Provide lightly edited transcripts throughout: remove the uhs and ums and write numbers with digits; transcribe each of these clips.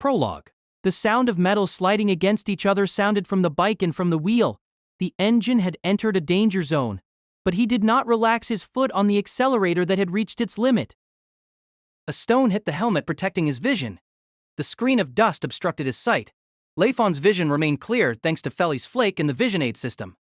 Prologue. The sound of metal sliding against each other sounded from the bike and from the wheel. The engine had entered a danger zone, but he did not relax his foot on the accelerator that had reached its limit. A stone hit the helmet, protecting his vision. The screen of dust obstructed his sight. Layfon's vision remained clear thanks to Feli's flake and the vision aid system.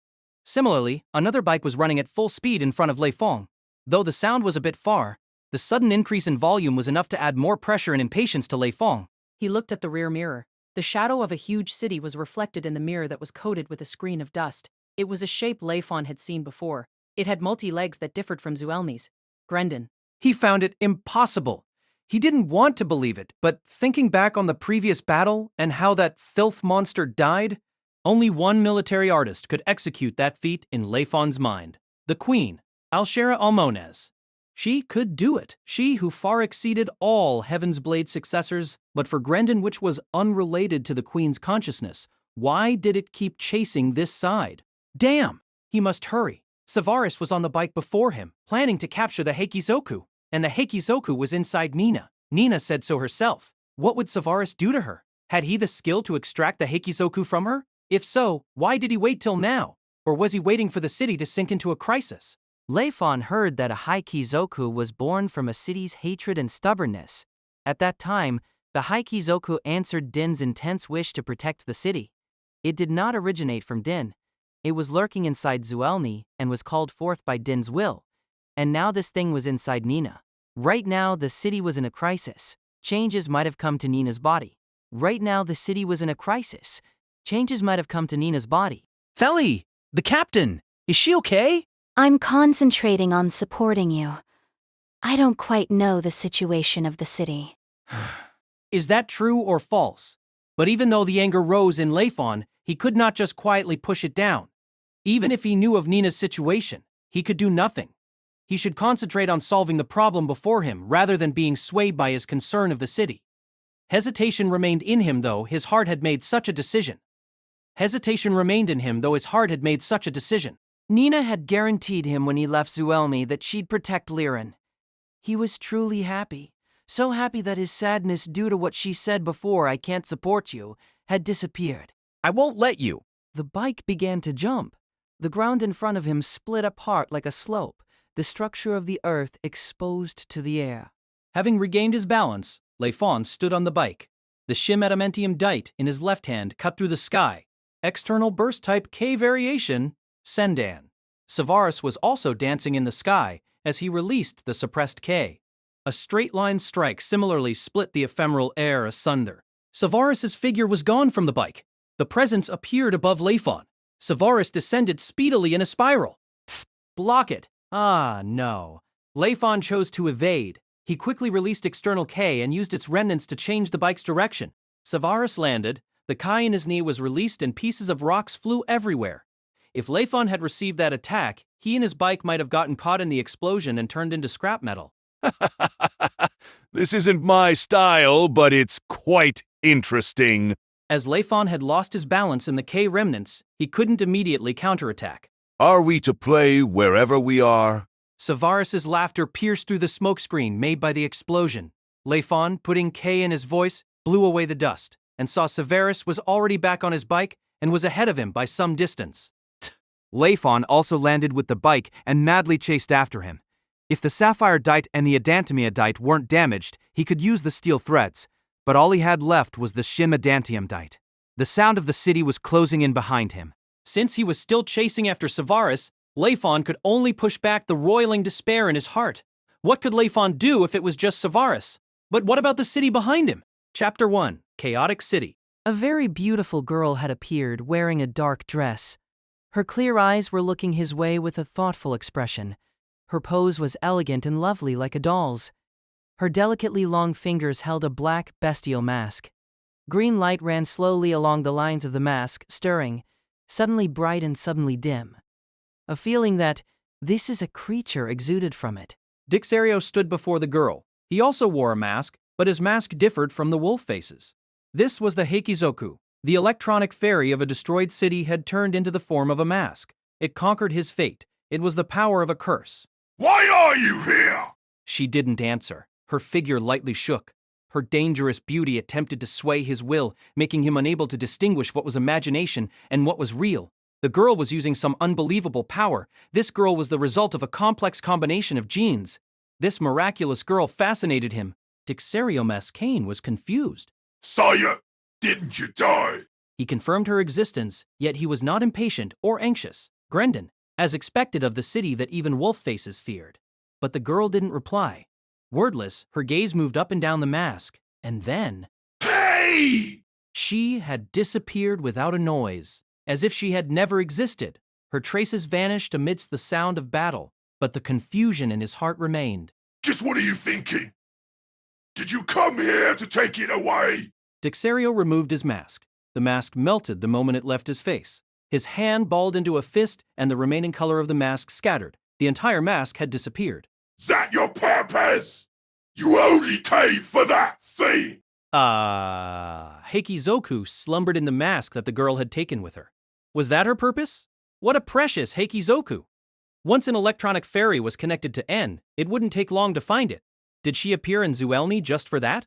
Similarly, another bike was running at full speed in front of Layfon. Though the sound was a bit far, the sudden increase in volume was enough to add more pressure and impatience to Layfon. He looked at the rear mirror. The shadow of a huge city was reflected in the mirror that was coated with a screen of dust. It was a shape Layfon had seen before. It had multi-legs that differed from Zuellni's. Grendon. He found it impossible. He didn't want to believe it, but thinking back on the previous battle and how that filth monster died, only one military artist could execute that feat in Layfon's mind. The Queen, Alshera Almonez. She could do it, she who far exceeded all Heaven's Blade successors, but for Grendon, which was unrelated to the Queen's consciousness, why did it keep chasing this side? Damn! He must hurry. Savaris was on the bike before him, planning to capture the Heikizoku, and the Heikizoku was inside Nina. Nina said so herself. What would Savaris do to her? Had he the skill to extract the Heikizoku from her? If so, why did he wait till now? Or was he waiting for the city to sink into a crisis? Layfon heard that a Heikizoku was born from a city's hatred and stubbornness. At that time, the Heikizoku answered Din's intense wish to protect the city. It did not originate from Din. It was lurking inside Zuellni and was called forth by Din's will. And now this thing was inside Nina. Right now, the city was in a crisis. Changes might have come to Nina's body. Right now, the city was in a crisis. Changes might have come to Nina's body. Feli, the captain, is she okay? I'm concentrating on supporting you. I don't quite know the situation of the city. Is that true or false? But even though the anger rose in Layfon, he could not just quietly push it down. Even if he knew of Nina's situation, he could do nothing. He should concentrate on solving the problem before him rather than being swayed by his concern of the city. Hesitation remained in him, though his heart had made such a decision. Nina had guaranteed him when he left Zuellni that she'd protect Liren. He was truly happy. So happy that his sadness due to what she said before, "I can't support you," had disappeared. I won't let you. The bike began to jump. The ground in front of him split apart like a slope, the structure of the earth exposed to the air. Having regained his balance, Layfon stood on the bike. The shim adamantine dite in his left hand cut through the sky. External burst type K variation, Sendan. Savaris was also dancing in the sky as he released the suppressed K. A straight-line strike similarly split the ephemeral air asunder. Savaris's figure was gone from the bike. The presence appeared above Layfon. Savaris descended speedily in a spiral. Psst, block it. Ah, no. Layfon chose to evade. He quickly released external K and used its remnants to change the bike's direction. Savaris landed, the Kai in his knee was released and pieces of rocks flew everywhere. If Layfon had received that attack, he and his bike might have gotten caught in the explosion and turned into scrap metal. This isn't my style, but it's quite interesting. As Layfon had lost his balance in the K remnants, he couldn't immediately counterattack. Are we to play wherever we are? Savaris's laughter pierced through the smokescreen made by the explosion. Layfon, putting K in his voice, blew away the dust, and saw Savaris was already back on his bike and was ahead of him by some distance. Layfon also landed with the bike and madly chased after him. If the sapphire dite and the adamantium dite weren't damaged, he could use the steel threads, but all he had left was the shim adamantium dite. The sound of the city was closing in behind him. Since he was still chasing after Savaris, Layfon could only push back the roiling despair in his heart. What could Layfon do if it was just Savaris? But what about the city behind him? Chapter 1, Chaotic City. A very beautiful girl had appeared wearing a dark dress. Her clear eyes were looking his way with a thoughtful expression. Her pose was elegant and lovely like a doll's. Her delicately long fingers held a black, bestial mask. Green light ran slowly along the lines of the mask, stirring, suddenly bright and suddenly dim. A feeling that this is a creature exuded from it. Dixario stood before the girl. He also wore a mask, but his mask differed from the wolf faces. This was the Heikizoku. The electronic fairy of a destroyed city had turned into the form of a mask. It conquered his fate. It was the power of a curse. Why are you here? She didn't answer. Her figure lightly shook. Her dangerous beauty attempted to sway his will, making him unable to distinguish what was imagination and what was real. The girl was using some unbelievable power. This girl was the result of a complex combination of genes. This miraculous girl fascinated him. Dixerio Mascane was confused. Sire, didn't you die? He confirmed her existence, yet he was not impatient or anxious. Grendon, as expected of the city that even wolf faces feared. But the girl didn't reply. Wordless, her gaze moved up and down the mask, and then… Hey! She had disappeared without a noise, as if she had never existed. Her traces vanished amidst the sound of battle, but the confusion in his heart remained. Just what are you thinking? Did you come here to take it away? Dixerio removed his mask. The mask melted the moment it left his face. His hand balled into a fist, and the remaining color of the mask scattered. The entire mask had disappeared. Is that your purpose? You only came for that thing! Heikizoku slumbered in the mask that the girl had taken with her. Was that her purpose? What a precious Heikizoku! Once an electronic fairy was connected to N, it wouldn't take long to find it. Did she appear in Zuellni just for that?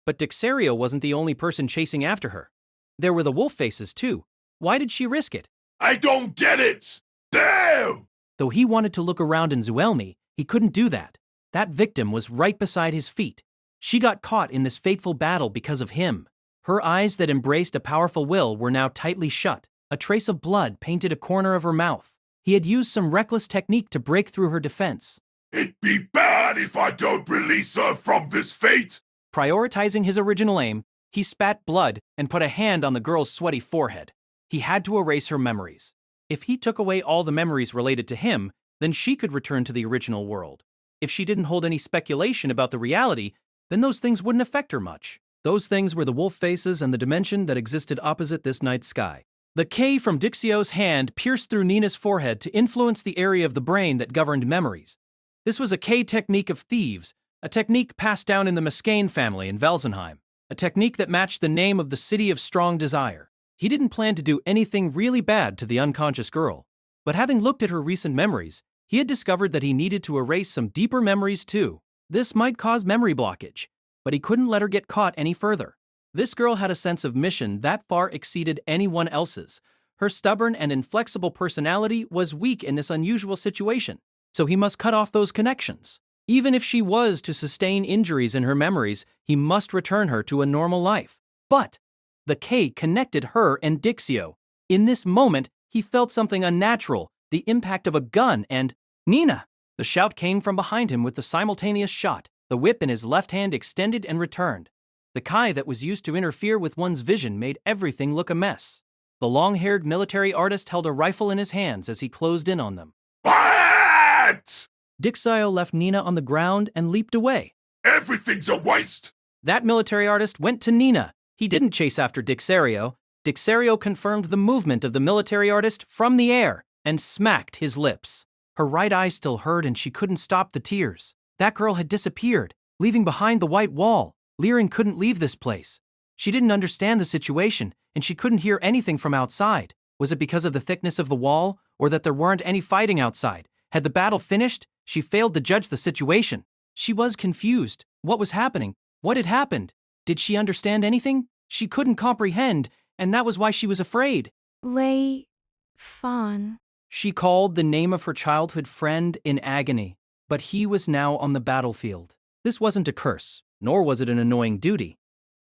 But Dixerio wasn't the only person chasing after her. There were the wolf faces too. Why did she risk it? I don't get it! Damn! Though he wanted to look around in Zuellni, he couldn't do that. That victim was right beside his feet. She got caught in this fateful battle because of him. Her eyes that embraced a powerful will were now tightly shut. A trace of blood painted a corner of her mouth. He had used some reckless technique to break through her defense. It'd be bad if I don't release her from this fate! Prioritizing his original aim, he spat blood and put a hand on the girl's sweaty forehead. He had to erase her memories. If he took away all the memories related to him, then she could return to the original world. If she didn't hold any speculation about the reality, then those things wouldn't affect her much. Those things were the wolf faces and the dimension that existed opposite this night sky. The K from Dixio's hand pierced through Nina's forehead to influence the area of the brain that governed memories. This was a K technique of thieves, a technique passed down in the Mascane family in Velsenheim, a technique that matched the name of the city of strong desire. He didn't plan to do anything really bad to the unconscious girl, but having looked at her recent memories, he had discovered that he needed to erase some deeper memories too. This might cause memory blockage, but he couldn't let her get caught any further. This girl had a sense of mission that far exceeded anyone else's. Her stubborn and inflexible personality was weak in this unusual situation, so he must cut off those connections. Even if she was to sustain injuries in her memories, he must return her to a normal life. But the K connected her and Dixio. In this moment, he felt something unnatural, the impact of a gun, and Nina! The shout came from behind him with the simultaneous shot, the whip in his left hand extended and returned. The Kai that was used to interfere with one's vision made everything look a mess. The long-haired military artist held a rifle in his hands as he closed in on them. What? Dixio left Nina on the ground and leaped away. Everything's a waste! That military artist went to Nina. He didn't chase after Dixerio. Dixerio confirmed the movement of the military artist from the air and smacked his lips. Her right eye still hurt and she couldn't stop the tears. That girl had disappeared, leaving behind the white wall. Liren couldn't leave this place. She didn't understand the situation, and she couldn't hear anything from outside. Was it because of the thickness of the wall, or that there weren't any fighting outside? Had the battle finished? She failed to judge the situation. She was confused. What was happening? What had happened? Did she understand anything? She couldn't comprehend, and that was why she was afraid. Layfon. She called the name of her childhood friend in agony, but he was now on the battlefield. This wasn't a curse, nor was it an annoying duty.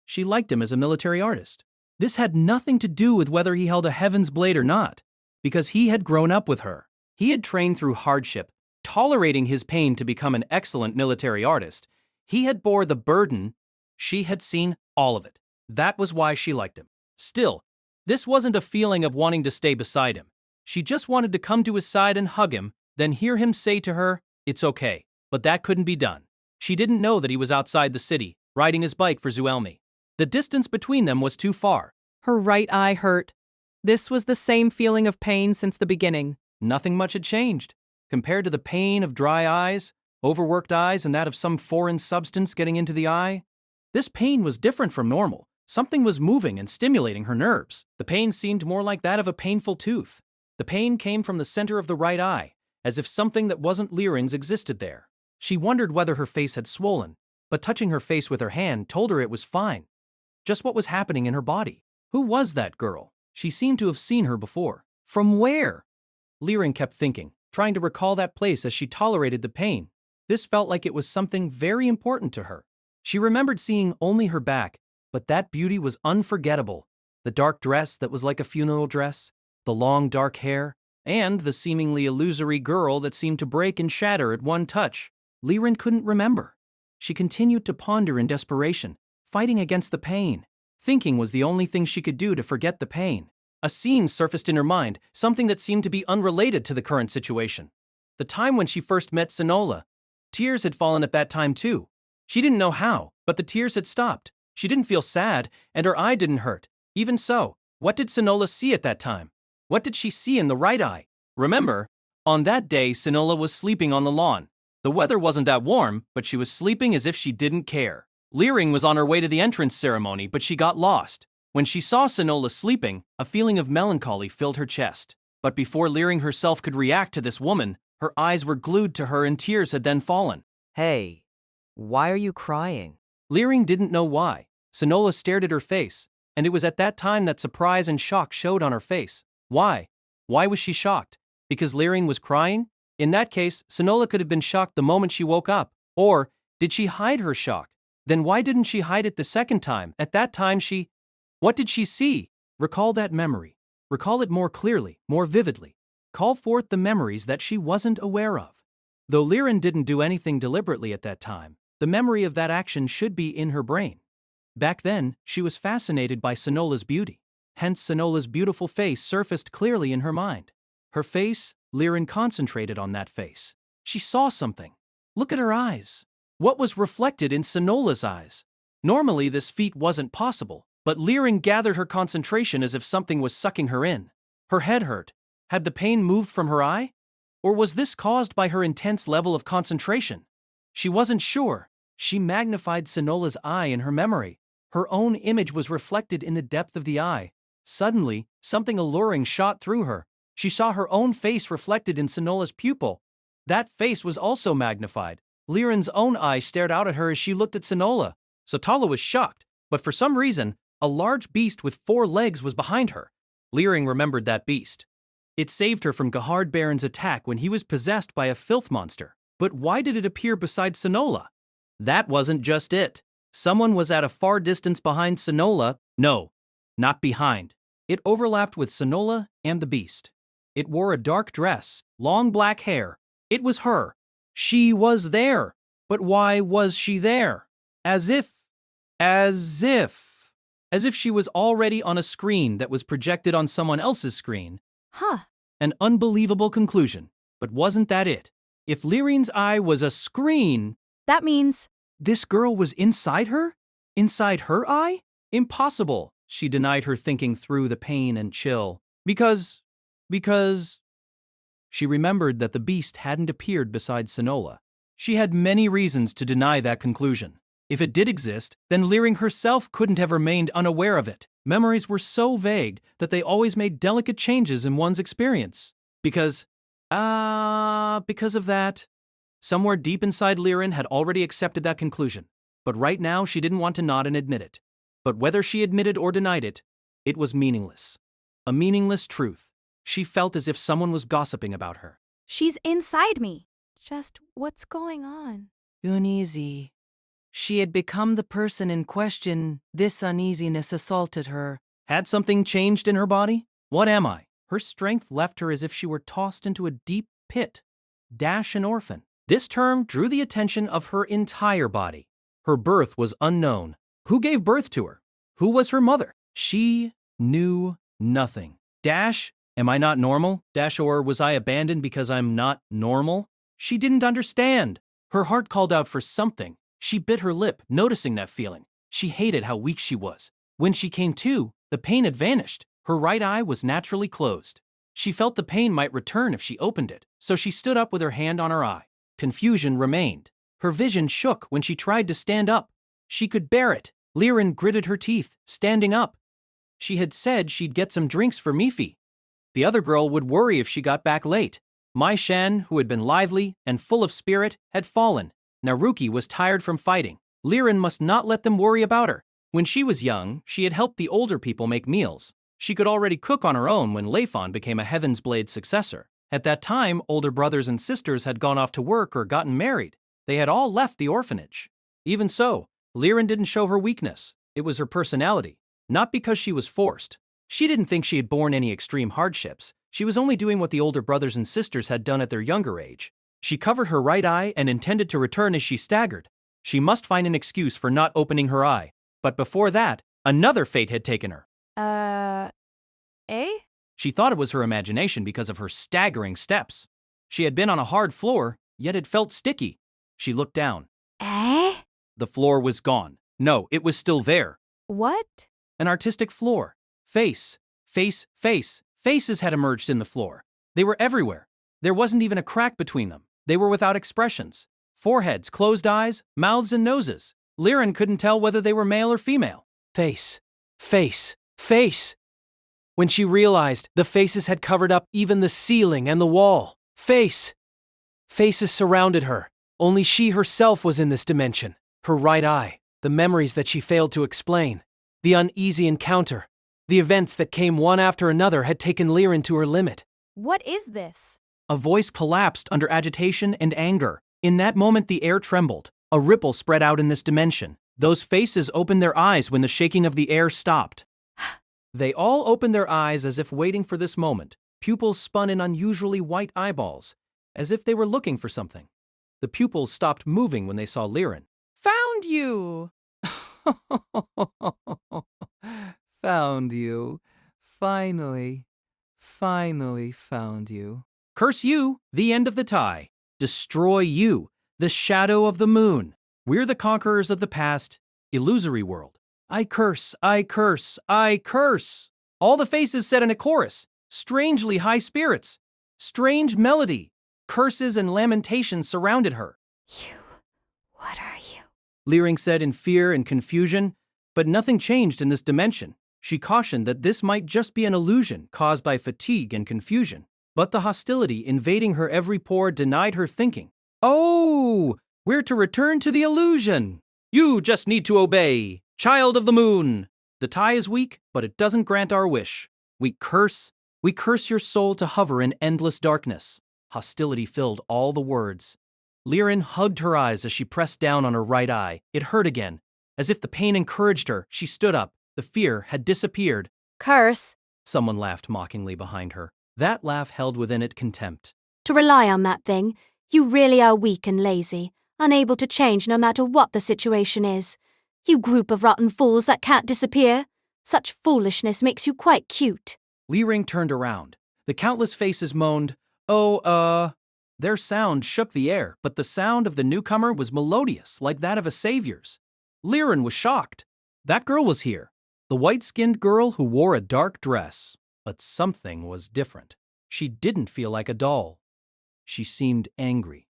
She liked him as a military artist. This had nothing to do with whether he held a heaven's blade or not, because he had grown up with her. He had trained through hardship, tolerating his pain to become an excellent military artist. He had bore the burden. She had seen all of it. That was why she liked him. Still, this wasn't a feeling of wanting to stay beside him. She just wanted to come to his side and hug him, then hear him say to her, "It's okay." But that couldn't be done. She didn't know that he was outside the city, riding his bike for Zuellni. The distance between them was too far. Her right eye hurt. This was the same feeling of pain since the beginning. Nothing much had changed. Compared to the pain of dry eyes, overworked eyes, and that of some foreign substance getting into the eye, this pain was different from normal. Something was moving and stimulating her nerves. The pain seemed more like that of a painful tooth. The pain came from the center of the right eye, as if something that wasn't Liren's existed there. She wondered whether her face had swollen. but touching her face with her hand told her it was fine. Just what was happening in her body. Who was that girl? She seemed to have seen her before. From where? Liren kept thinking, trying to recall that place as she tolerated the pain. This felt like it was something very important to her. She remembered seeing only her back, but that beauty was unforgettable. The dark dress that was like a funeral dress, the long dark hair, and the seemingly illusory girl that seemed to break and shatter at one touch. Liren couldn't remember. She continued to ponder in desperation, fighting against the pain. Thinking was the only thing she could do to forget the pain. A scene surfaced in her mind, something that seemed to be unrelated to the current situation. The time when she first met Sonola. Tears had fallen at that time too. She didn't know how, but the tears had stopped. She didn't feel sad, and her eye didn't hurt. Even so, what did Sonola see at that time? What did she see in the right eye? Remember, on that day Sonola was sleeping on the lawn. The weather wasn't that warm, but she was sleeping as if she didn't care. Liren was on her way to the entrance ceremony, but she got lost. When she saw Sonola sleeping, a feeling of melancholy filled her chest. But before Liren herself could react to this woman, her eyes were glued to her and tears had then fallen. Hey, why are you crying? Liren didn't know why. Sonola stared at her face, and it was at that time that surprise and shock showed on her face. Why? Why was she shocked? Because Liren was crying? In that case, Sonola could have been shocked the moment she woke up. Or, did she hide her shock? Then why didn't she hide it the second time? At that time What did she see? Recall that memory. Recall it more clearly, more vividly. Call forth the memories that she wasn't aware of. Though Liren didn't do anything deliberately at that time, the memory of that action should be in her brain. Back then, she was fascinated by Sonola's beauty. Hence Sonola's beautiful face surfaced clearly in her mind. Her face, Liren concentrated on that face. She saw something. Look at her eyes. What was reflected in Sonola's eyes? Normally this feat wasn't possible, but Liren gathered her concentration as if something was sucking her in. Her head hurt. Had the pain moved from her eye? Or was this caused by her intense level of concentration? She wasn't sure. She magnified Sonola's eye in her memory. Her own image was reflected in the depth of the eye. Suddenly, something alluring shot through her. She saw her own face reflected in Sonola's pupil. That face was also magnified. Liren's own eye stared out at her as she looked at Sonola. Sotala was shocked, but for some reason, a large beast with 4 legs was behind her. Liren remembered that beast. It saved her from Gahard Baron's attack when he was possessed by a filth monster. But why did it appear beside Sonola? That wasn't just it. Someone was at a far distance behind Sonola. No, not behind. It overlapped with Sonola and the beast. It wore a dark dress, long black hair. It was her. She was there. But why was she there? As if she was already on a screen that was projected on someone else's screen. Huh. An unbelievable conclusion. But wasn't that it? If Liren's eye was a screen, That means this girl was inside her? Inside her eye? Impossible, she denied her, thinking through the pain and chill. Because... She remembered that the beast hadn't appeared beside Sonola. She had many reasons to deny that conclusion. If it did exist, then Liren herself couldn't have remained unaware of it. Memories were so vague that they always made delicate changes in one's experience. Because of that. Somewhere deep inside Liren had already accepted that conclusion. But right now she didn't want to nod and admit it. But whether she admitted or denied it, it was meaningless. A meaningless truth. She felt as if someone was gossiping about her. She's inside me. Just what's going on? Uneasy. She had become the person in question. This uneasiness assaulted her. Had something changed in her body? What am I? Her strength left her as if she were tossed into a deep pit. Dash an orphan. This term drew the attention of her entire body. Her birth was unknown. Who gave birth to her? Who was her mother? She knew nothing. Dash, am I not normal? Dash, or was I abandoned because I'm not normal? She didn't understand. Her heart called out for something. She bit her lip, noticing that feeling. She hated how weak she was. When she came to, the pain had vanished. Her right eye was naturally closed. She felt the pain might return if she opened it, so she stood up with her hand on her eye. Confusion remained. Her vision shook when she tried to stand up. She could bear it. Liren gritted her teeth, standing up. She had said she'd get some drinks for Mifi. The other girl would worry if she got back late. Mai Shan, who had been lively and full of spirit, had fallen. Naruki was tired from fighting. Liren must not let them worry about her. When she was young, she had helped the older people make meals. She could already cook on her own when Layfon became a Heaven's Blade successor. At that time, older brothers and sisters had gone off to work or gotten married. They had all left the orphanage. Even so, Liren didn't show her weakness. It was her personality, not because she was forced. She didn't think she had borne any extreme hardships. She was only doing what the older brothers and sisters had done at their younger age. She covered her right eye and intended to return as she staggered. She must find an excuse for not opening her eye. But before that, another fate had taken her. Eh? She thought it was her imagination because of her staggering steps. She had been on a hard floor, yet it felt sticky. She looked down. Eh? The floor was gone. No, it was still there. What? An artistic floor. Face. Faces had emerged in the floor. They were everywhere. There wasn't even a crack between them. They were without expressions. Foreheads, closed eyes, mouths and noses. Liren couldn't tell whether they were male or female. Face. When she realized, the faces had covered up even the ceiling and the wall. Faces surrounded her. Only she herself was in this dimension. Her right eye, the memories that she failed to explain, the uneasy encounter, the events that came one after another had taken Liren to her limit. What is this? A voice collapsed under agitation and anger. In that moment the air trembled. A ripple spread out in this dimension. Those faces opened their eyes when the shaking of the air stopped. They all opened their eyes as if waiting for this moment. Pupils spun in unusually white eyeballs, as if they were looking for something. The pupils stopped moving when they saw Liren. Found you! Found you. Finally found you. Curse you, the end of the tie. Destroy you, the shadow of the moon. We're the conquerors of the past, illusory world. I curse. All the faces said in a chorus. Strangely high spirits. Strange melody. Curses and lamentations surrounded her. What are you? Liren said in fear and confusion, but nothing changed in this dimension. She cautioned that this might just be an illusion caused by fatigue and confusion. But the hostility invading her every pore denied her thinking. Oh, we're to return to the illusion. You just need to obey. Child of the moon. The tie is weak, but it doesn't grant our wish. We curse your soul to hover in endless darkness. Hostility filled all the words. Liren hugged her eyes as she pressed down on her right eye. It hurt again. As if the pain encouraged her, she stood up. The fear had disappeared. Curse. Someone laughed mockingly behind her. That laugh held within it contempt. To rely on that thing, you really are weak and lazy, unable to change no matter what the situation is. You group of rotten fools that can't disappear. Such foolishness makes you quite cute. Liren turned around. The countless faces moaned, Their sound shook the air, but the sound of the newcomer was melodious, like that of a savior's. Liren was shocked. That girl was here. The white-skinned girl who wore a dark dress. But something was different. She didn't feel like a doll. She seemed angry.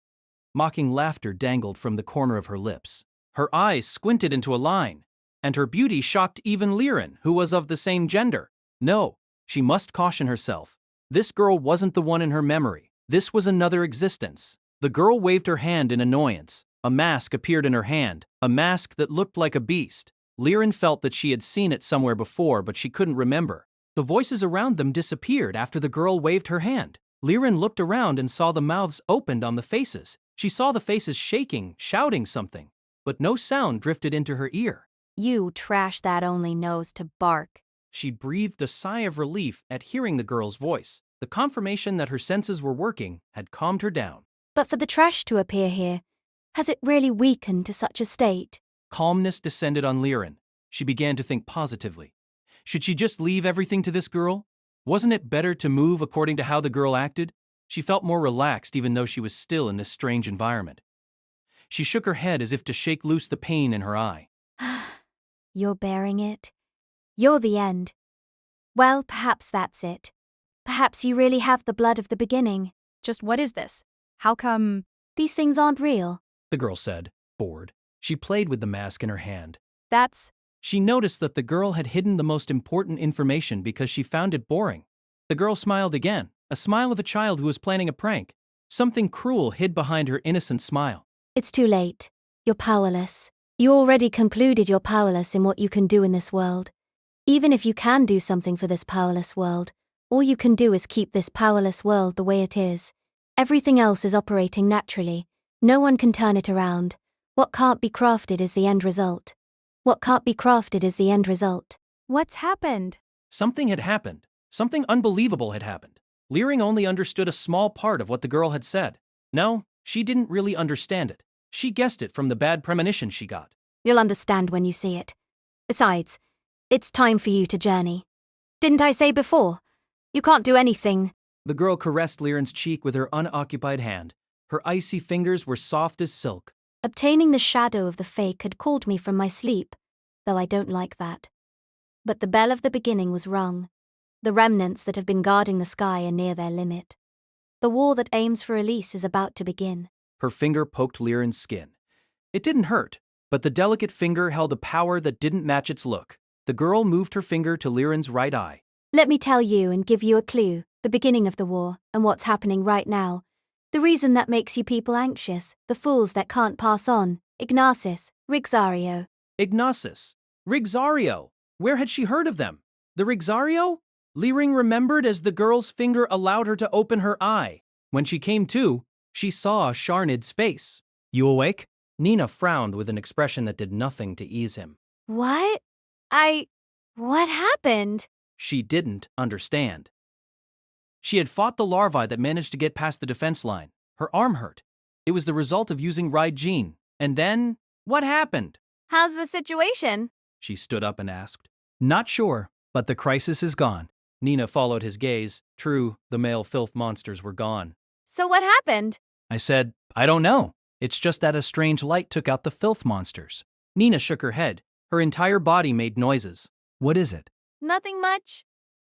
Mocking laughter dangled from the corner of her lips. Her eyes squinted into a line, and her beauty shocked even Liren, who was of the same gender. No, she must caution herself. This girl wasn't the one in her memory. This was another existence. The girl waved her hand in annoyance. A mask appeared in her hand, a mask that looked like a beast. Liren felt that she had seen it somewhere before, but she couldn't remember. The voices around them disappeared after the girl waved her hand. Liren looked around and saw the mouths opened on the faces. She saw the faces shaking, shouting something, but no sound drifted into her ear. You trash that only knows to bark. She breathed a sigh of relief at hearing the girl's voice. The confirmation that her senses were working had calmed her down. But for the trash to appear here, has it really weakened to such a state? Calmness descended on Liren. She began to think positively. Should she just leave everything to this girl? Wasn't it better to move according to how the girl acted? She felt more relaxed even though she was still in this strange environment. She shook her head as if to shake loose the pain in her eye. You're bearing it. You're the end. Well, perhaps that's it. Perhaps you really have the blood of the beginning. Just what is this? How come? These things aren't real. The girl said, bored. She played with the mask in her hand. That's... She noticed that the girl had hidden the most important information because she found it boring. The girl smiled again, a smile of a child who was planning a prank. Something cruel hid behind her innocent smile. It's too late. You're powerless. You already concluded you're powerless in what you can do in this world. Even if you can do something for this powerless world, all you can do is keep this powerless world the way it is. Everything else is operating naturally. No one can turn it around. What can't be crafted is the end result. What can't be crafted is the end result. What's happened? Something had happened. Something unbelievable had happened. Liring only understood a small part of what the girl had said. No, she didn't really understand it. She guessed it from the bad premonition she got. You'll understand when you see it. Besides, it's time for you to journey. Didn't I say before? You can't do anything. The girl caressed Liren's cheek with her unoccupied hand. Her icy fingers were soft as silk. Obtaining the shadow of the fake had called me from my sleep, though I don't like that. But the bell of the beginning was rung. The remnants that have been guarding the sky are near their limit. The war that aims for release is about to begin. Her finger poked Liren's skin. It didn't hurt, but the delicate finger held a power that didn't match its look. The girl moved her finger to Liren's right eye. Let me tell you and give you a clue, the beginning of the war, and what's happening right now. The reason that makes you people anxious, the fools that can't pass on, Ignacis, Rigsario. Ignacis. Rigsario. Where had she heard of them? The Rigsario? Liring remembered as the girl's finger allowed her to open her eye. When she came to, she saw Sharnid's face. You awake? Nina frowned with an expression that did nothing to ease him. What? What happened? She didn't understand. She had fought the larvae that managed to get past the defense line. Her arm hurt. It was the result of using Ride-Gene. And then, what happened? How's the situation? She stood up and asked. Not sure, but the crisis is gone. Nina followed his gaze. True, the male filth monsters were gone. So what happened? I said, I don't know. It's just that a strange light took out the filth monsters. Nina shook her head. Her entire body made noises. What is it? Nothing much.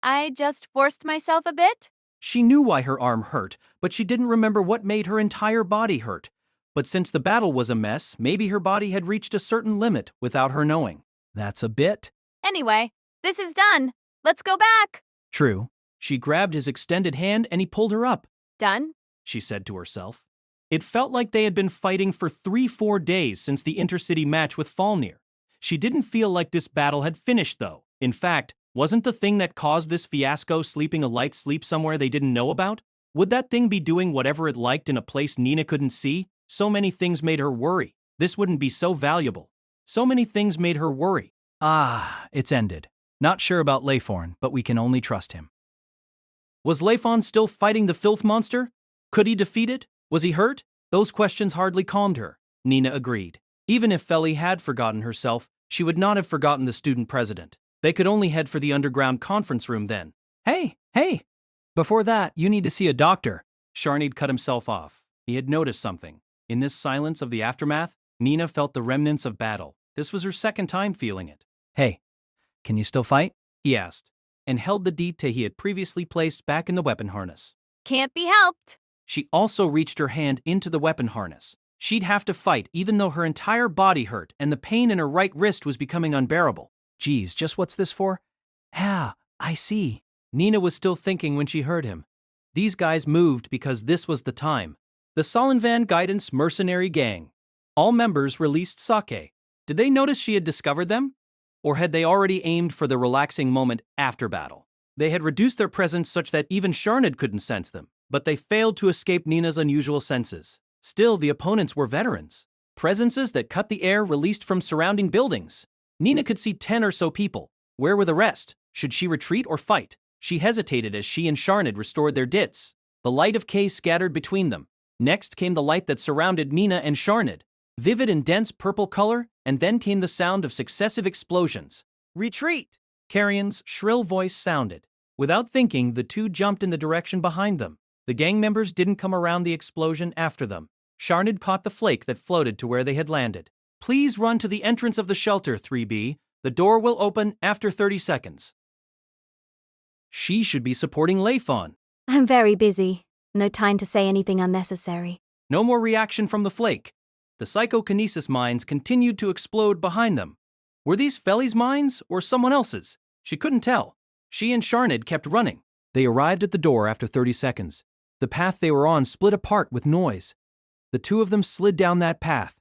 I just forced myself a bit. She knew why her arm hurt, but she didn't remember what made her entire body hurt. But since the battle was a mess, maybe her body had reached a certain limit without her knowing. That's a bit. Anyway, this is done. Let's go back. True. She grabbed his extended hand and he pulled her up. Done? She said to herself. It felt like they had been fighting for 3-4 days since the intercity match with Falnir. She didn't feel like this battle had finished, though. In fact, wasn't the thing that caused this fiasco sleeping a light sleep somewhere they didn't know about? Would that thing be doing whatever it liked in a place Nina couldn't see? So many things made her worry. This wouldn't be so valuable. So many things made her worry. It's ended. Not sure about Layfon, but we can only trust him. Was Layfon still fighting the filth monster? Could he defeat it? Was he hurt? Those questions hardly calmed her. Nina agreed. Even if Feli had forgotten herself, she would not have forgotten the student president. They could only head for the underground conference room then. Hey! Before that, you need to see a doctor. Sharnid cut himself off. He had noticed something. In this silence of the aftermath, Nina felt the remnants of battle. This was her second time feeling it. Hey, can you still fight? He asked, and held the deepte he had previously placed back in the weapon harness. Can't be helped. She also reached her hand into the weapon harness. She'd have to fight even though her entire body hurt and the pain in her right wrist was becoming unbearable. Geez, just what's this for? I see. Nina was still thinking when she heard him. These guys moved because this was the time. The Solinvan Guidance Mercenary Gang. All members released sake. Did they notice she had discovered them? Or had they already aimed for the relaxing moment after battle? They had reduced their presence such that even Sharnid couldn't sense them, but they failed to escape Nina's unusual senses. Still, the opponents were veterans. Presences that cut the air released from surrounding buildings. Nina could see 10 or so people. Where were the rest? Should she retreat or fight? She hesitated as she and Sharnid restored their dits. The light of K scattered between them. Next came the light that surrounded Nina and Sharnid. Vivid and dense purple color, and then came the sound of successive explosions. Retreat! Carrion's shrill voice sounded. Without thinking, the two jumped in the direction behind them. The gang members didn't come around the explosion after them. Sharnid caught the flake that floated to where they had landed. Please run to the entrance of the shelter, 3B. The door will open after 30 seconds. She should be supporting Layfon. I'm very busy. No time to say anything unnecessary. No more reaction from the flake. The psychokinesis mines continued to explode behind them. Were these Feli's mines or someone else's? She couldn't tell. She and Sharnid kept running. They arrived at the door after 30 seconds. The path they were on split apart with noise. The two of them slid down that path.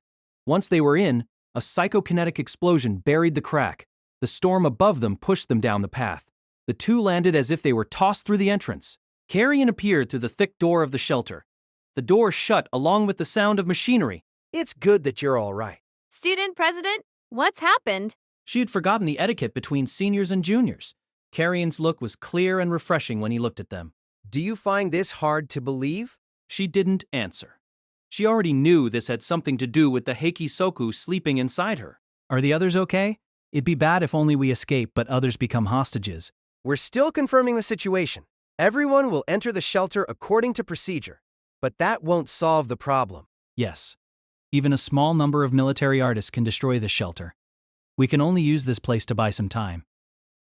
Once they were in, A psychokinetic explosion buried the crack. The storm above them pushed them down the path. The two landed as if they were tossed through the entrance. Carrion appeared through the thick door of the shelter. The door shut along with the sound of machinery. It's good that you're all right. Student president, what's happened? She had forgotten the etiquette between seniors and juniors. Carrion's look was clear and refreshing when he looked at them. Do you find this hard to believe? She didn't answer. She already knew this had something to do with the Heikisoku sleeping inside her. Are the others okay? It'd be bad if only we escape but others become hostages. We're still confirming the situation. Everyone will enter the shelter according to procedure. But that won't solve the problem. Yes. Even a small number of military artists can destroy this shelter. We can only use this place to buy some time.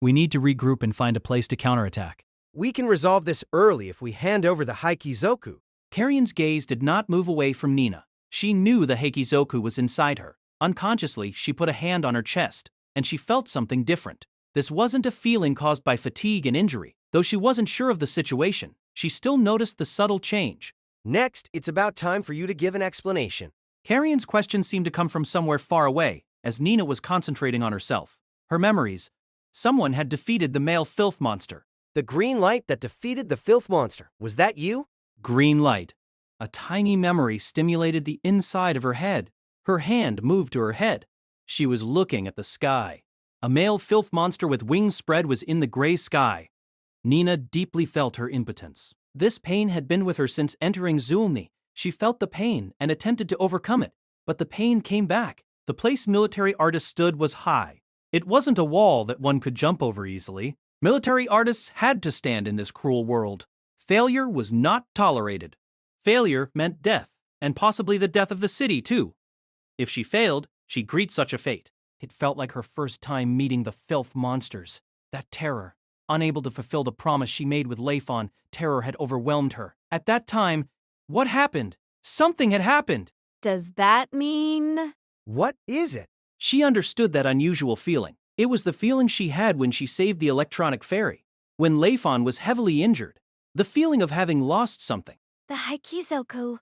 We need to regroup and find a place to counterattack. We can resolve this early if we hand over the Heikizoku. Carrion's gaze did not move away from Nina. She knew the Heikizoku was inside her. Unconsciously, she put a hand on her chest, and she felt something different. This wasn't a feeling caused by fatigue and injury. Though she wasn't sure of the situation, she still noticed the subtle change. Next, it's about time for you to give an explanation. Carrion's question seemed to come from somewhere far away, as Nina was concentrating on herself. Her memories. Someone had defeated the male filth monster. The green light that defeated the filth monster, was that you? Green light. A tiny memory stimulated the inside of her head. Her hand moved to her head. She was looking at the sky. A male filth monster with wings spread was in the gray sky. Nina deeply felt her impotence. This pain had been with her since entering Zuellni. She felt the pain and attempted to overcome it, but the pain came back. The place military artists stood was high. It wasn't a wall that one could jump over easily. Military artists had to stand in this cruel world. Failure was not tolerated. Failure meant death, and possibly the death of the city, too. If she failed, she'd greet such a fate. It felt like her first time meeting the filth monsters. That terror. Unable to fulfill the promise she made with Layfon, terror had overwhelmed her. At that time, what happened? Something had happened. Does that mean? What is it? She understood that unusual feeling. It was the feeling she had when she saved the electronic ferry. When Layfon was heavily injured. The feeling of having lost something. The Heikizoku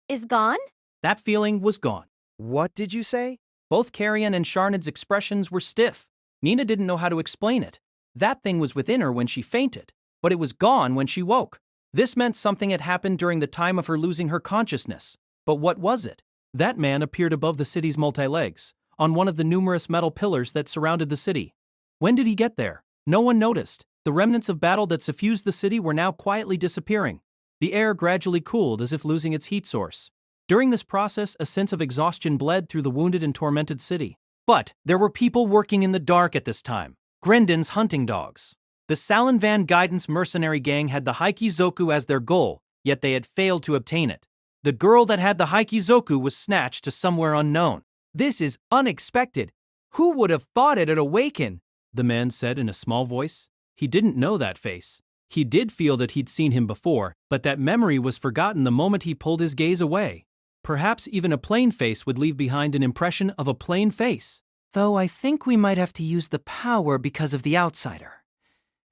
is gone? That feeling was gone. What did you say? Both Carrion and Sharned's expressions were stiff. Nina didn't know how to explain it. That thing was within her when she fainted, but it was gone when she woke. This meant something had happened during the time of her losing her consciousness. But what was it? That man appeared above the city's multi-legs, on one of the numerous metal pillars that surrounded the city. When did he get there? No one noticed. The remnants of battle that suffused the city were now quietly disappearing. The air gradually cooled as if losing its heat source. During this process, a sense of exhaustion bled through the wounded and tormented city. But there were people working in the dark at this time. Grendon's hunting dogs. The Salinvan Guidance mercenary gang had the Heikizoku as their goal, yet they had failed to obtain it. The girl that had the Heikizoku was snatched to somewhere unknown. This is unexpected. Who would have thought it'd awaken? The man said in a small voice. He didn't know that face. He did feel that he'd seen him before, but that memory was forgotten the moment he pulled his gaze away. Perhaps even a plain face would leave behind an impression of a plain face. Though I think we might have to use the power because of the outsider.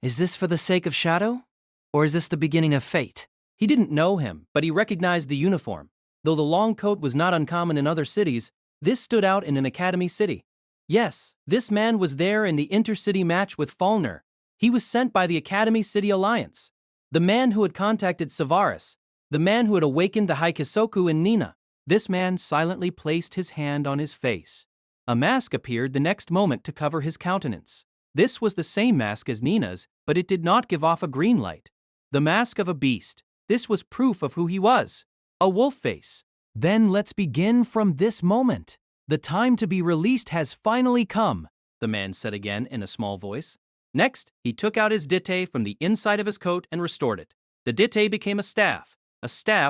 Is this for the sake of Shadow? Or is this the beginning of fate? He didn't know him, but he recognized the uniform. Though the long coat was not uncommon in other cities, this stood out in an academy city. Yes, this man was there in the intercity match with Falner. He was sent by the Academy City Alliance. The man who had contacted Savaris. The man who had awakened the Heikisoku in Nina. This man silently placed his hand on his face. A mask appeared the next moment to cover his countenance. This was the same mask as Nina's, but it did not give off a green light. The mask of a beast. This was proof of who he was. A wolf face. Then let's begin from this moment. The time to be released has finally come, the man said again in a small voice. Next, he took out his dite from the inside of his coat and restored it. The dite became a staff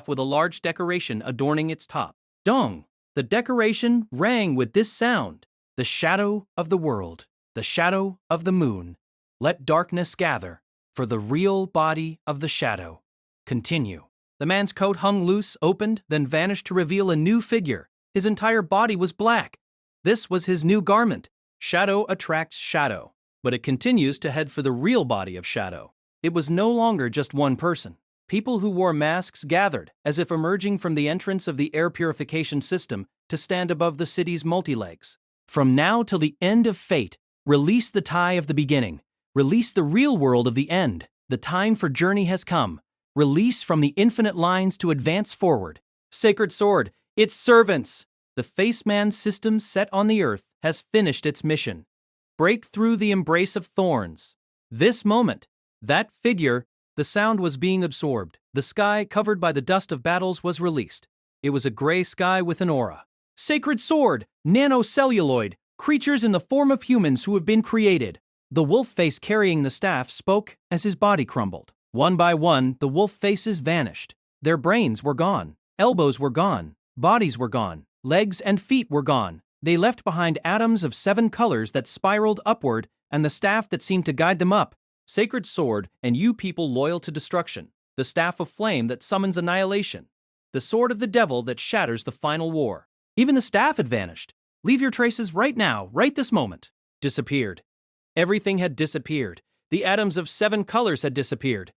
with a large decoration adorning its top. Dong! The decoration rang with this sound. The shadow of the world, the shadow of the moon. Let darkness gather, for the real body of the shadow. Continue. The man's coat hung loose, opened, then vanished to reveal a new figure. His entire body was black. This was his new garment. Shadow attracts shadow, but it continues to head for the real body of Shadow. It was no longer just one person. People who wore masks gathered, as if emerging from the entrance of the air purification system, to stand above the city's multi-legs. From now till the end of fate, release the tie of the beginning. Release the real world of the end. The time for journey has come. Release from the infinite lines to advance forward. Sacred sword, its servants! The Faceman system set on the earth has finished its mission. Break through the embrace of thorns. This moment, that figure, the sound was being absorbed. The sky, covered by the dust of battles, was released. It was a gray sky with an aura. Sacred sword, nanocelluloid, creatures in the form of humans who have been created. The wolf face carrying the staff spoke as his body crumbled. One by one, the wolf faces vanished. Their brains were gone. Elbows were gone. Bodies were gone. Legs and feet were gone. They left behind atoms of 7 colors that spiraled upward and the staff that seemed to guide them up. Sacred sword, and you people loyal to destruction. The staff of flame that summons annihilation. The sword of the devil that shatters the final war. Even the staff had vanished. Leave your traces right now, right this moment. Disappeared. Everything had disappeared. The atoms of 7 colors had disappeared.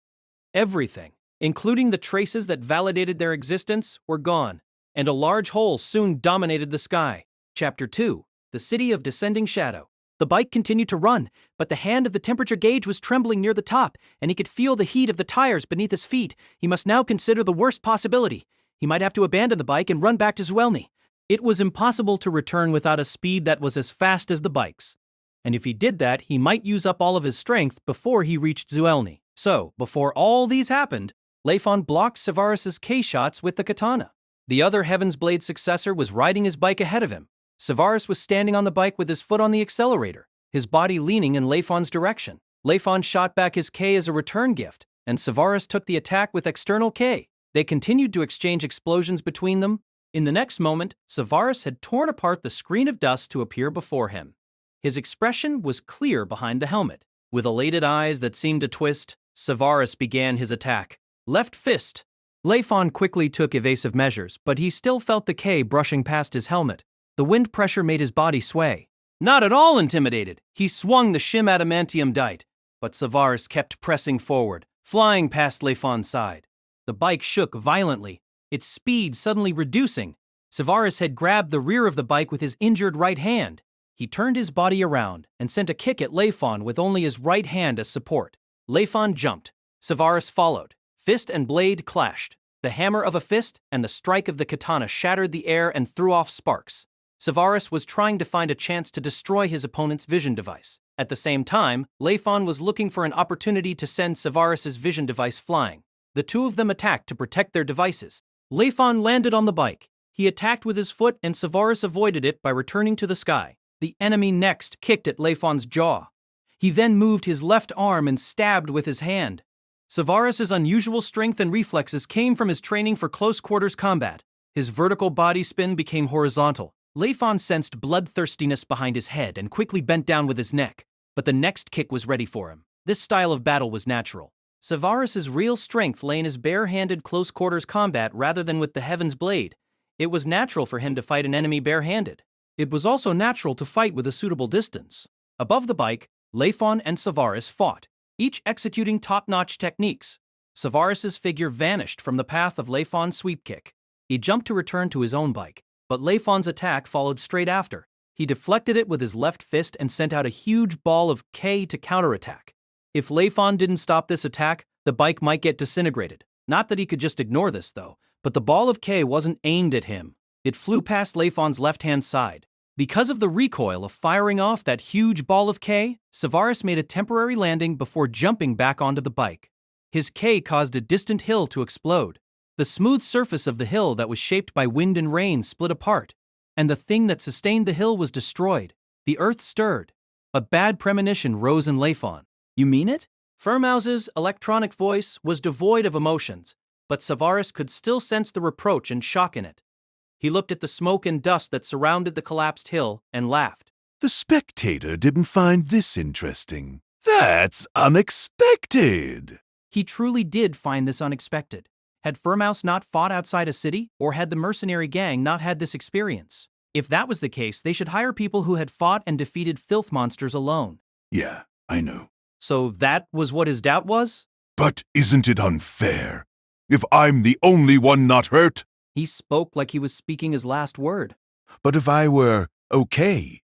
Everything, including the traces that validated their existence, were gone, and a large hole soon dominated the sky. Chapter 2. The City of Descending Shadow. The bike continued to run, but the hand of the temperature gauge was trembling near the top, and he could feel the heat of the tires beneath his feet. He must now consider the worst possibility. He might have to abandon the bike and run back to Zuellni. It was impossible to return without a speed that was as fast as the bike's. And if he did that, he might use up all of his strength before he reached Zuellni. So, before all these happened, Layfon blocked Savaris's K-shots with the katana. The other Heaven's Blade successor was riding his bike ahead of him. Savaris was standing on the bike with his foot on the accelerator, his body leaning in Layfon's direction. Layfon shot back his K as a return gift, and Savaris took the attack with external K. They continued to exchange explosions between them. In the next moment, Savaris had torn apart the screen of dust to appear before him. His expression was clear behind the helmet. With elated eyes that seemed to twist, Savaris began his attack. Left fist. Layfon quickly took evasive measures, but he still felt the K brushing past his helmet. The wind pressure made his body sway. Not at all intimidated, he swung the shim adamantium dite, but Savaris kept pressing forward, flying past Layfon's side. The bike shook violently, its speed suddenly reducing. Savaris had grabbed the rear of the bike with his injured right hand. He turned his body around and sent a kick at Layfon with only his right hand as support. Layfon jumped. Savaris followed. Fist and blade clashed. The hammer of a fist and the strike of the katana shattered the air and threw off sparks. Savaris was trying to find a chance to destroy his opponent's vision device. At the same time, Layfon was looking for an opportunity to send Savaris's vision device flying. The two of them attacked to protect their devices. Layfon landed on the bike. He attacked with his foot and Savaris avoided it by returning to the sky. The enemy next kicked at Layfon's jaw. He then moved his left arm and stabbed with his hand. Savaris's unusual strength and reflexes came from his training for close-quarters combat. His vertical body spin became horizontal. Layfon sensed bloodthirstiness behind his head and quickly bent down with his neck, but the next kick was ready for him. This style of battle was natural. Savaris's real strength lay in his bare-handed close-quarters combat rather than with the Heaven's Blade. It was natural for him to fight an enemy bare-handed. It was also natural to fight with a suitable distance. Above the bike, Layfon and Savaris fought, each executing top-notch techniques. Savaris's figure vanished from the path of Layfon's sweep kick. He jumped to return to his own bike, but Layfon's attack followed straight after. He deflected it with his left fist and sent out a huge ball of K to counterattack. If Layfon didn't stop this attack, the bike might get disintegrated. Not that he could just ignore this, though, but the ball of K wasn't aimed at him. It flew past Layfon's left-hand side. Because of the recoil of firing off that huge ball of K, Savaris made a temporary landing before jumping back onto the bike. His K caused a distant hill to explode. The smooth surface of the hill that was shaped by wind and rain split apart, and the thing that sustained the hill was destroyed. The earth stirred. A bad premonition rose in Layfon. You mean it? Firmhouse's electronic voice was devoid of emotions, but Savaris could still sense the reproach and shock in it. He looked at the smoke and dust that surrounded the collapsed hill and laughed. The spectator didn't find this interesting. That's unexpected. He truly did find this unexpected. Had Firmhouse not fought outside a city, or had the mercenary gang not had this experience? If that was the case, they should hire people who had fought and defeated filth monsters alone. Yeah, I know. So that was what his doubt was? But isn't it unfair? If I'm the only one not hurt? He spoke like he was speaking his last word. But if I were okay,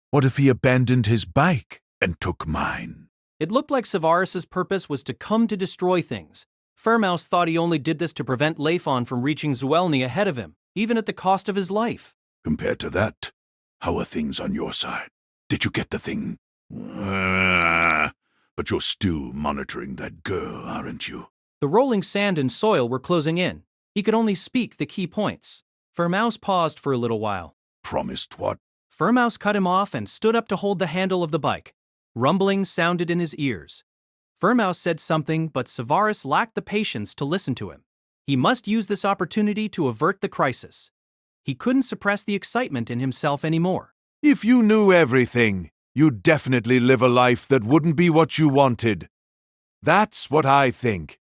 what if he abandoned his bike and took mine? It looked like Savaris's purpose was to come to destroy things. Furmouse thought he only did this to prevent Layfon from reaching Zuellni ahead of him, even at the cost of his life. Compared to that, how are things on your side? Did you get the thing? But you're still monitoring that girl, aren't you? The rolling sand and soil were closing in. He could only speak the key points. Furmouse paused for a little while. Promised what? Furmouse cut him off and stood up to hold the handle of the bike. Rumbling sounded in his ears. Furmouse said something, but Savaris lacked the patience to listen to him. He must use this opportunity to avert the crisis. He couldn't suppress the excitement in himself anymore. If you knew everything, you'd definitely live a life that wouldn't be what you wanted. That's what I think,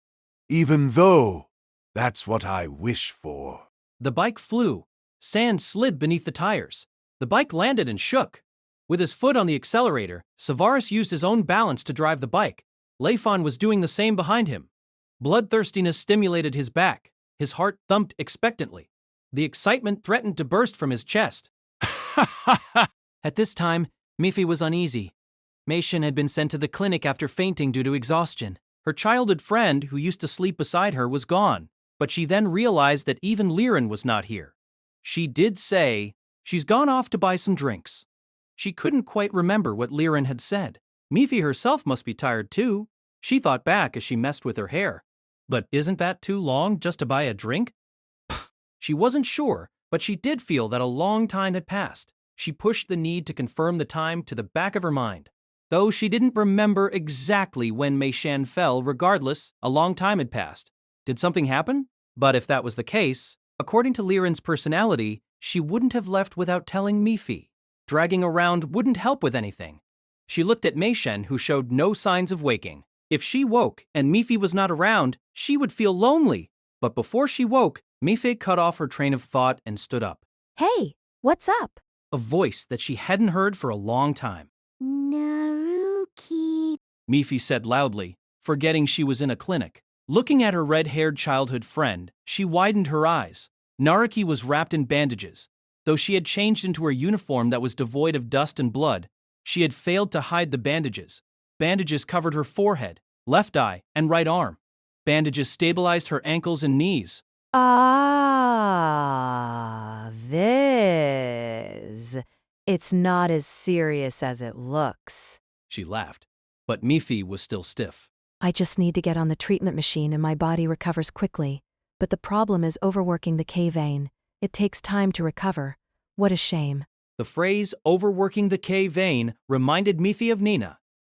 even though that's what I wish for. The bike flew. Sand slid beneath the tires. The bike landed and shook. With his foot on the accelerator, Savaris used his own balance to drive the bike. Layfon was doing the same behind him. Bloodthirstiness stimulated his back. His heart thumped expectantly. The excitement threatened to burst from his chest. At this time, Mifi was uneasy. Meishan had been sent to the clinic after fainting due to exhaustion. Her childhood friend, who used to sleep beside her, was gone, but she then realized that even Liren was not here. She did say, "She's gone off to buy some drinks." She couldn't quite remember what Liren had said. Mifi herself must be tired too. She thought back as she messed with her hair. But isn't that too long just to buy a drink? She wasn't sure, but she did feel that a long time had passed. She pushed the need to confirm the time to the back of her mind. Though she didn't remember exactly when Meishan fell, regardless, a long time had passed. Did something happen? But if that was the case, according to Liren's personality, she wouldn't have left without telling Mifi. Dragging around wouldn't help with anything. She looked at Meishan, who showed no signs of waking. If she woke and Mifi was not around, she would feel lonely. But before she woke, Mifi cut off her train of thought and stood up. Hey, what's up? A voice that she hadn't heard for a long time. Naruki. Mifi said loudly, forgetting she was in a clinic. Looking at her red-haired childhood friend, she widened her eyes. Naruki was wrapped in bandages. Though she had changed into her uniform that was devoid of dust and blood, she had failed to hide the bandages. Bandages covered her forehead, left eye, and right arm. Bandages stabilized her ankles and knees. This. It's not as serious as it looks. She laughed, but Mifi was still stiff. I just need to get on the treatment machine and my body recovers quickly. But the problem is overworking the K vein. It takes time to recover. What a shame. The phrase overworking the K vein reminded Mifi of Nina.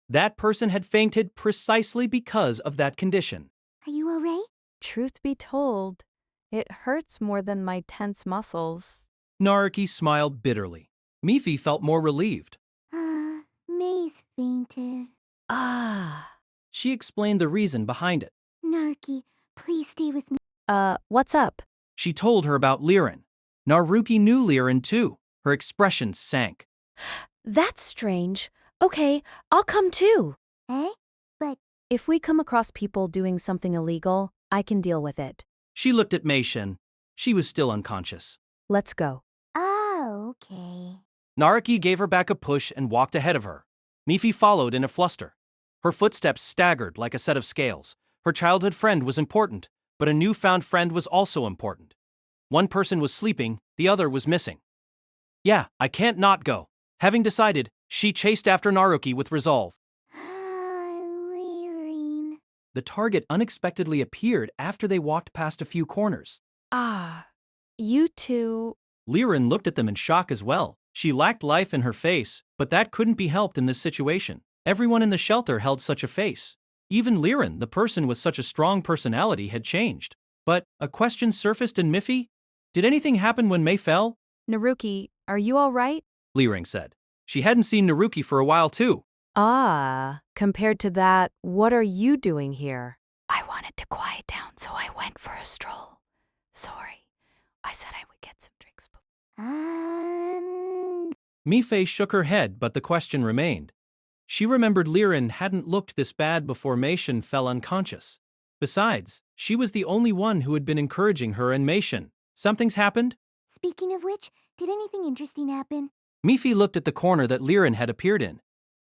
That person had fainted precisely because of that condition. Are you alright? Truth be told, it hurts more than my tense muscles. Naruki smiled bitterly. Mifi felt more relieved. May's fainted. She explained the reason behind it. Naruki, please stay with me. What's up? She told her about Liren. Naruki knew Liren too. Her expression sank. That's strange. Okay, I'll come too. Eh? But If we come across people doing something illegal, I can deal with it. She looked at Meishan. She was still unconscious. Let's go. okay. Naruki gave her back a push and walked ahead of her. Mifi followed in a fluster. Her footsteps staggered like a set of scales. Her childhood friend was important, but a newfound friend was also important. One person was sleeping, the other was missing. Yeah, I can't not go. Having decided, she chased after Naruki with resolve. Liren. The target unexpectedly appeared after they walked past a few corners. You two. Liren looked at them in shock as well. She lacked life in her face, but that couldn't be helped in this situation. Everyone in the shelter held such a face. Even Liren, the person with such a strong personality, had changed. But a question surfaced in Mifi. Did anything happen when Mei fell? Naruki, are you all right? Liren said. She hadn't seen Naruki for a while too. Compared to that, what are you doing here? I wanted to quiet down, so I went for a stroll. Sorry. I said I would get some drinks before. Mifei shook her head, but the question remained. She remembered Liren hadn't looked this bad before Meishan fell unconscious. Besides, she was the only one who had been encouraging her and Meishan. Something's happened? Speaking of which, did anything interesting happen? Mifi looked at the corner that Liren had appeared in.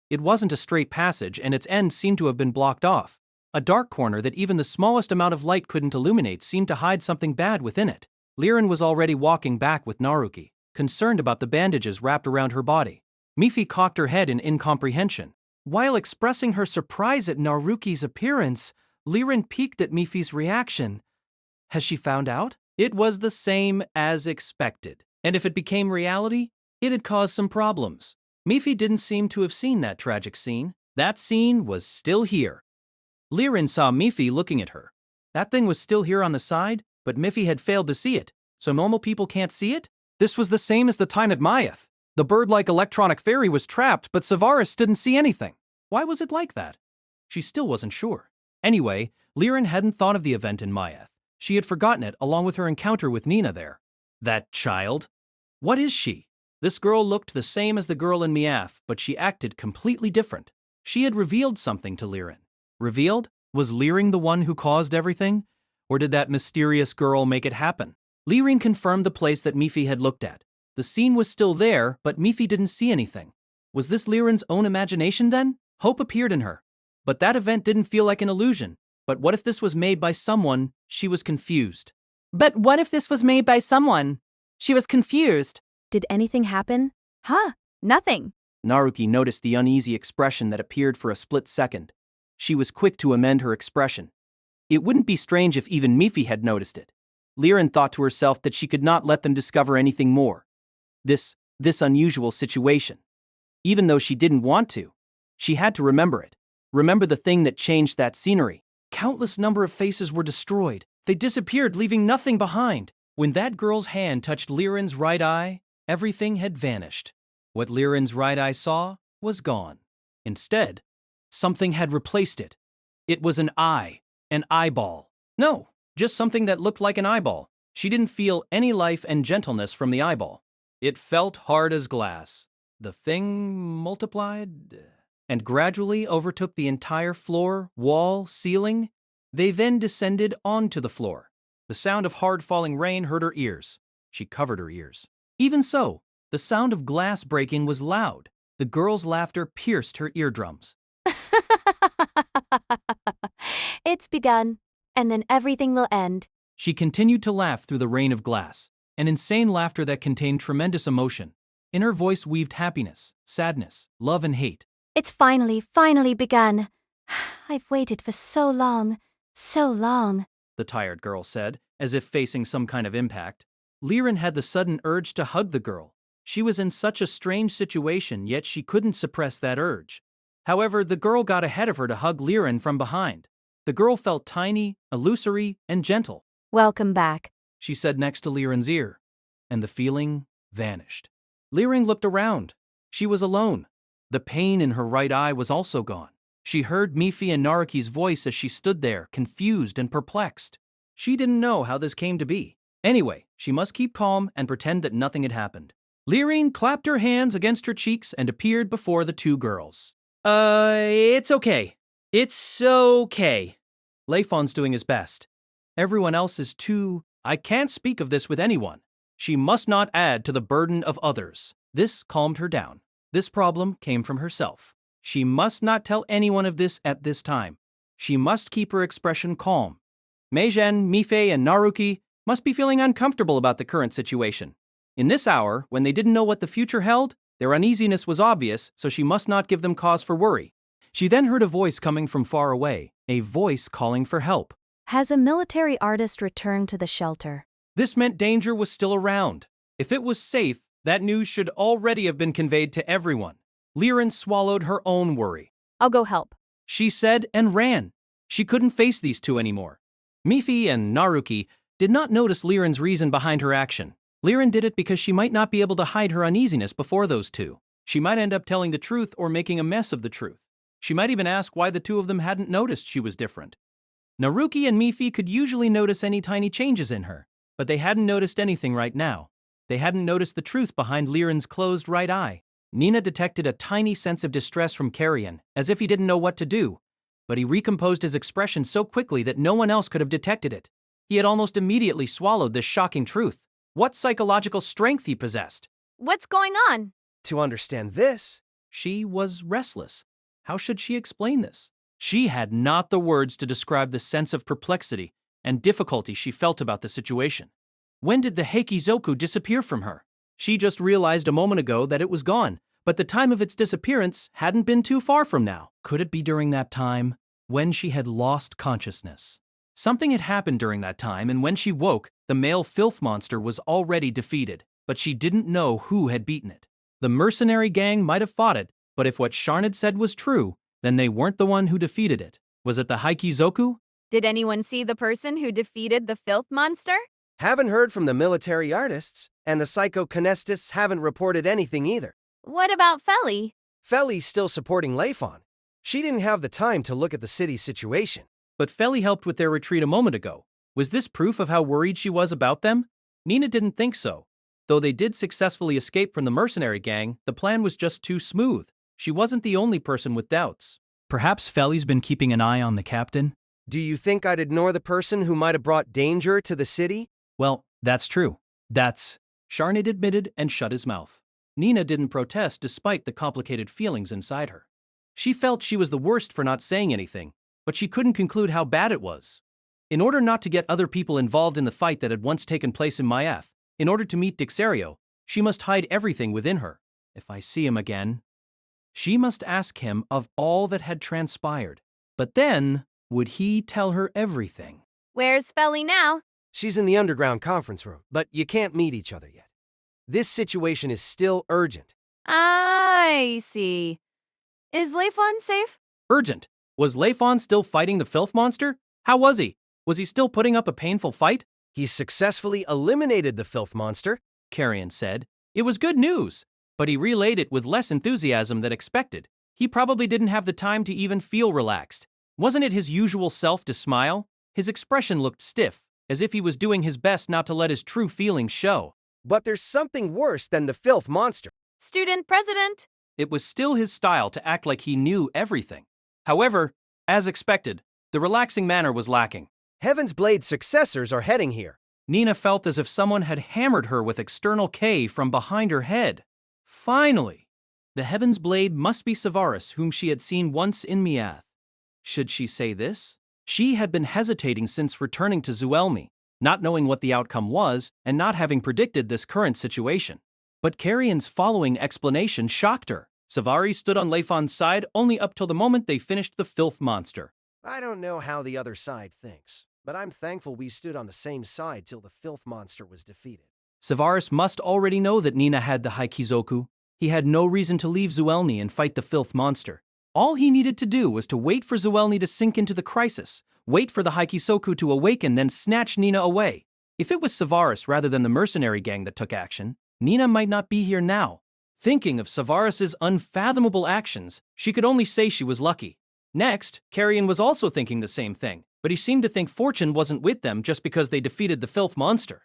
It wasn't a straight passage, and its end seemed to have been blocked off. A dark corner that even the smallest amount of light couldn't illuminate seemed to hide something bad within it. Liren was already walking back with Naruki, concerned about the bandages wrapped around her body. Mifi cocked her head in incomprehension. While expressing her surprise at Naruki's appearance, Liren peeked at Mifi's reaction. Has she found out? It was the same as expected, and if it became reality, it'd cause some problems. Mifi didn't seem to have seen that tragic scene. That scene was still here. Liren saw Mifi looking at her. That thing was still here on the side, but Mifi had failed to see it, so normal people can't see it? This was the same as the time at Mayath. The bird-like electronic fairy was trapped, but Savaris didn't see anything. Why was it like that? She still wasn't sure. Anyway, Liren hadn't thought of the event in Mayath. She had forgotten it along with her encounter with Nina there. That child? What is she? This girl looked the same as the girl in Miath, but she acted completely different. She had revealed something to Liren. Revealed? Was Liren the one who caused everything? Or did that mysterious girl make it happen? Liren confirmed the place that Mifi had looked at. The scene was still there, but Mifi didn't see anything. Was this Liren's own imagination then? Hope appeared in her. But that event didn't feel like an illusion. But what if this was made by someone? She was confused. But what if this was made by someone? She was confused. Did anything happen? Huh, nothing. Naruki noticed the uneasy expression that appeared for a split second. She was quick to amend her expression. It wouldn't be strange if even Mifi had noticed it. Liren thought to herself that she could not let them discover anything more. This unusual situation. Even though she didn't want to, she had to remember it. Remember the thing that changed that scenery. Countless number of faces were destroyed. They disappeared, leaving nothing behind. When that girl's hand touched Liren's right eye, everything had vanished. What Liren's right eye saw was gone. Instead, something had replaced it. It was an eye, an eyeball. No, just something that looked like an eyeball. She didn't feel any life and gentleness from the eyeball. It felt hard as glass. The thing multiplied and gradually overtook the entire floor, wall, ceiling. They then descended onto the floor. The sound of hard falling rain hurt her ears. She covered her ears. Even so, the sound of glass breaking was loud. The girl's laughter pierced her eardrums. It's begun, and then everything will end. She continued to laugh through the rain of glass, an insane laughter that contained tremendous emotion. In her voice weaved happiness, sadness, love, and hate. It's finally begun. I've waited for so long, the tired girl said, as if facing some kind of impact. Liren had the sudden urge to hug the girl. She was in such a strange situation, yet she couldn't suppress that urge. However, the girl got ahead of her to hug Liren from behind. The girl felt tiny, illusory, and gentle. Welcome back, she said next to Liren's ear, and the feeling vanished. Liren looked around. She was alone. The pain in her right eye was also gone. She heard Mifi and Naruki's voice as she stood there, confused and perplexed. She didn't know how this came to be. Anyway, she must keep calm and pretend that nothing had happened. Liren clapped her hands against her cheeks and appeared before the two girls. It's okay. It's okay. Layfon's doing his best. Everyone else is too... I can't speak of this with anyone. She must not add to the burden of others. This calmed her down. This problem came from herself. She must not tell anyone of this at this time. She must keep her expression calm. Meijin, Mife, and Naruki must be feeling uncomfortable about the current situation. In this hour, when they didn't know what the future held, their uneasiness was obvious, so she must not give them cause for worry. She then heard a voice coming from far away, a voice calling for help. Has a military artist returned to the shelter? This meant danger was still around. If it was safe, that news should already have been conveyed to everyone. Liren swallowed her own worry. I'll go help, she said and ran. She couldn't face these two anymore. Mifi and Naruki did not notice Liren's reason behind her action. Liren did it because she might not be able to hide her uneasiness before those two. She might end up telling the truth or making a mess of the truth. She might even ask why the two of them hadn't noticed she was different. Naruki and Mifi could usually notice any tiny changes in her, but they hadn't noticed anything right now. They hadn't noticed the truth behind Liren's closed right eye. Nina detected a tiny sense of distress from Carrion, as if he didn't know what to do, but he recomposed his expression so quickly that no one else could have detected it. He had almost immediately swallowed this shocking truth. what psychological strength he possessed. What's going on? To understand this, She was restless. How should she explain this? She had not the words to describe the sense of perplexity and difficulty she felt about the situation. When did the Heikizoku disappear from her? She just realized a moment ago that it was gone, but the time of its disappearance hadn't been too far from now. Could it be during that time when she had lost consciousness? Something had happened during that time, and when she woke, the male filth monster was already defeated, but she didn't know who had beaten it. The mercenary gang might have fought it, but if what Sharn had said was true, then they weren't the one who defeated it. Was it the Heikizoku? Did anyone see the person who defeated the filth monster? haven't heard from the military artists, and the psychokinetists haven't reported anything either. What about Feli? Feli's still supporting Layfon. She didn't have the time to look at the city's situation. But Feli helped with their retreat a moment ago. Was this proof of how worried she was about them? Nina didn't think so. Though they did successfully escape from the mercenary gang, the plan was just too smooth. She wasn't the only person with doubts. Perhaps Feli's been keeping an eye on the captain? Do you think I'd ignore the person who might have brought danger to the city? Well, that's true. That's... Sharn admitted and shut his mouth. Nina didn't protest despite the complicated feelings inside her. She felt she was the worst for not saying anything, but she couldn't conclude how bad it was. In order not to get other people involved in the fight that had once taken place in Mayath, in order to meet Dixario, she must hide everything within her. If I see him again, she must ask him of all that had transpired. But then, would he tell her everything? Where's Feli now? She's in the underground conference room, but you can't meet each other yet. This situation is still urgent. I see. Is Layfon safe? Urgent. Was Layfon still fighting the filth monster? How was he? Was he still putting up a painful fight? He successfully eliminated the filth monster, Carrion said. It was good news, but he relayed it with less enthusiasm than expected. He probably didn't have the time to even feel relaxed. Wasn't it his usual self to smile? His expression looked stiff, as if he was doing his best not to let his true feelings show. But there's something worse than the filth monster. Student president? It was still his style to act like he knew everything. However, as expected, the relaxing manner was lacking. Heaven's Blade's successors are heading here. Nina felt as if someone had hammered her with external K from behind her head. Finally! The Heaven's Blade must be Savaris, whom she had seen once in Miath. Should she say this? She had been hesitating since returning to Zuellni, not knowing what the outcome was and not having predicted this current situation. But Carrion's following explanation shocked her. Savaris stood on Layfon's side only up till the moment they finished the filth monster. I don't know how the other side thinks, but I'm thankful we stood on the same side till the filth monster was defeated. Savaris must already know that Nina had the Heikizoku. He had no reason to leave Zuellni and fight the filth monster. All he needed to do was to wait for Zuellni to sink into the crisis, wait for the Heikizoku to awaken, then snatch Nina away. If it was Savaris rather than the mercenary gang that took action, Nina might not be here now. Thinking of Savaris's unfathomable actions, she could only say she was lucky. Next, Carrion was also thinking the same thing, but he seemed to think fortune wasn't with them just because they defeated the filth monster.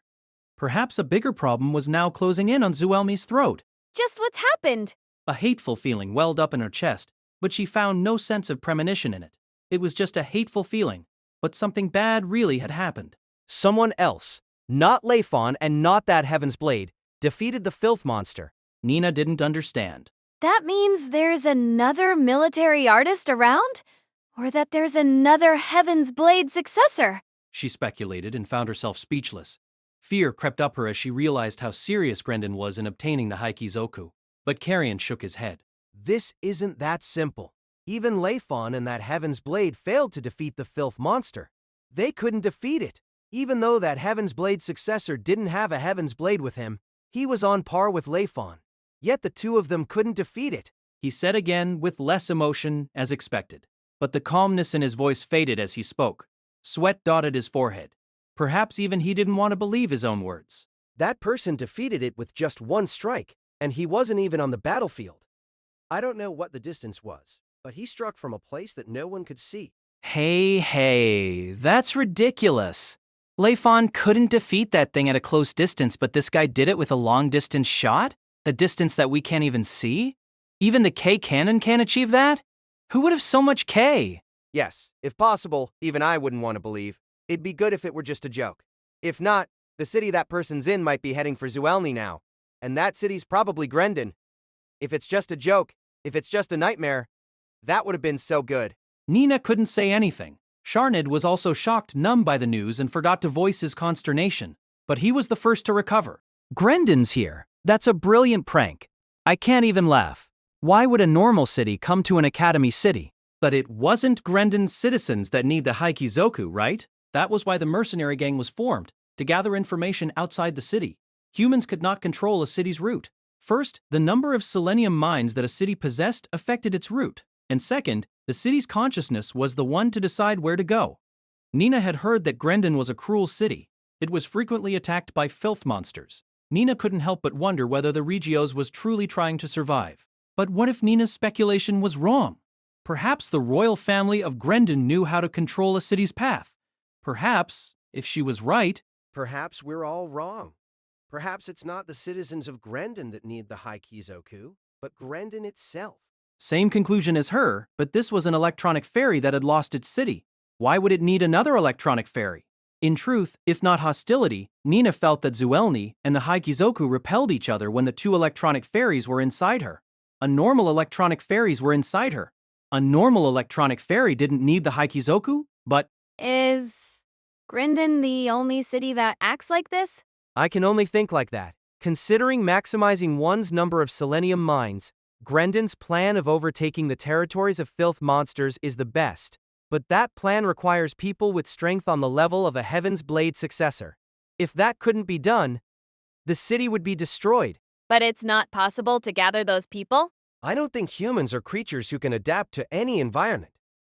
Perhaps a bigger problem was now closing in on Zuellni's throat. Just what's happened? A hateful feeling welled up in her chest, but she found no sense of premonition in it. It was just a hateful feeling, but something bad really had happened. Someone else, not Layfon and not that Heaven's Blade, defeated the filth monster. Nina didn't understand. That means there's another military artist around? Or that there's another Heaven's Blade successor? She speculated and found herself speechless. Fear crept up her as she realized how serious Grendon was in obtaining the Heikizoku. But Carrion shook his head. This isn't that simple. Even Layfon and that Heaven's Blade failed to defeat the filth monster. They couldn't defeat it. Even though that Heaven's Blade successor didn't have a Heaven's Blade with him, he was on par with Layfon. Yet the two of them couldn't defeat it. He said again with less emotion as expected. But the calmness in his voice faded as he spoke. Sweat dotted his forehead. Perhaps even he didn't want to believe his own words. That person defeated it with just one strike, and he wasn't even on the battlefield. I don't know what the distance was, but he struck from a place that no one could see. Hey, that's ridiculous. Layfon couldn't defeat that thing at a close distance, but this guy did it with a long-distance shot? The distance that we can't even see? Even the K cannon can't achieve that? Who would have so much K? Yes, if possible, even I wouldn't want to believe. It'd be good if it were just a joke. If not, The city that person's in might be heading for Zuellni now. And that city's probably Grendon. If it's just a joke, if it's just a nightmare, that would have been so good. Nina couldn't say anything. Sharnid was also shocked, numb by the news, and forgot to voice his consternation. But he was the first to recover. Grendon's here. That's a brilliant prank. I can't even laugh. Why would a normal city come to an academy city? But it wasn't Grendon's citizens that need the Haikizoku, right? That was why the mercenary gang was formed, to gather information outside the city. Humans could not control a city's route. First, the number of selenium mines that a city possessed affected its route. And second, the city's consciousness was the one to decide where to go. Nina had heard that Grendon was a cruel city. It was frequently attacked by filth monsters. Nina couldn't help but wonder whether the Regios was truly trying to survive. But what if Nina's speculation was wrong? Perhaps the royal family of Grendon knew how to control a city's path. Perhaps, if she was right, Perhaps we're all wrong. Perhaps it's not the citizens of Grendon that need the Haikizoku, but Grendon itself. same conclusion as her, but this was an electronic fairy that had lost its city. Why would it need another electronic fairy? In truth, if not hostility, Nina felt that Zuellni and the Haikizoku repelled each other when the two electronic fairies were inside her. A normal electronic fairies were inside her. A normal electronic fairy didn't need the Haikizoku, but Is Grendon the only city that acts like this? I can only think like that. Considering maximizing one's number of selenium mines, Grendon's plan of overtaking the territories of filth monsters is the best. But that plan requires people with strength on the level of a Heaven's Blade successor. If that couldn't be done, the city would be destroyed. But it's not possible to gather those people? I don't think humans are creatures who can adapt to any environment.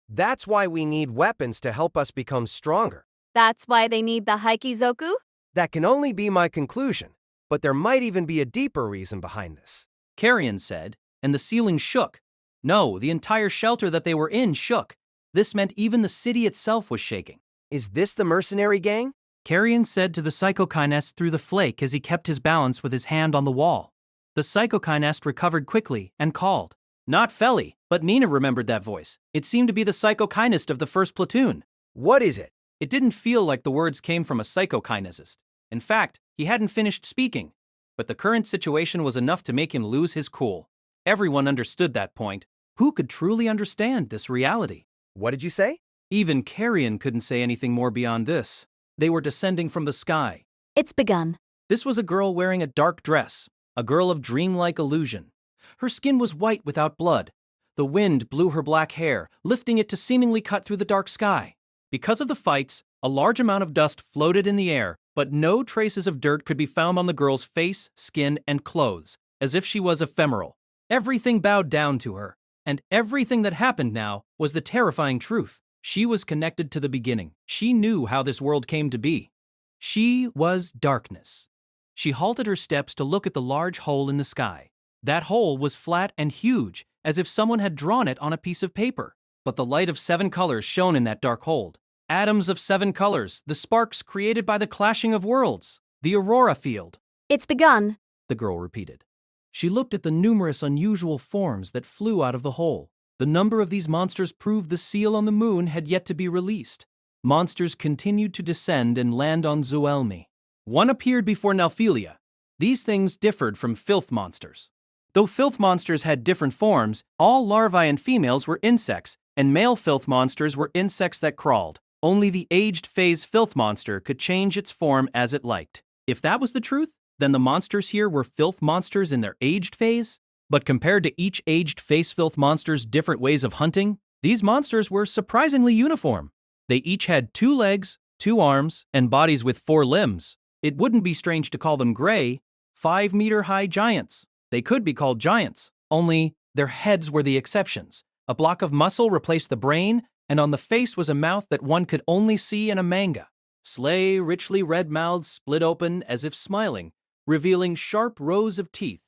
That's why we need weapons to help us become stronger. That's why they need the Haikizoku? That can only be my conclusion, but there might even be a deeper reason behind this. Carrion said, and the ceiling shook. No, the entire shelter that they were in shook. This meant even the city itself was shaking. Is this the mercenary gang? Carrion said to the psychokinest through the flake as he kept his balance with his hand on the wall. The psychokinest recovered quickly and called. Not Felly, but Nina remembered that voice. It seemed to be the psychokinest of the first platoon. What is it? It didn't feel like the words came from a psychokinesist. In fact, he hadn't finished speaking. But the current situation was enough to make him lose his cool. Everyone understood that point. Who could truly understand this reality? What did you say? Even Carrion couldn't say anything more beyond this. They were descending from the sky. It's begun. This was a girl wearing a dark dress, a girl of dreamlike illusion. Her skin was white without blood. The wind blew her black hair, lifting it to seemingly cut through the dark sky. Because of the fights, a large amount of dust floated in the air, but no traces of dirt could be found on the girl's face, skin, and clothes, as if she was ephemeral. Everything bowed down to her, and everything that happened now was the terrifying truth. She was connected to the beginning. She knew how this world came to be. She was darkness. She halted her steps to look at the large hole in the sky. That hole was flat and huge, as if someone had drawn it on a piece of paper. But the light of 7 colors shone in that dark hole. Atoms of 7 colors, the sparks created by the clashing of worlds. The aurora field. It's begun. The girl repeated. She looked at the numerous unusual forms that flew out of the hole. The number of these monsters proved the seal on the moon had yet to be released. Monsters continued to descend and land on Zuellni. One appeared before Nelphelia. These things differed from filth monsters. Though filth monsters had different forms, all larvae and females were insects, and male filth monsters were insects that crawled. Only the aged phase filth monster could change its form as it liked. If that was the truth, then the monsters here were filth monsters in their aged phase? But compared to each aged phase filth monster's different ways of hunting, these monsters were surprisingly uniform. They each had 2 legs, 2 arms, and bodies with 4 limbs. It wouldn't be strange to call them gray, 5-meter-high giants. They could be called giants, only their heads were the exceptions. A block of muscle replaced the brain, and on the face was a mouth that one could only see in a manga. Slay, richly red mouths split open as if smiling, revealing sharp rows of teeth.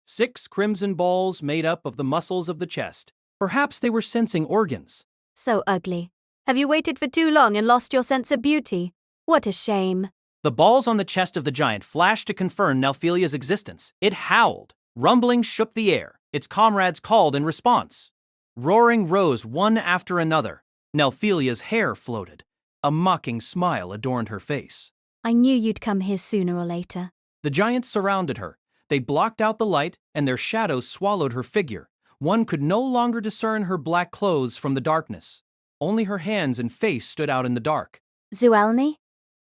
6 crimson balls made up of the muscles of the chest. Perhaps they were sensing organs. So ugly. Have you waited for too long and lost your sense of beauty? What a shame. The balls on the chest of the giant flashed to confirm Nelphelia's existence. It howled. Rumbling shook the air. Its comrades called in response. Roaring rose one after another. Nelphelia's hair floated. A mocking smile adorned her face. I knew you'd come here sooner or later. The giants surrounded her. They blocked out the light, and their shadows swallowed her figure. One could no longer discern her black clothes from the darkness. Only her hands and face stood out in the dark. Zuellni?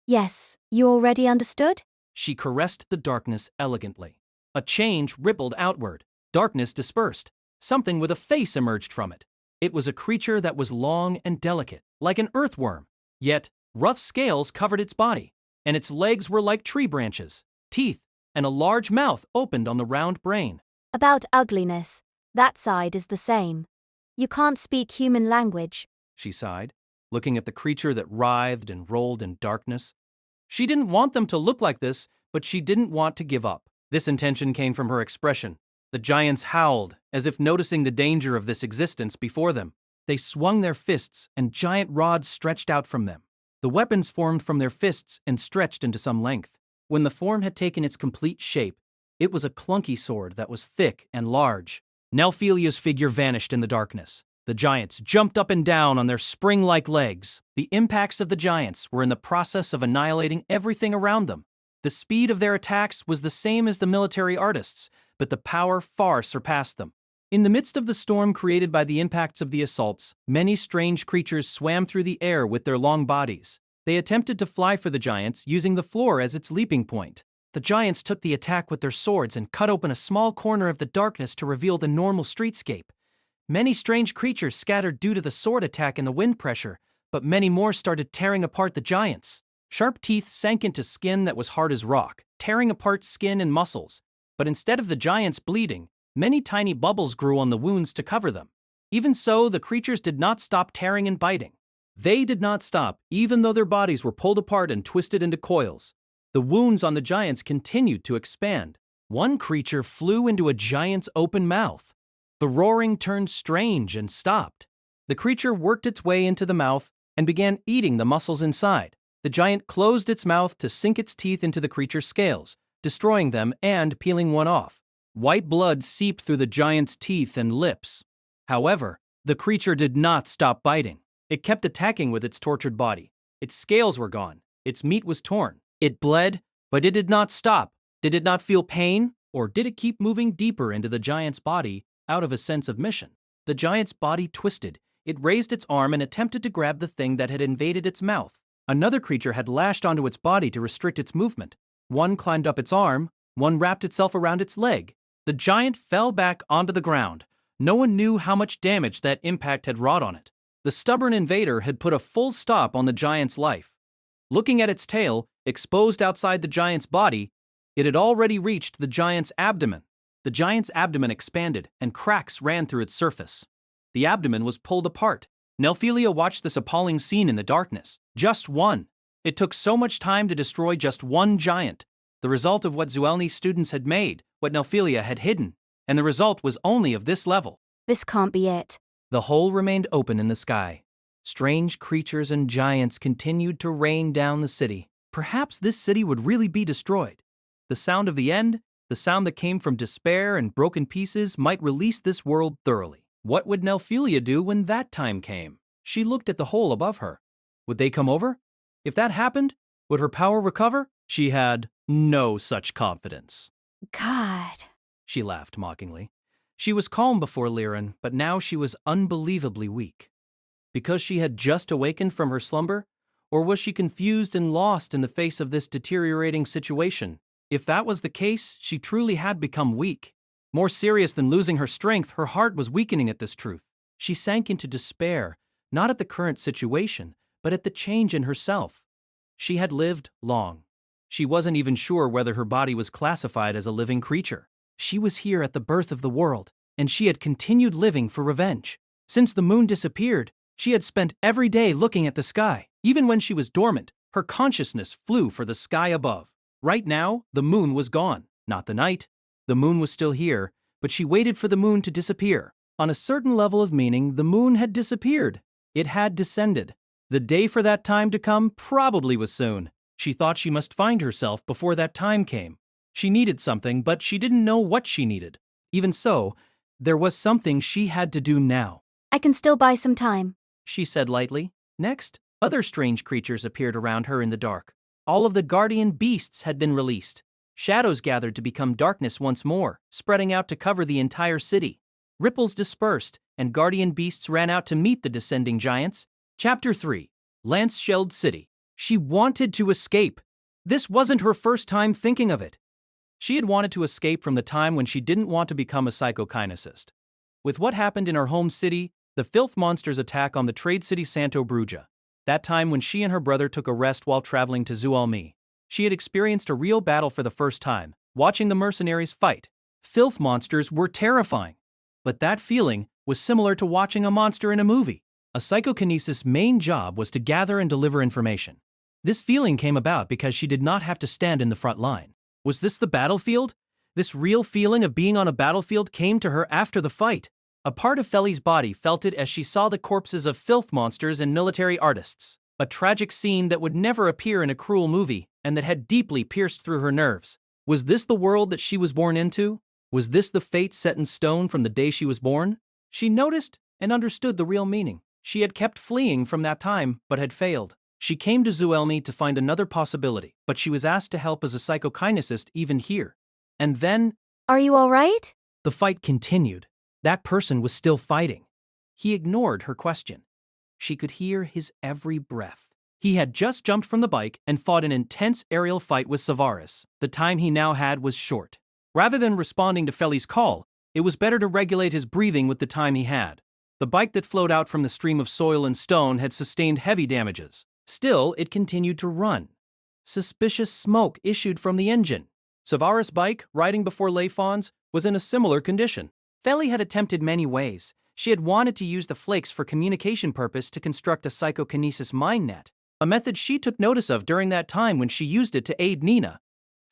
Yes, you already understood? She caressed the darkness elegantly. A change rippled outward. Darkness dispersed. Something with a face emerged from it. It was a creature that was long and delicate, like an earthworm. Yet, rough scales covered its body, and its legs were like tree branches. Teeth and a large mouth opened on the round brain. About ugliness, that side is the same. You can't speak human language. She sighed, looking at the creature that writhed and rolled in darkness. She didn't want them to look like this, but she didn't want to give up. This intention came from her expression. The giants howled, as if noticing the danger of this existence before them. They swung their fists, and giant rods stretched out from them. The weapons formed from their fists and stretched into some length. When the form had taken its complete shape, it was a clunky sword that was thick and large. Nelphilia's figure vanished in the darkness. The giants jumped up and down on their spring-like legs. The impacts of the giants were in the process of annihilating everything around them. The speed of their attacks was the same as the military artists', but the power far surpassed them. In the midst of the storm created by the impacts of the assaults, many strange creatures swam through the air with their long bodies. They attempted to fly for the giants, using the floor as its leaping point. The giants took the attack with their swords and cut open a small corner of the darkness to reveal the normal streetscape. Many strange creatures scattered due to the sword attack and the wind pressure, but many more started tearing apart the giants. Sharp teeth sank into skin that was hard as rock, tearing apart skin and muscles. But instead of the giants bleeding, many tiny bubbles grew on the wounds to cover them. Even so, the creatures did not stop tearing and biting. They did not stop, even though their bodies were pulled apart and twisted into coils. The wounds on the giants continued to expand. One creature flew into a giant's open mouth. The roaring turned strange and stopped. The creature worked its way into the mouth and began eating the muscles inside. The giant closed its mouth to sink its teeth into the creature's scales, destroying them and peeling one off. White blood seeped through the giant's teeth and lips. However, the creature did not stop biting. It kept attacking with its tortured body. Its scales were gone. Its meat was torn. It bled, but it did not stop. Did it not feel pain? Or did it keep moving deeper into the giant's body out of a sense of mission? The giant's body twisted. It raised its arm and attempted to grab the thing that had invaded its mouth. Another creature had lashed onto its body to restrict its movement. One climbed up its arm. One wrapped itself around its leg. The giant fell back onto the ground. No one knew how much damage that impact had wrought on it. The stubborn invader had put a full stop on the giant's life. Looking at its tail, exposed outside the giant's body, it had already reached the giant's abdomen. The giant's abdomen expanded, and cracks ran through its surface. The abdomen was pulled apart. Nelphilia watched this appalling scene in the darkness. Just one. It took so much time to destroy just one giant. The result of what Zuellni's students had made, what Nelphilia had hidden, and the result was only of this level. This can't be it. The hole remained open in the sky. Strange creatures and giants continued to rain down the city. Perhaps this city would really be destroyed. The sound of the end, the sound that came from despair and broken pieces, might release this world thoroughly. What would Nelphilia do when that time came? She looked at the hole above her. Would they come over? If that happened, would her power recover? She had no such confidence. God. She laughed mockingly. She was calm before Liren, but now she was unbelievably weak. Because she had just awakened from her slumber? Or was she confused and lost in the face of this deteriorating situation? If that was the case, she truly had become weak. More serious than losing her strength, her heart was weakening at this truth. She sank into despair, not at the current situation, but at the change in herself. She had lived long. She wasn't even sure whether her body was classified as a living creature. She was here at the birth of the world, and she had continued living for revenge. Since the moon disappeared, she had spent every day looking at the sky. Even when she was dormant, her consciousness flew for the sky above. Right now, the moon was gone, not the night. The moon was still here, but she waited for the moon to disappear. On a certain level of meaning, the moon had disappeared. It had descended. The day for that time to come probably was soon. She thought she must find herself before that time came. She needed something, but she didn't know what she needed. Even so, there was something she had to do now. I can still buy some time, She said lightly. Next, other strange creatures appeared around her in the dark. All of the guardian beasts had been released. Shadows gathered to become darkness once more, spreading out to cover the entire city. Ripples dispersed, and guardian beasts ran out to meet the descending giants. Chapter 3. Lance-shelled City. She wanted to escape. This wasn't her first time thinking of it. She had wanted to escape from the time when she didn't want to become a psychokineticist. With what happened in her home city, the filth monster's attack on the trade city Santo Bruja, that time when she and her brother took a rest while traveling to Zuellni, she had experienced a real battle for the first time, watching the mercenaries fight. Filth monsters were terrifying. But that feeling was similar to watching a monster in a movie. A psychokinesis' main job was to gather and deliver information. This feeling came about because she did not have to stand in the front line. Was this the battlefield? This real feeling of being on a battlefield came to her after the fight. A part of Feli's body felt it as she saw the corpses of filth monsters and military artists. A tragic scene that would never appear in a cruel movie and that had deeply pierced through her nerves. Was this the world that she was born into? Was this the fate set in stone from the day she was born? She noticed and understood the real meaning. She had kept fleeing from that time, but had failed. She came to Zuellni to find another possibility, but she was asked to help as a psychokineticist even here. And then, Are you all right? the fight continued. That person was still fighting. He ignored her question. She could hear his every breath. He had just jumped from the bike and fought an intense aerial fight with Savaris. The time he now had was short. Rather than responding to Feli's call, it was better to regulate his breathing with the time he had. The bike that flowed out from the stream of soil and stone had sustained heavy damages. Still, it continued to run. Suspicious smoke issued from the engine. Savaris' bike, riding before Layfon's, was in a similar condition. Feli had attempted many ways. She had wanted to use the flakes for communication purpose to construct a psychokinesis mind net, a method she took notice of during that time when she used it to aid Nina.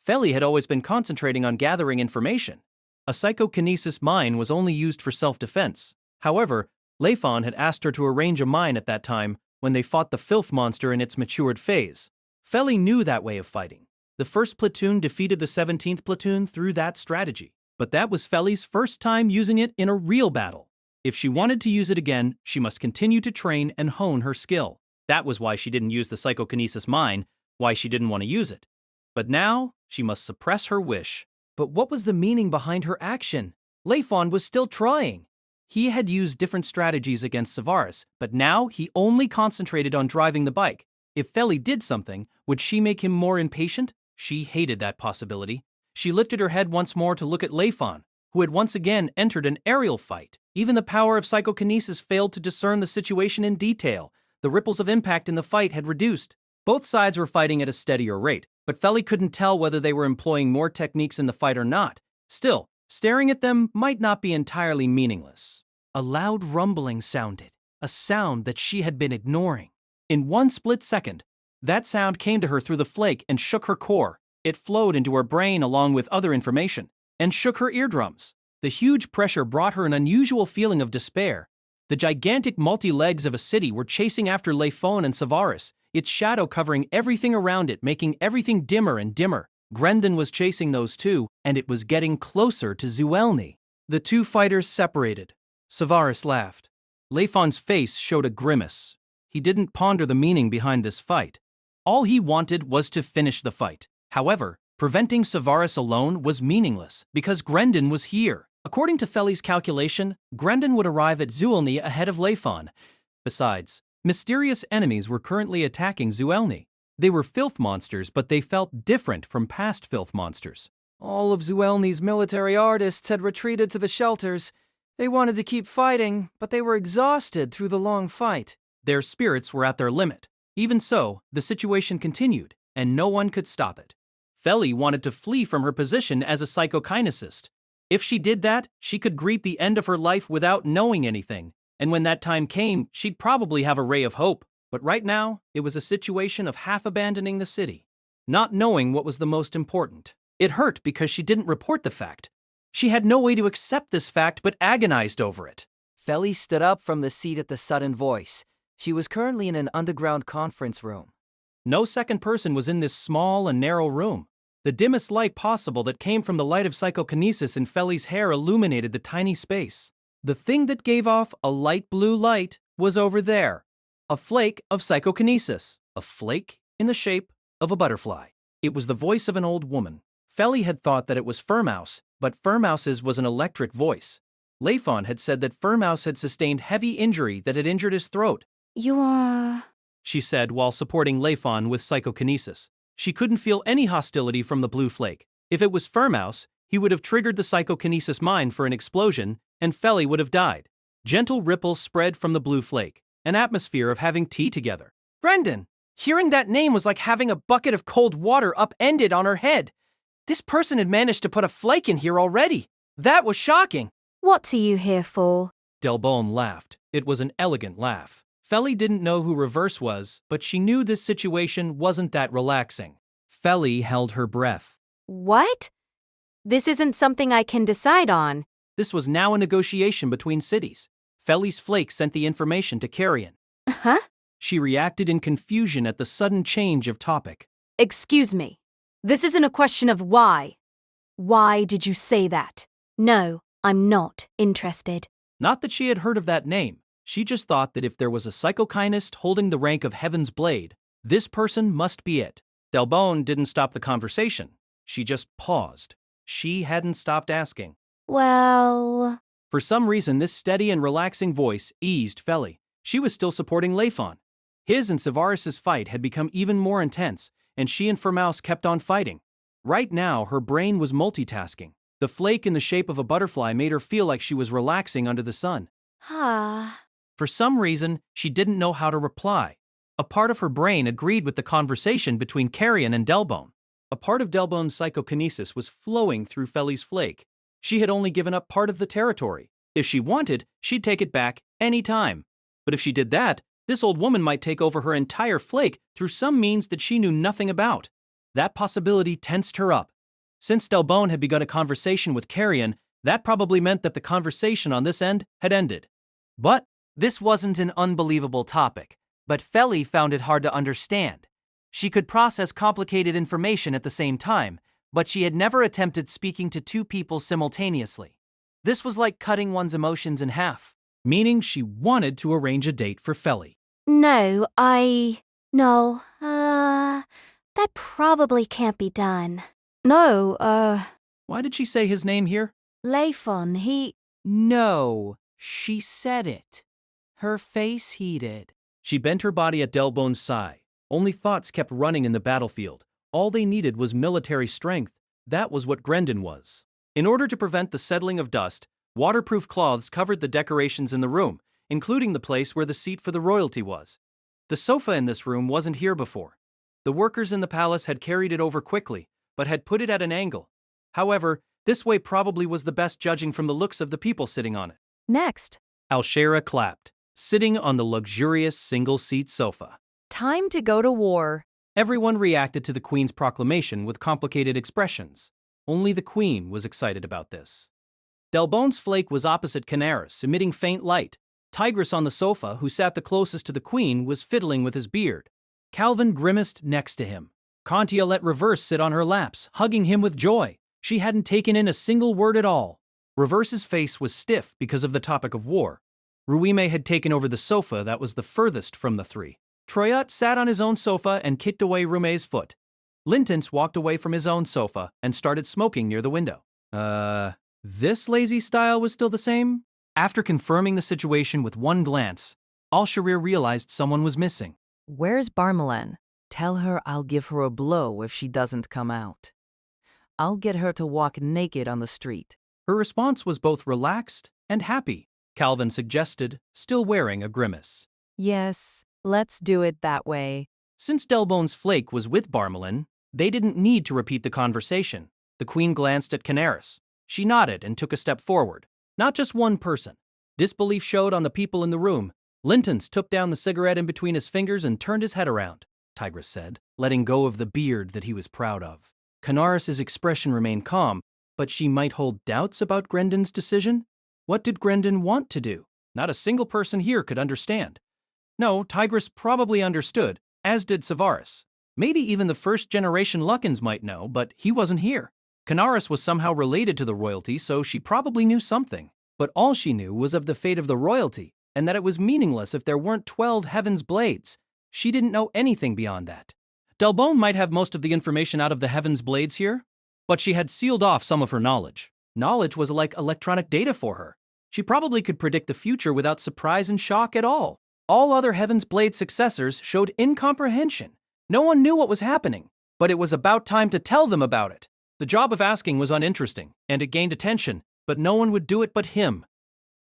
Feli had always been concentrating on gathering information. A psychokinesis mine was only used for self-defense. However, Layfon had asked her to arrange a mine at that time when they fought the filth monster in its matured phase. Feli knew that way of fighting. The 1st platoon defeated the 17th platoon through that strategy. But that was Feli's first time using it in a real battle. If she wanted to use it again, she must continue to train and hone her skill. That was why she didn't use the psychokinesis mine, why she didn't want to use it. But now, she must suppress her wish. But what was the meaning behind her action? Layfon was still trying. He had used different strategies against Savaris, but now he only concentrated on driving the bike. If Feli did something, would she make him more impatient? She hated that possibility. She lifted her head once more to look at Layfon, who had once again entered an aerial fight. Even the power of psychokinesis failed to discern the situation in detail. The ripples of impact in the fight had reduced. Both sides were fighting at a steadier rate, but Feli couldn't tell whether they were employing more techniques in the fight or not. Still, staring at them might not be entirely meaningless. A loud rumbling sounded, a sound that she had been ignoring. In one split second, that sound came to her through the flake and shook her core. It flowed into her brain along with other information, and shook her eardrums. The huge pressure brought her an unusual feeling of despair. The gigantic multi-legs of a city were chasing after Layfon and Savaris, its shadow covering everything around it, making everything dimmer and dimmer. Grendon was chasing those too, and it was getting closer to Zuellni. The two fighters separated. Savaris laughed. Layfon's face showed a grimace. He didn't ponder the meaning behind this fight. All he wanted was to finish the fight. However, preventing Savaris alone was meaningless, because Grendon was here. According to Feli's calculation, Grendon would arrive at Zuellni ahead of Layfon. Besides, mysterious enemies were currently attacking Zuellni. They were filth monsters, but they felt different from past filth monsters. All of Zuellni's military artists had retreated to the shelters. They wanted to keep fighting, but they were exhausted through the long fight. Their spirits were at their limit. Even so, the situation continued, and no one could stop it. Feli wanted to flee from her position as a psychokineticist. If she did that, she could greet the end of her life without knowing anything, and when that time came, she'd probably have a ray of hope. But right now, it was a situation of half abandoning the city, not knowing what was the most important. It hurt because she didn't report the fact. She had no way to accept this fact but agonized over it. Feli stood up from the seat at the sudden voice. She was currently in an underground conference room. No second person was in this small and narrow room. The dimmest light possible that came from the light of psychokinesis in Feli's hair illuminated the tiny space. The thing that gave off a light blue light was over there. A flake of psychokinesis. A flake in the shape of a butterfly. It was the voice of an old woman. Feli had thought that it was Furmouse, but Furmouse's was an electric voice. Layfon had said that Furmouse had sustained heavy injury that had injured his throat. You are... She said while supporting Layfon with psychokinesis. She couldn't feel any hostility from the blue flake. If it was Furmouse, he would have triggered the psychokinesis mine for an explosion, and Feli would have died. Gentle ripples spread from the blue flake, an atmosphere of having tea together. Brendan, hearing that name was like having a bucket of cold water upended on her head. This person had managed to put a flake in here already. That was shocking. What are you here for? Delbone laughed. It was an elegant laugh. Feli didn't know who Reverse was, but she knew this situation wasn't that relaxing. Feli held her breath. What? This isn't something I can decide on. This was now a negotiation between cities. Feli's flake sent the information to Carrion. Huh? She reacted in confusion at the sudden change of topic. Excuse me. This isn't a question of why. Why did you say that? No, I'm not interested. Not that she had heard of that name. She just thought that if there was a psychokinist holding the rank of Heaven's Blade, this person must be it. Delbone didn't stop the conversation. She just paused. She hadn't stopped asking. Well... For some reason, this steady and relaxing voice eased Feli. She was still supporting Layfon. His and Savaris's fight had become even more intense, and she and Furmouse kept on fighting. Right now, her brain was multitasking. The flake in the shape of a butterfly made her feel like she was relaxing under the sun. For some reason, she didn't know how to reply. A part of her brain agreed with the conversation between Carrion and Delbone. A part of Delbone's psychokinesis was flowing through Feli's flake. She had only given up part of the territory. If she wanted, she'd take it back any time. But if she did that, this old woman might take over her entire flake through some means that she knew nothing about. That possibility tensed her up. Since Delbone had begun a conversation with Carrion, that probably meant that the conversation on this end had ended. But this wasn't an unbelievable topic, but Feli found it hard to understand. She could process complicated information at the same time, but she had never attempted speaking to two people simultaneously. This was like cutting one's emotions in half. Meaning she wanted to arrange a date for Feli. No, that probably can't be done. No, Why did she say his name here? Layfon, he... No, she said it. Her face heated. She bent her body at Delbone's side. Only thoughts kept running in the battlefield. All they needed was military strength. That was what Grendon was. In order to prevent the settling of dust, waterproof cloths covered the decorations in the room, including the place where the seat for the royalty was. The sofa in this room wasn't here before. The workers in the palace had carried it over quickly, but had put it at an angle. However, this way probably was the best judging from the looks of the people sitting on it. Next. Alshera clapped, sitting on the luxurious single-seat sofa. Time to go to war. Everyone reacted to the Queen's proclamation with complicated expressions. Only the Queen was excited about this. Delbone's flake was opposite Canaris, emitting faint light. Tigris on the sofa, who sat the closest to the Queen, was fiddling with his beard. Calvin grimaced next to him. Contia let Reverse sit on her laps, hugging him with joy. She hadn't taken in a single word at all. Reverse's face was stiff because of the topic of war. Ruime had taken over the sofa that was the furthest from the three. Troyat sat on his own sofa and kicked away Rume's foot. Lintens walked away from his own sofa and started smoking near the window. This lazy style was still the same? After confirming the situation with one glance, Al-Sharir realized someone was missing. Where's Barmalen? Tell her I'll give her a blow if she doesn't come out. I'll get her to walk naked on the street. Her response was both relaxed and happy, Calvin suggested, still wearing a grimace. Yes, let's do it that way. Since Delbone's flake was with Barmalen, they didn't need to repeat the conversation. The Queen glanced at Canaris. She nodded and took a step forward. Not just one person. Disbelief showed on the people in the room. Lintons took down the cigarette in between his fingers and turned his head around, Tigris said, letting go of the beard that he was proud of. Canaris's expression remained calm, but she might hold doubts about Grendon's decision? What did Grendon want to do? Not a single person here could understand. No, Tigris probably understood, as did Savaris. Maybe even the first-generation Luckans might know, but he wasn't here. Canaris was somehow related to the royalty, so she probably knew something. But all she knew was of the fate of the royalty, and that it was meaningless if there weren't 12 Heaven's Blades. She didn't know anything beyond that. Delbone might have most of the information out of the Heaven's Blades here, but she had sealed off some of her knowledge. Knowledge was like electronic data for her. She probably could predict the future without surprise and shock at all. All other Heaven's Blade successors showed incomprehension. No one knew what was happening, but it was about time to tell them about it. The job of asking was uninteresting, and it gained attention, but no one would do it but him.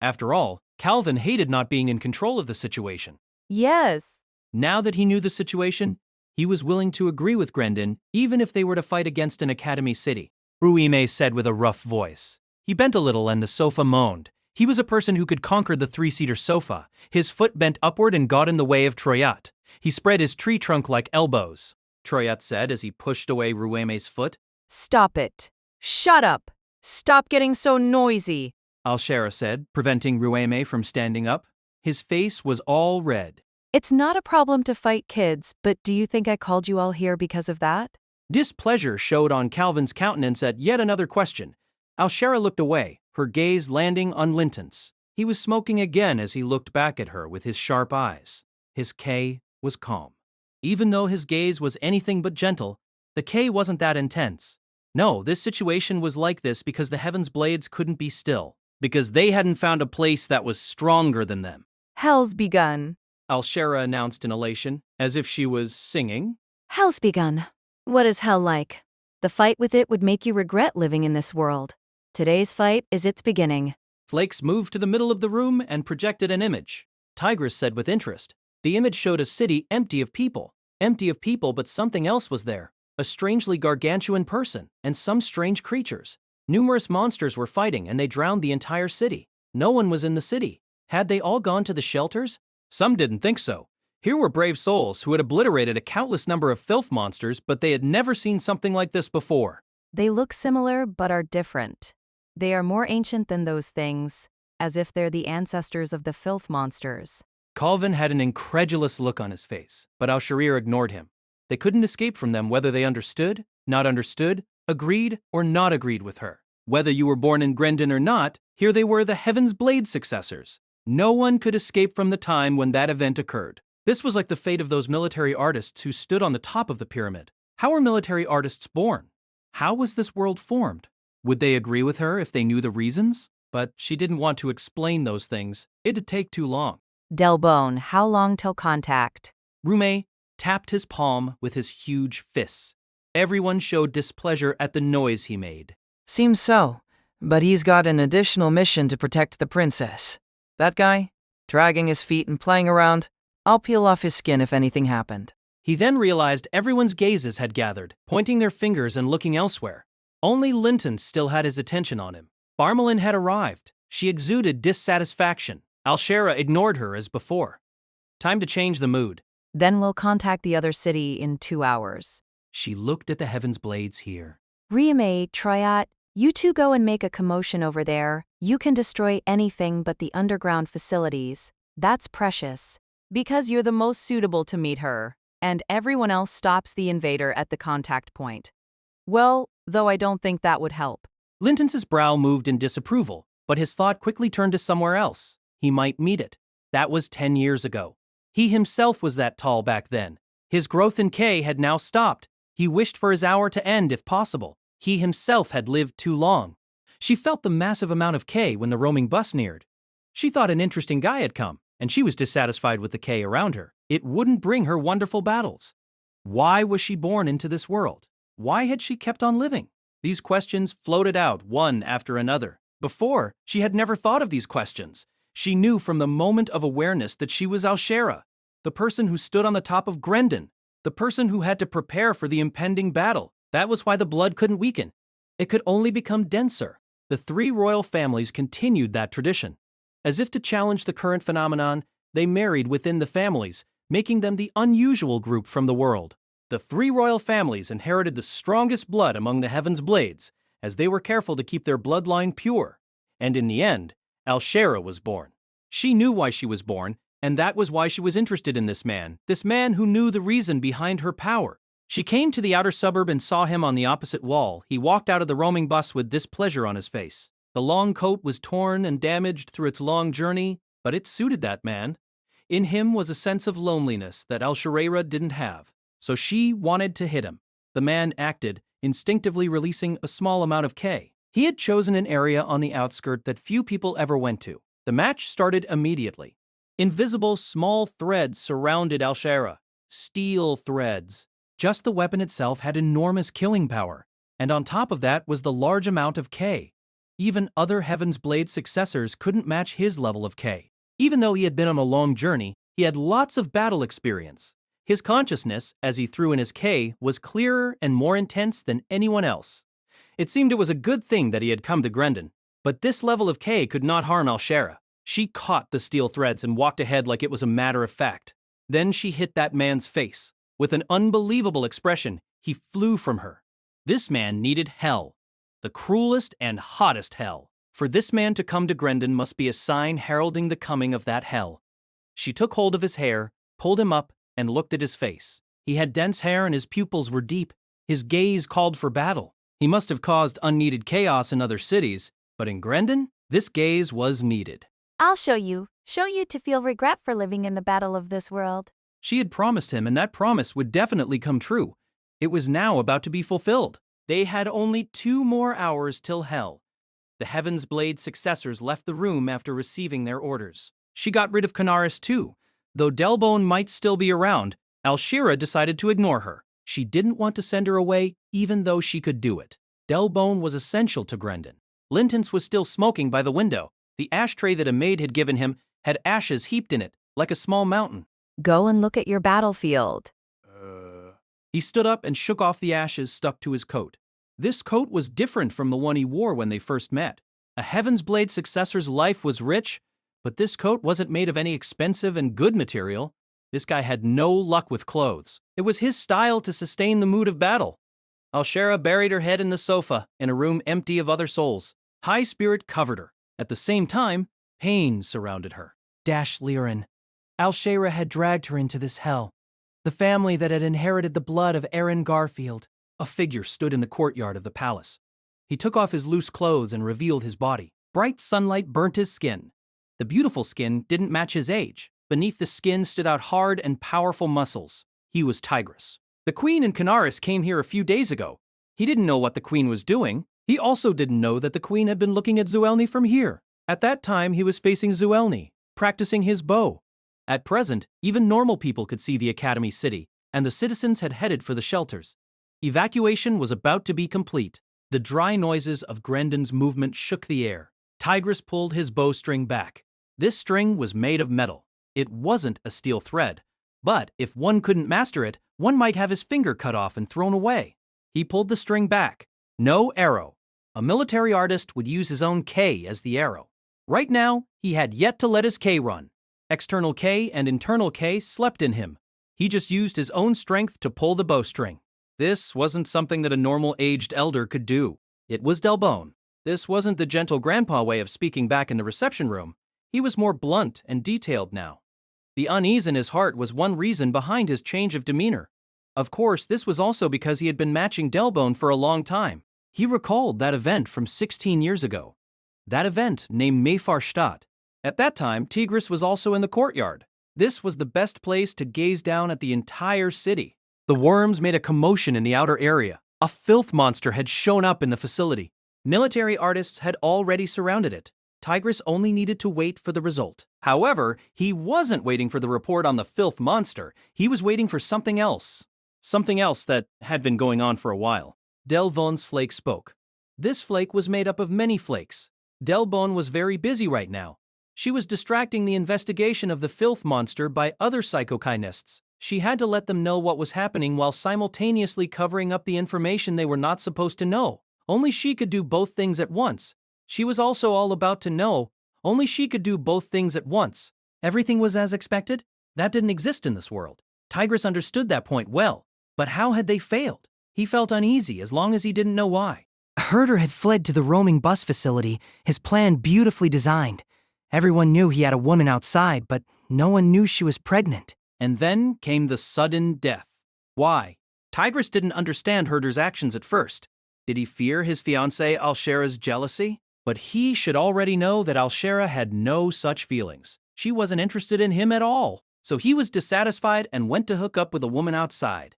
After all, Calvin hated not being in control of the situation. Yes. Now that he knew the situation, he was willing to agree with Grendon, even if they were to fight against an academy city. Ruime said with a rough voice. He bent a little and the sofa moaned. He was a person who could conquer the three-seater sofa. His foot bent upward and got in the way of Troyat. He spread his tree trunk like elbows. Troyat said as he pushed away Ruime's foot. Stop it. Shut up. Stop getting so noisy. Alshera said, preventing Ruime from standing up. His face was all red. It's not a problem to fight kids, but do you think I called you all here because of that? Displeasure showed on Calvin's countenance at yet another question. Alshera looked away, her gaze landing on Linton's. He was smoking again as he looked back at her with his sharp eyes. His K was calm. Even though his gaze was anything but gentle, the K wasn't that intense. No, this situation was like this because the Heaven's Blades couldn't be still, because they hadn't found a place that was stronger than them. Hell's begun. Alshera announced in elation, as if she was singing. Hell's begun. What is hell like? The fight with it would make you regret living in this world. Today's fight is its beginning. Flakes moved to the middle of the room and projected an image. Tigress said with interest. The image showed a city empty of people, but something else was there. A strangely gargantuan person and some strange creatures. Numerous monsters were fighting and they drowned the entire city. No one was in the city. Had they all gone to the shelters? Some didn't think so. Here were brave souls who had obliterated a countless number of filth monsters, but they had never seen something like this before. They look similar but are different. They are more ancient than those things, as if they're the ancestors of the filth monsters. Calvin had an incredulous look on his face, but Al-Sharir ignored him. They couldn't escape from them whether they understood, not understood, agreed, or not agreed with her. Whether you were born in Grendon or not, here they were, the Heaven's Blade successors. No one could escape from the time when that event occurred. This was like the fate of those military artists who stood on the top of the pyramid. How were military artists born? How was this world formed? Would they agree with her if they knew the reasons? But she didn't want to explain those things. It'd take too long. Delbone, how long till contact? Rume tapped his palm with his huge fists. Everyone showed displeasure at the noise he made. Seems so, but he's got an additional mission to protect the princess. That guy, dragging his feet and playing around, I'll peel off his skin if anything happened. He then realized everyone's gazes had gathered, pointing their fingers and looking elsewhere. Only Linton still had his attention on him. Barmelin had arrived. She exuded dissatisfaction. Alshera ignored her as before. Time to change the mood. Then we'll contact the other city in 2 hours. She looked at the Heaven's Blades here. Riame, Troyat, you two go and make a commotion over there. You can destroy anything but the underground facilities. That's precious. Because you're the most suitable to meet her. And everyone else stops the invader at the contact point. Well, though I don't think that would help. Linton's brow moved in disapproval, but his thought quickly turned to somewhere else. He might meet it. That was 10 years ago. He himself was that tall back then. His growth in K had now stopped. He wished for his hour to end if possible. He himself had lived too long. She felt the massive amount of K when the roaming bus neared. She thought an interesting guy had come, and she was dissatisfied with the K around her. It wouldn't bring her wonderful battles. Why was she born into this world? Why had she kept on living? These questions floated out one after another. Before, she had never thought of these questions. She knew from the moment of awareness that she was Alshera, the person who stood on the top of Grendon, the person who had to prepare for the impending battle. That was why the blood couldn't weaken. It could only become denser. The 3 royal families continued that tradition. As if to challenge the current phenomenon, they married within the families, making them the unusual group from the world. The 3 royal families inherited the strongest blood among the Heaven's Blades, as they were careful to keep their bloodline pure. And in the end, Alshera was born. She knew why she was born, and that was why she was interested in this man who knew the reason behind her power. She came to the outer suburb and saw him on the opposite wall. He walked out of the roaming bus with displeasure on his face. The long coat was torn and damaged through its long journey, but it suited that man. In him was a sense of loneliness that Alshera didn't have. so she wanted to hit him. The man acted, instinctively releasing a small amount of K. He had chosen an area on the outskirt that few people ever went to. The match started immediately. Invisible small threads surrounded Alshera. Steel threads. Just the weapon itself had enormous killing power, and on top of that was the large amount of K. Even other Heaven's Blade successors couldn't match his level of K. Even though he had been on a long journey, he had lots of battle experience. His consciousness, as he threw in his K, was clearer and more intense than anyone else. It seemed it was a good thing that he had come to Grendon, but this level of K could not harm Alshera. She caught the steel threads and walked ahead like it was a matter of fact. Then she hit that man's face. With an unbelievable expression, he flew from her. This man needed hell. The cruelest and hottest hell. For this man to come to Grendon must be a sign heralding the coming of that hell. She took hold of his hair, pulled him up, and looked at his face. He had dense hair and his pupils were deep. His gaze called for battle. He must have caused unneeded chaos in other cities, but in Grendon, this gaze was needed. I'll show you to feel regret for living in the battle of this world. She had promised him, and that promise would definitely come true. It was now about to be fulfilled. They had only 2 more hours till hell. The Heaven's Blade successors left the room after receiving their orders. She got rid of Canaris too. Though Delbone might still be around, Alshera decided to ignore her. She didn't want to send her away, even though she could do it. Delbone was essential to Grendon. Lintons was still smoking by the window. The ashtray that a maid had given him had ashes heaped in it, like a small mountain. Go and look at your battlefield. He stood up and shook off the ashes stuck to his coat. This coat was different from the one he wore when they first met. A Heaven's Blade successor's life was rich, but this coat wasn't made of any expensive and good material. This guy had no luck with clothes. It was his style to sustain the mood of battle. Alshera buried her head in the sofa in a room empty of other souls. High spirit covered her. At the same time, pain surrounded her. Liren. Alshera had dragged her into this hell. The family that had inherited the blood of Aaron Garfield. A figure stood in the courtyard of the palace. He took off his loose clothes and revealed his body. Bright sunlight burnt his skin. The beautiful skin didn't match his age. Beneath the skin stood out hard and powerful muscles. He was Tigris. The queen and Canaris came here a few days ago. He didn't know what the queen was doing. He also didn't know that the queen had been looking at Zuellni from here. At that time, he was facing Zuellni, practicing his bow. At present, even normal people could see the Academy city, and the citizens had headed for the shelters. Evacuation was about to be complete. The dry noises of Grendon's movement shook the air. Tigris pulled his bowstring back. This string was made of metal. It wasn't a steel thread, but if one couldn't master it, one might have his finger cut off and thrown away. He pulled the string back. No arrow. A military artist would use his own K as the arrow. Right now, he had yet to let his K run. External K and internal K slept in him. He just used his own strength to pull the bowstring. This wasn't something that a normal aged elder could do. It was Delbone. This wasn't the gentle grandpa way of speaking back in the reception room. He was more blunt and detailed now. The unease in his heart was one reason behind his change of demeanor. Of course, this was also because he had been matching Delbone for a long time. He recalled that event from 16 years ago. That event named Mayfarstadt. At that time, Tigris was also in the courtyard. This was the best place to gaze down at the entire city. The worms made a commotion in the outer area. A filth monster had shown up in the facility. Military artists had already surrounded it. Tigris only needed to wait for the result. However, he wasn't waiting for the report on the filth monster. He was waiting for something else. Something else that had been going on for a while. Delbone's flake spoke. This flake was made up of many flakes. Delbone was very busy right now. She was distracting the investigation of the filth monster by other psychokinests. She had to let them know what was happening while simultaneously covering up the information they were not supposed to know. Only she could do both things at once. She was also all about to know. Only she could do both things at once. Everything was as expected? That didn't exist in this world. Tigris understood that point well. But how had they failed? He felt uneasy as long as he didn't know why. Herder had fled to the roaming bus facility, his plan beautifully designed. Everyone knew he had a woman outside, but no one knew she was pregnant. And then came the sudden death. Why? Tigris didn't understand Herder's actions at first. Did he fear his fiancée Alshera's jealousy? But he should already know that Alshera had no such feelings. She wasn't interested in him at all. So he was dissatisfied and went to hook up with a woman outside.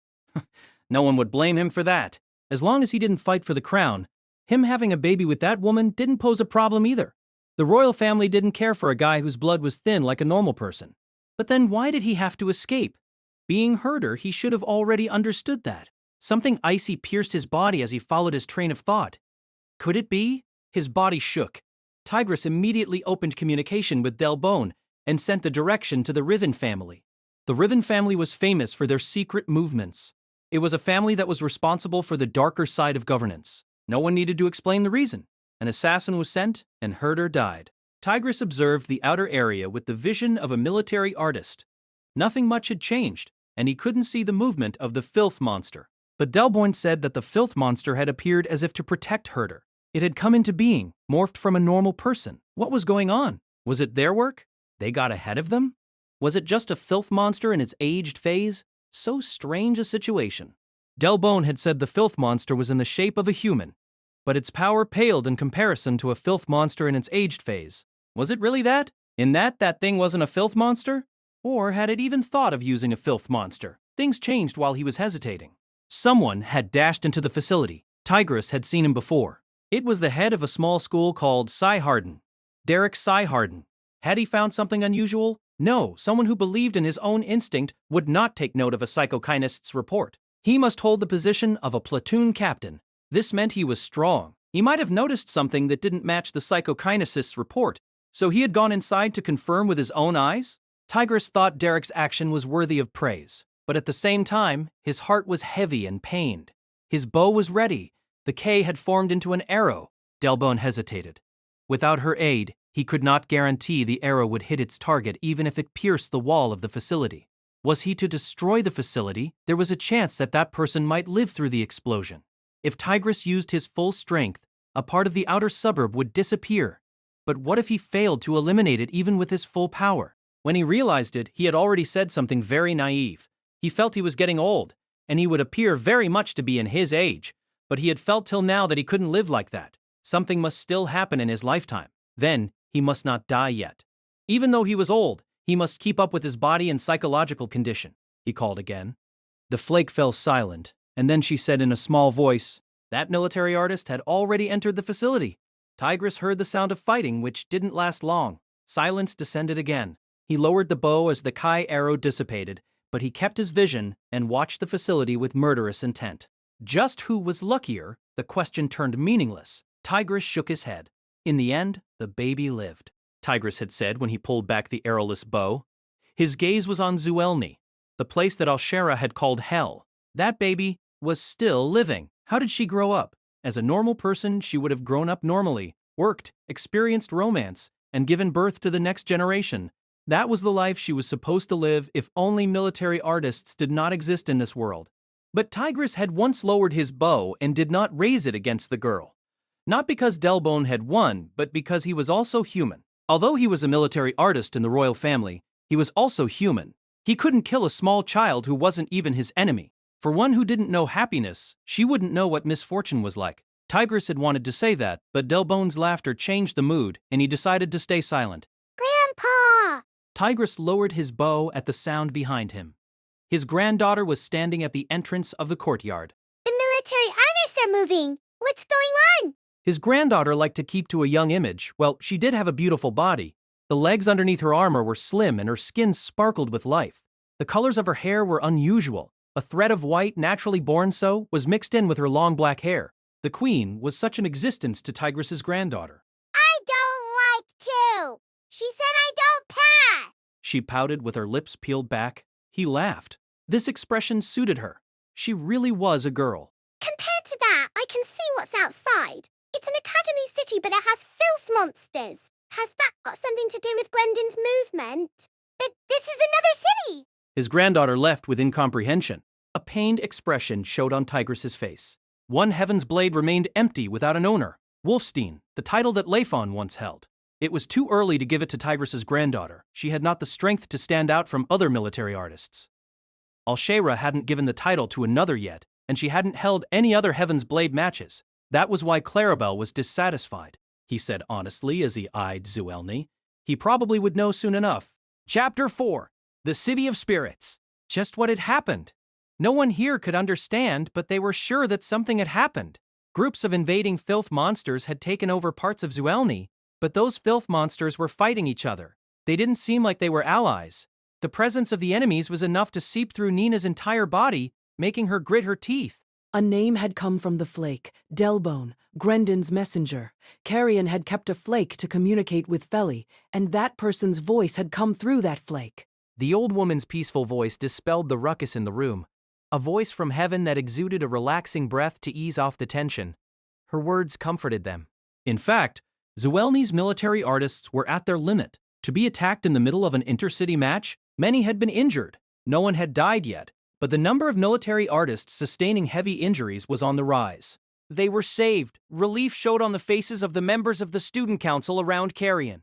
No one would blame him for that. As long as he didn't fight for the crown, him having a baby with that woman didn't pose a problem either. The royal family didn't care for a guy whose blood was thin like a normal person. But then why did he have to escape? Being herder, he should have already understood that. Something icy pierced his body as he followed his train of thought. Could it be? His body shook. Tigris immediately opened communication with Delbone and sent the direction to the Riven family. The Riven family was famous for their secret movements. It was a family that was responsible for the darker side of governance. No one needed to explain the reason. An assassin was sent, and Herder died. Tigris observed the outer area with the vision of a military artist. Nothing much had changed, and he couldn't see the movement of the filth monster. But Delboyne said that the filth monster had appeared as if to protect Herder. It had come into being, morphed from a normal person. What was going on? Was it their work? They got ahead of them? Was it just a filth monster in its aged phase? So strange a situation. Delbone had said the filth monster was in the shape of a human, but its power paled in comparison to a filth monster in its aged phase. Was it really that? In that thing wasn't a filth monster? Or had it even thought of using a filth monster? Things changed while he was hesitating. Someone had dashed into the facility. Tigris had seen him before. It was the head of a small school called Syharden. Derek Syharden. Had he found something unusual? No, someone who believed in his own instinct would not take note of a psychokinist's report. He must hold the position of a platoon captain. This meant he was strong. He might have noticed something that didn't match the psychokinist's report, so he had gone inside to confirm with his own eyes? Tigris thought Derek's action was worthy of praise, but at the same time, his heart was heavy and pained. His bow was ready. The K had formed into an arrow. Delbone hesitated. Without her aid, he could not guarantee the arrow would hit its target even if it pierced the wall of the facility. Was he to destroy the facility, there was a chance that that person might live through the explosion. If Tigris used his full strength, a part of the outer suburb would disappear. But what if he failed to eliminate it even with his full power? When he realized it, he had already said something very naive. He felt he was getting old, and he would appear very much to be in his age. But he had felt till now that he couldn't live like that. Something must still happen in his lifetime. Then, he must not die yet. Even though he was old, he must keep up with his body and psychological condition. He called again. The flake fell silent, and then she said in a small voice, that military artist had already entered the facility. Tigris heard the sound of fighting, which didn't last long. Silence descended again. He lowered the bow as the Kai arrow dissipated, but he kept his vision and watched the facility with murderous intent. Just who was luckier? The question turned meaningless. Tigris shook his head. In the end, the baby lived, Tigris had said when he pulled back the arrowless bow. His gaze was on Zuellni, the place that Alshera had called hell. That baby was still living. How did she grow up? As a normal person, she would have grown up normally, worked, experienced romance, and given birth to the next generation. That was the life she was supposed to live if only military artists did not exist in this world. But Tigris had once lowered his bow and did not raise it against the girl. Not because Delbone had won, but because he was also human. Although he was a military artist in the royal family, he was also human. He couldn't kill a small child who wasn't even his enemy. For one who didn't know happiness, she wouldn't know what misfortune was like. Tigris had wanted to say that, but Delbone's laughter changed the mood, and he decided to stay silent. Grandpa! Tigris lowered his bow at the sound behind him. His granddaughter was standing at the entrance of the courtyard. The military artists are moving. What's going on? His granddaughter liked to keep to a young image. Well, she did have a beautiful body. The legs underneath her armor were slim and her skin sparkled with life. The colors of her hair were unusual. A thread of white, naturally born so, was mixed in with her long black hair. The queen was such an existence to Tigris's granddaughter. I don't like to. She said I don't pass. She pouted with her lips peeled back. He laughed. This expression suited her. She really was a girl. Compared to that, I can see what's outside. It's an academy city, but it has filth monsters. Has that got something to do with Brendan's movement? But this is another city! His granddaughter left with incomprehension. A pained expression showed on Tigris's face. One Heaven's Blade remained empty without an owner. Wolfstein, the title that Layfon once held. It was too early to give it to Tigris's granddaughter. She had not the strength to stand out from other military artists. Alshera hadn't given the title to another yet, and she hadn't held any other Heaven's Blade matches. That was why Clarabelle was dissatisfied, he said honestly as he eyed Zuellni. He probably would know soon enough. Chapter 4. The City of Spirits. Just what had happened. No one here could understand, but they were sure that something had happened. Groups of invading filth monsters had taken over parts of Zuellni, but those filth monsters were fighting each other. They didn't seem like they were allies. The presence of the enemies was enough to seep through Nina's entire body, making her grit her teeth. A name had come from the flake, Delbone, Grendon's messenger. Carrion had kept a flake to communicate with Feli, and that person's voice had come through that flake. The old woman's peaceful voice dispelled the ruckus in the room. A voice from heaven that exuded a relaxing breath to ease off the tension. Her words comforted them. In fact, Zuellni's military artists were at their limit. To be attacked in the middle of an intercity match, many had been injured. No one had died yet, but the number of military artists sustaining heavy injuries was on the rise. They were saved. Relief showed on the faces of the members of the student council around Carrion.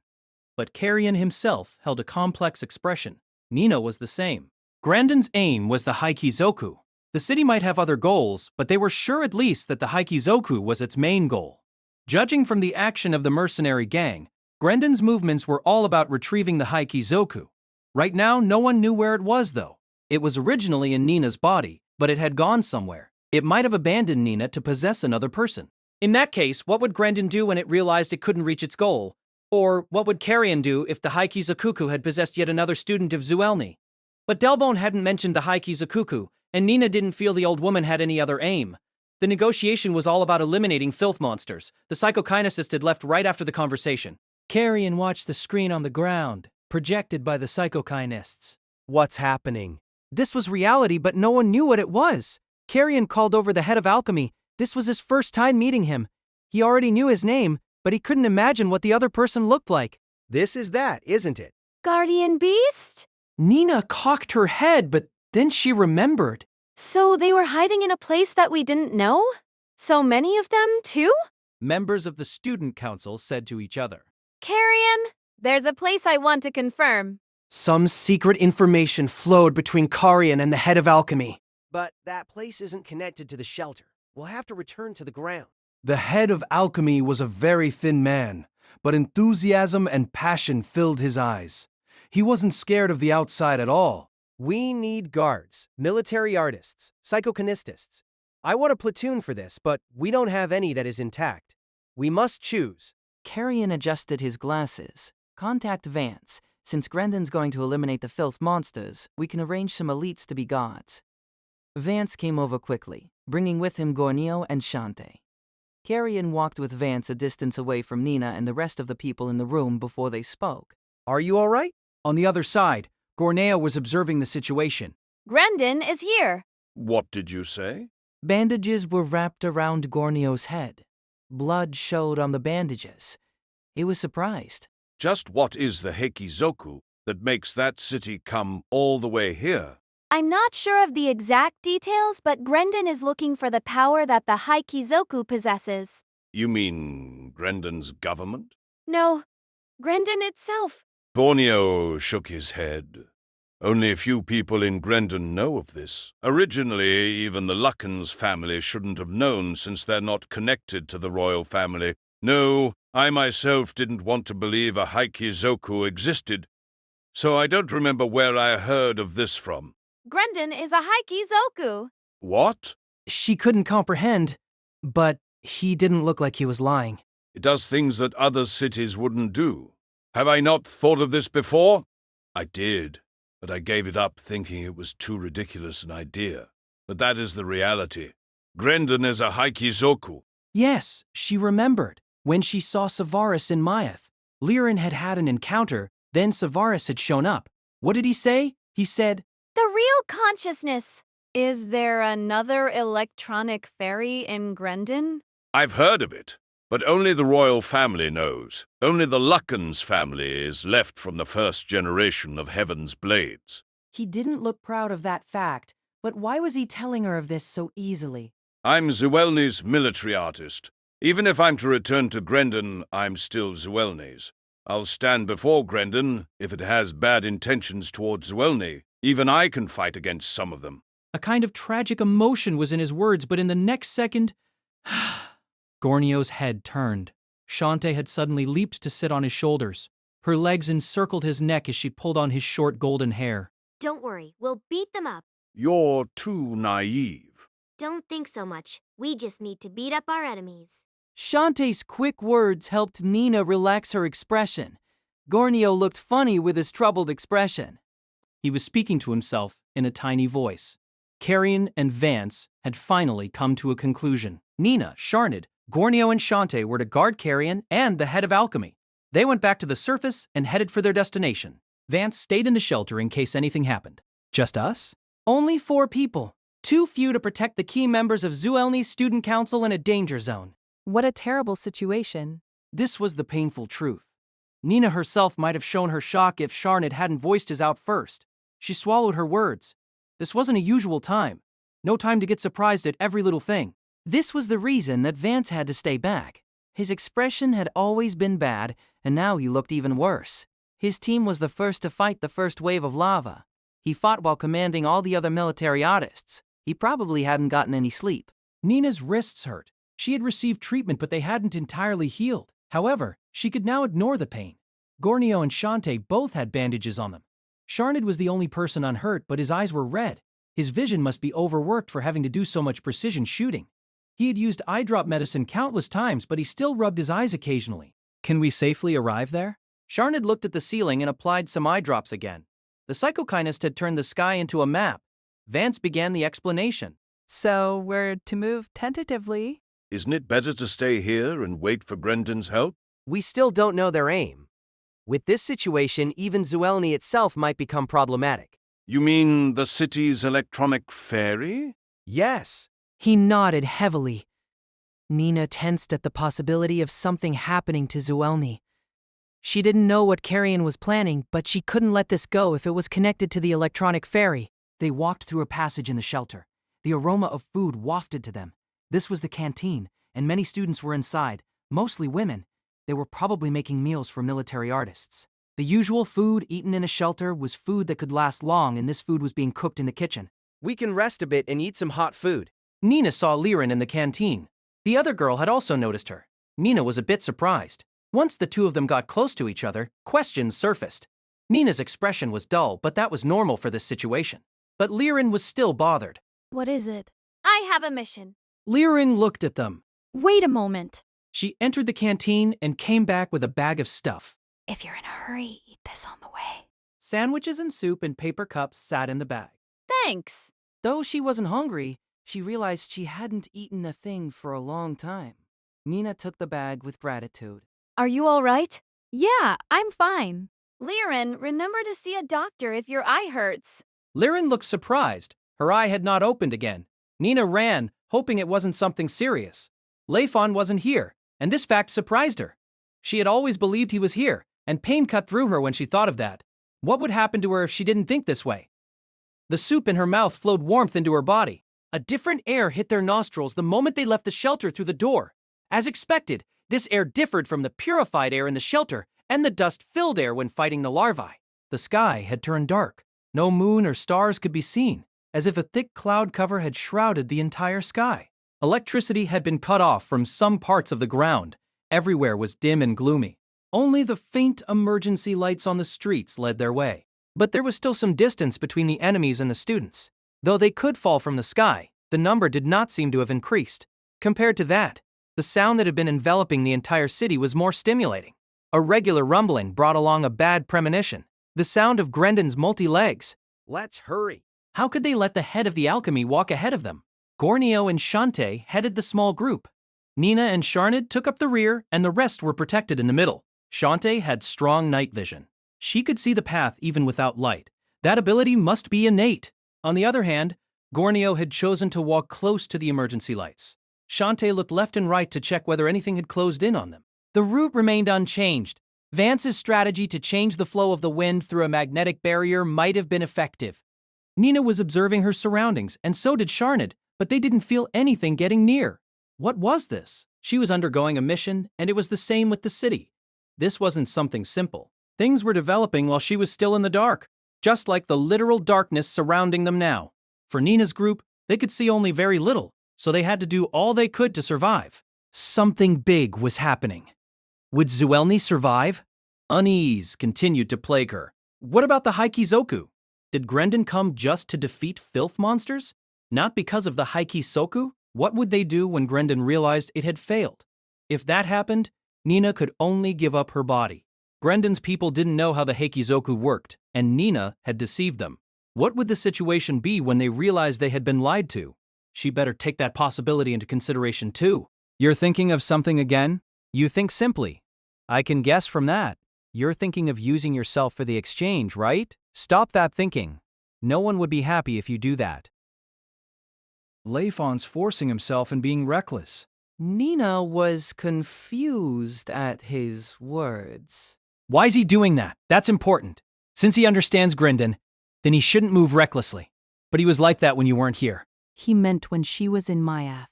But Carrion himself held a complex expression. Nina was the same. Grandin's aim was the Haikizoku. The city might have other goals, but they were sure at least that the Haikizoku was its main goal. Judging from the action of the mercenary gang, Grendon's movements were all about retrieving the Haikizoku. Right now, no one knew where it was, though. It was originally in Nina's body, but it had gone somewhere. It might have abandoned Nina to possess another person. In that case, what would Grendon do when it realized it couldn't reach its goal? Or what would Carrion do if the Haikizoku had possessed yet another student of Zuellni? But Delbone hadn't mentioned the Haikizoku, and Nina didn't feel the old woman had any other aim. The negotiation was all about eliminating filth monsters. The psychokineticist had left right after the conversation. Carrion watched the screen on the ground, projected by the psychokinists. What's happening? This was reality, but no one knew what it was. Carrion called over the head of alchemy. This was his first time meeting him. He already knew his name, but he couldn't imagine what the other person looked like. This is that, isn't it? Guardian Beast? Nina cocked her head, but then she remembered. So they were hiding in a place that we didn't know? So many of them, too? Members of the student council said to each other. Carrion, there's a place I want to confirm. Some secret information flowed between Carrion and the head of alchemy. But that place isn't connected to the shelter. We'll have to return to the ground. The head of alchemy was a very thin man, but enthusiasm and passion filled his eyes. He wasn't scared of the outside at all. We need guards, military artists, psychokinists. I want a platoon for this, but we don't have any that is intact. We must choose. Carrion adjusted his glasses. Contact Vance. Since Grendon's going to eliminate the filth monsters, we can arrange some elites to be guards. Vance came over quickly, bringing with him Gornio and Shante. Carrion walked with Vance a distance away from Nina and the rest of the people in the room before they spoke. Are you all right? On the other side, Gorneo was observing the situation. Grendon is here. What did you say? Bandages were wrapped around Gornio's head. Blood showed on the bandages. He was surprised. Just what is the Heikizoku that makes that city come all the way here? I'm not sure of the exact details, but Grendon is looking for the power that the Haikizoku possesses. You mean Grendon's government? No, Grendon itself. Borneo shook his head. Only a few people in Grendon know of this. Originally, even the Luckens family shouldn't have known since they're not connected to the royal family. No, I myself didn't want to believe a Haikizoku existed, so I don't remember where I heard of this from. Grendon is a Haikizoku. What? She couldn't comprehend, but he didn't look like he was lying. It does things that other cities wouldn't do. Have I not thought of this before? I did, but I gave it up thinking it was too ridiculous an idea. But that is the reality. Grendon is a Haikizoku. Yes, she remembered. When she saw Savaris in Mayath, Lirin had had an encounter, then Savaris had shown up. What did he say? He said, The real consciousness. Is there another electronic fairy in Grendon? I've heard of it, but only the royal family knows. Only the Luckens family is left from the first generation of Heaven's Blades. He didn't look proud of that fact, but why was he telling her of this so easily? I'm Zuellni's military artist. Even if I'm to return to Grendon, I'm still Zuellni's. I'll stand before Grendon if it has bad intentions towards Zuellni. Even I can fight against some of them. A kind of tragic emotion was in his words, but in the next second, Gornio's head turned. Shante had suddenly leaped to sit on his shoulders. Her legs encircled his neck as she pulled on his short golden hair. Don't worry, we'll beat them up. You're too naive. Don't think so much. We just need to beat up our enemies. Shantae's quick words helped Nina relax her expression. Gornio looked funny with his troubled expression. He was speaking to himself in a tiny voice. Carrion and Vance had finally come to a conclusion. Nina, Sharned, Gornio, and Shantae were to guard Carrion and the head of alchemy. They went back to the surface and headed for their destination. Vance stayed in the shelter in case anything happened. Just us? Only 4 people. Too few to protect the key members of Zuellni's student council in a danger zone. What a terrible situation. This was the painful truth. Nina herself might have shown her shock if Sharned hadn't voiced his out first. She swallowed her words. This wasn't a usual time. No time to get surprised at every little thing. This was the reason that Vance had to stay back. His expression had always been bad, and now he looked even worse. His team was the first to fight the first wave of lava. He fought while commanding all the other military artists. He probably hadn't gotten any sleep. Nina's wrists hurt. She had received treatment, but they hadn't entirely healed. However, she could now ignore the pain. Gornio and Shantae both had bandages on them. Sharned was the only person unhurt, but his eyes were red. His vision must be overworked for having to do so much precision shooting. He had used eye drop medicine countless times, but he still rubbed his eyes occasionally. Can we safely arrive there? Sharned looked at the ceiling and applied some eye drops again. The psychokinist had turned the sky into a map. Vance began the explanation. So we're to move tentatively? Isn't it better to stay here and wait for Grendon's help? We still don't know their aim. With this situation, even Zuellni itself might become problematic. You mean the city's electronic fairy? Yes. He nodded heavily. Nina tensed at the possibility of something happening to Zuellni. She didn't know what Carrion was planning, but she couldn't let this go if it was connected to the electronic fairy. They walked through a passage in the shelter. The aroma of food wafted to them. This was the canteen, and many students were inside, mostly women. They were probably making meals for military artists. The usual food eaten in a shelter was food that could last long, and this food was being cooked in the kitchen. We can rest a bit and eat some hot food. Nina saw Liren in the canteen. The other girl had also noticed her. Nina was a bit surprised. Once the two of them got close to each other, questions surfaced. Nina's expression was dull, but that was normal for this situation. But Liren was still bothered. What is it? I have a mission. Liren looked at them. Wait a moment. She entered the canteen and came back with a bag of stuff. If you're in a hurry, eat this on the way. Sandwiches and soup in paper cups sat in the bag. Thanks. Though she wasn't hungry, she realized she hadn't eaten a thing for a long time. Nina took the bag with gratitude. Are you all right? Yeah, I'm fine. Liren, remember to see a doctor if your eye hurts. Liren looked surprised. Her eye had not opened again. Nina ran, hoping it wasn't something serious. Layfon wasn't here, and this fact surprised her. She had always believed he was here, and pain cut through her when she thought of that. What would happen to her if she didn't think this way? The soup in her mouth flowed warmth into her body. A different air hit their nostrils the moment they left the shelter through the door. As expected, this air differed from the purified air in the shelter and the dust-filled air when fighting the larvae. The sky had turned dark. No moon or stars could be seen, as if a thick cloud cover had shrouded the entire sky. Electricity had been cut off from some parts of the ground. Everywhere was dim and gloomy. Only the faint emergency lights on the streets led their way. But there was still some distance between the enemies and the students. Though they could fall from the sky, the number did not seem to have increased. Compared to that, the sound that had been enveloping the entire city was more stimulating. A regular rumbling brought along a bad premonition. The sound of Grendon's multi-legs. Let's hurry. How could they let the head of the alchemy walk ahead of them? Gornio and Shantae headed the small group. Nina and Sharned took up the rear, and the rest were protected in the middle. Shantae had strong night vision. She could see the path even without light. That ability must be innate. On the other hand, Gornio had chosen to walk close to the emergency lights. Shantae looked left and right to check whether anything had closed in on them. The route remained unchanged. Vance's strategy to change the flow of the wind through a magnetic barrier might have been effective. Nina was observing her surroundings, and so did Sharned, but they didn't feel anything getting near. What was this? She was undergoing a mission, and it was the same with the city. This wasn't something simple. Things were developing while she was still in the dark, just like the literal darkness surrounding them now. For Nina's group, they could see only very little, so they had to do all they could to survive. Something big was happening. Would Zuellni survive? Unease continued to plague her. What about the Haikizoku? Did Grendon come just to defeat filth monsters? Not because of the Haikisoku? What would they do when Grendon realized it had failed? If that happened, Nina could only give up her body. Grendon's people didn't know how the Heikizoku worked, and Nina had deceived them. What would the situation be when they realized they had been lied to? She better take that possibility into consideration too. You're thinking of something again? You think simply. I can guess from that. You're thinking of using yourself for the exchange, right? Stop that thinking. No one would be happy if you do that. Layfon's forcing himself and being reckless. Nina was confused at his words. Why is he doing that? That's important. Since he understands Grendon, then he shouldn't move recklessly. But he was like that when you weren't here. He meant when she was in Mayath.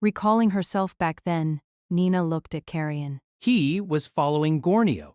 Recalling herself back then, Nina looked at Carrion. He was following Gornio.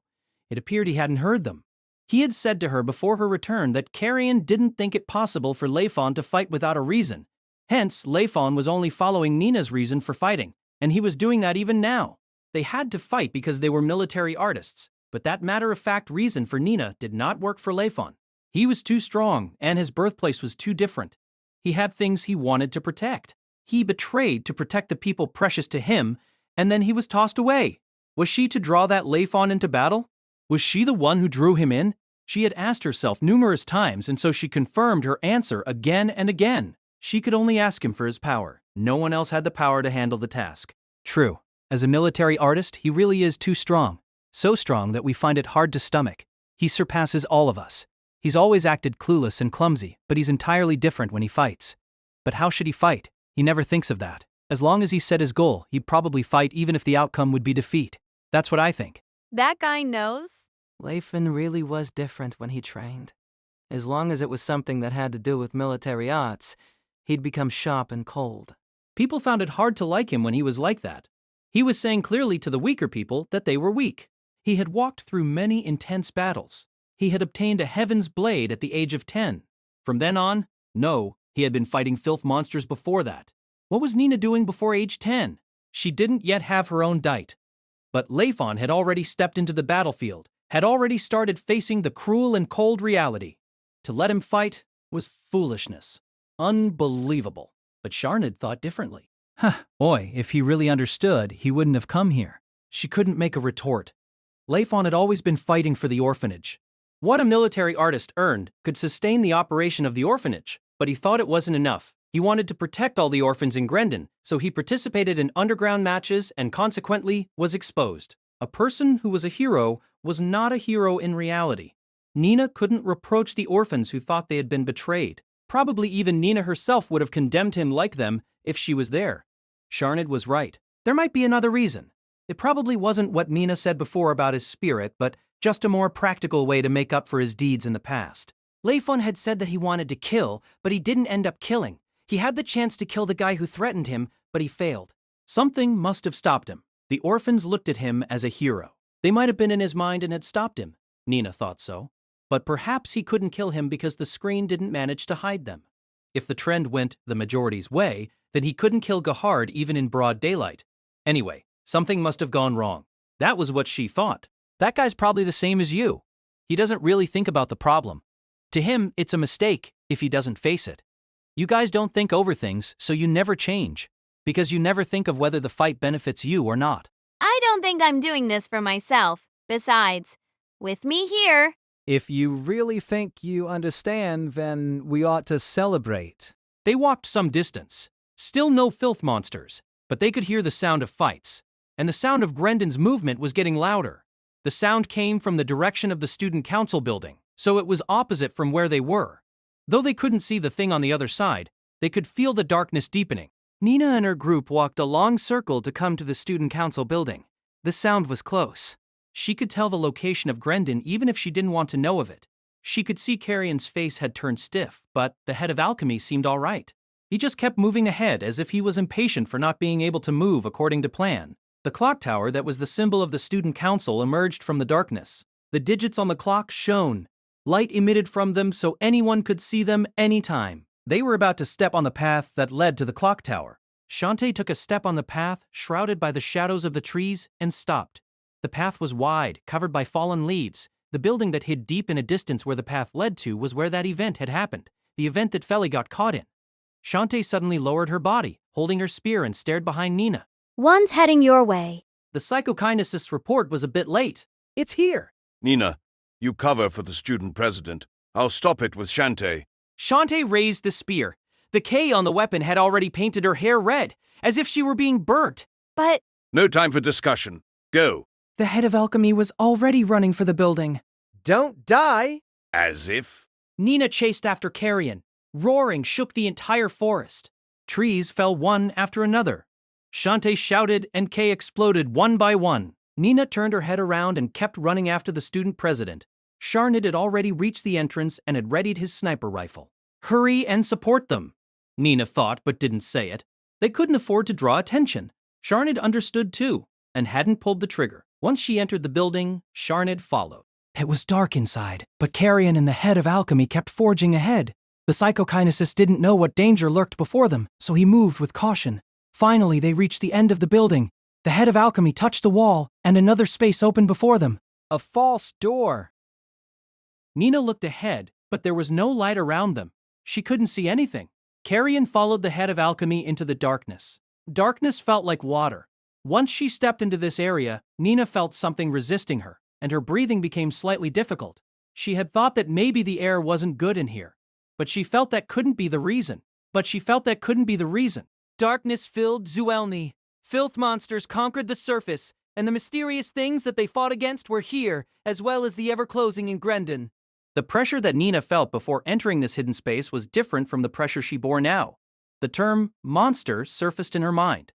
It appeared he hadn't heard them. He had said to her before her return that Carrion didn't think it possible for Layfon to fight without a reason. Hence, Layfon was only following Nina's reason for fighting, and he was doing that even now. They had to fight because they were military artists, but that matter-of-fact reason for Nina did not work for Layfon. He was too strong, and his birthplace was too different. He had things he wanted to protect. He betrayed to protect the people precious to him, and then he was tossed away. Was she to draw that Layfon into battle? Was she the one who drew him in? She had asked herself numerous times, and so she confirmed her answer again and again. She could only ask him for his power. No one else had the power to handle the task. True. As a military artist, he really is too strong. So strong that we find it hard to stomach. He surpasses all of us. He's always acted clueless and clumsy, but he's entirely different when he fights. But how should he fight? He never thinks of that. As long as he set his goal, he'd probably fight even if the outcome would be defeat. That's what I think. That guy knows? Layfon really was different when he trained. As long as it was something that had to do with military arts, he'd become sharp and cold. People found it hard to like him when he was like that. He was saying clearly to the weaker people that they were weak. He had walked through many intense battles. He had obtained a Heaven's Blade at the age of 10. From then on, no, he had been fighting filth monsters before that. What was Nina doing before age 10? She didn't yet have her own diet. But Layfon had already stepped into the battlefield, had already started facing the cruel and cold reality. To let him fight was foolishness. Unbelievable. But Sharnid thought differently. Boy, if he really understood, he wouldn't have come here. She couldn't make a retort. Layfon had always been fighting for the orphanage. What a military artist earned could sustain the operation of the orphanage, but he thought it wasn't enough. He wanted to protect all the orphans in Grendon, so he participated in underground matches and consequently was exposed. A person who was a hero was not a hero in reality. Nina couldn't reproach the orphans who thought they had been betrayed. Probably even Nina herself would have condemned him like them if she was there. Sharnid was right. There might be another reason. It probably wasn't what Nina said before about his spirit, but just a more practical way to make up for his deeds in the past. Layfon had said that he wanted to kill, but he didn't end up killing. He had the chance to kill the guy who threatened him, but he failed. Something must have stopped him. The orphans looked at him as a hero. They might have been in his mind and had stopped him. Nina thought so. But perhaps he couldn't kill him because the screen didn't manage to hide them. If the trend went the majority's way, then he couldn't kill Gahard even in broad daylight. Anyway, something must have gone wrong. That was what she thought. That guy's probably the same as you. He doesn't really think about the problem. To him, it's a mistake if he doesn't face it. You guys don't think over things, so you never change. Because you never think of whether the fight benefits you or not. I don't think I'm doing this for myself. Besides, with me here. If you really think you understand, then we ought to celebrate. They walked some distance. Still no filth monsters, but they could hear the sound of fights. And the sound of Grendon's movement was getting louder. The sound came from the direction of the student council building, so it was opposite from where they were. Though they couldn't see the thing on the other side, they could feel the darkness deepening. Nina and her group walked a long circle to come to the student council building. The sound was close. She could tell the location of Grendon even if she didn't want to know of it. She could see Carrion's face had turned stiff, but the head of alchemy seemed all right. He just kept moving ahead as if he was impatient for not being able to move according to plan. The clock tower that was the symbol of the student council emerged from the darkness. The digits on the clock shone. Light emitted from them so anyone could see them anytime. They were about to step on the path that led to the clock tower. Shantae took a step on the path, shrouded by the shadows of the trees, and stopped. The path was wide, covered by fallen leaves, The building that hid deep in a distance where the path led to was where that event had happened, the event that Feli got caught in. Shantae suddenly lowered her body, holding her spear, and stared behind Nina. One's heading your way. The psychokinetist's report was a bit late. It's here. Nina, you cover for the student president. I'll stop it with Shantae. Shantae raised the spear. The K on the weapon had already painted her hair red, as if she were being burnt. But No time for discussion. Go. The head of alchemy was already running for the building. Don't die. As if. Nina chased after Carrion. Roaring shook the entire forest. Trees fell one after another. Shantae shouted and Kay exploded one by one. Nina turned her head around and kept running after the student president. Sharnid had already reached the entrance and had readied his sniper rifle. Hurry and support them, Nina thought but didn't say it. They couldn't afford to draw attention. Sharnid understood too, and hadn't pulled the trigger. Once she entered the building, Sharnid followed. It was dark inside, but Carrion and the head of alchemy kept forging ahead. The psychokinesis didn't know what danger lurked before them, so he moved with caution. Finally, they reached the end of the building. The head of alchemy touched the wall, and another space opened before them. A false door. Nina looked ahead, but there was no light around them. She couldn't see anything. Carrion followed the head of alchemy into the darkness. Darkness felt like water. Once she stepped into this area, Nina felt something resisting her, and her breathing became slightly difficult. She had thought that maybe the air wasn't good in here, but she felt that couldn't be the reason. Darkness filled Zuellni. Filth monsters conquered the surface, and the mysterious things that they fought against were here, as well as the ever-closing in Grendon. The pressure that Nina felt before entering this hidden space was different from the pressure she bore now. The term monster surfaced in her mind.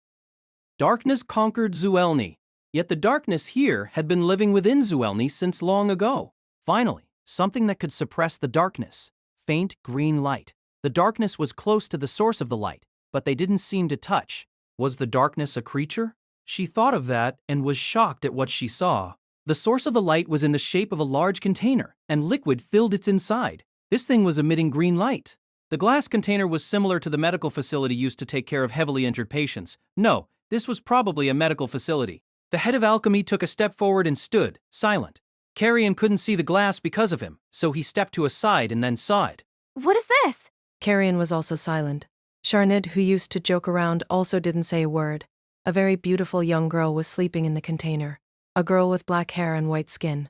Darkness conquered Zuellni, yet the darkness here had been living within Zuellni since long ago. Finally, something that could suppress the darkness. Faint green light. The darkness was close to the source of the light, but they didn't seem to touch. Was the darkness a creature? She thought of that and was shocked at what she saw. The source of the light was in the shape of a large container, and liquid filled its inside. This thing was emitting green light. The glass container was similar to the medical facility used to take care of heavily injured patients. No, this was probably a medical facility. The head of alchemy took a step forward and stood, silent. Carrion couldn't see the glass because of him, so he stepped to a side and then saw it. What is this? Carrion was also silent. Sharnid, who used to joke around, also didn't say a word. A very beautiful young girl was sleeping in the container. A girl with black hair and white skin.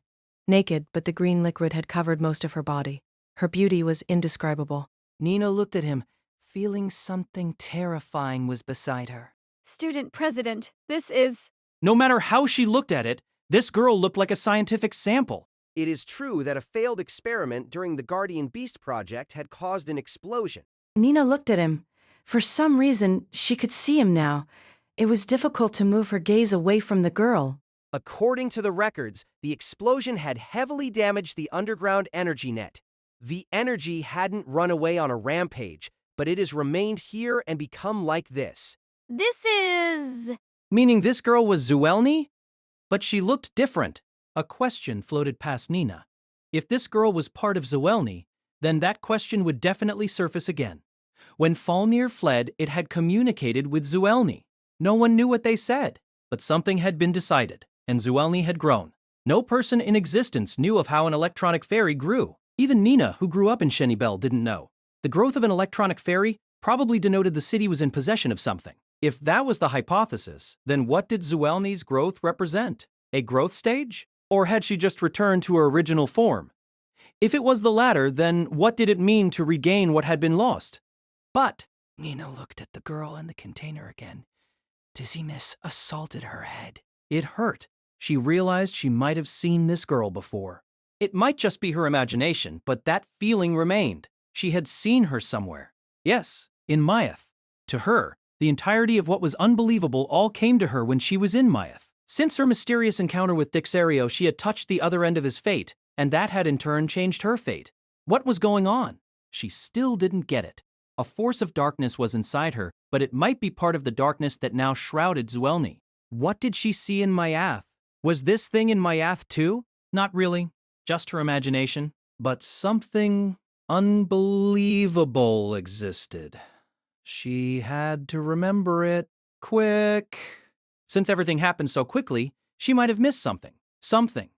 Naked, but the green liquid had covered most of her body. Her beauty was indescribable. Nina looked at him, feeling something terrifying was beside her. Student president, this is... No matter how she looked at it, this girl looked like a scientific sample. It is true that a failed experiment during the Guardian Beast project had caused an explosion. Nina looked at him. For some reason, she could see him now. It was difficult to move her gaze away from the girl. According to the records, the explosion had heavily damaged the underground energy net. The energy hadn't run away on a rampage, but it has remained here and become like this. This is... Meaning this girl was Zuellni? But she looked different. A question floated past Nina. If this girl was part of Zuellni, then that question would definitely surface again. When Falmir fled, it had communicated with Zuellni. No one knew what they said, but something had been decided, and Zuellni had grown. No person in existence knew of how an electronic fairy grew. Even Nina, who grew up in Shenibel, didn't know. The growth of an electronic fairy probably denoted the city was in possession of something. If that was the hypothesis, then what did Zuellni's growth represent? A growth stage? Or had she just returned to her original form? If it was the latter, then what did it mean to regain what had been lost? But Nina looked at the girl in the container again. Dizziness assaulted her head. It hurt. She realized she might have seen this girl before. It might just be her imagination, but that feeling remained. She had seen her somewhere. Yes, in Mayath. To her, the entirety of what was unbelievable all came to her when she was in Mayath. Since her mysterious encounter with Dixario, she had touched the other end of his fate, and that had in turn changed her fate. What was going on? She still didn't get it. A force of darkness was inside her, but it might be part of the darkness that now shrouded Zuellni. What did she see in Mayath? Was this thing in Mayath too? Not really. Just her imagination. But something unbelievable existed. She had to remember it. Quick. Since everything happened so quickly, she might have missed something. Something.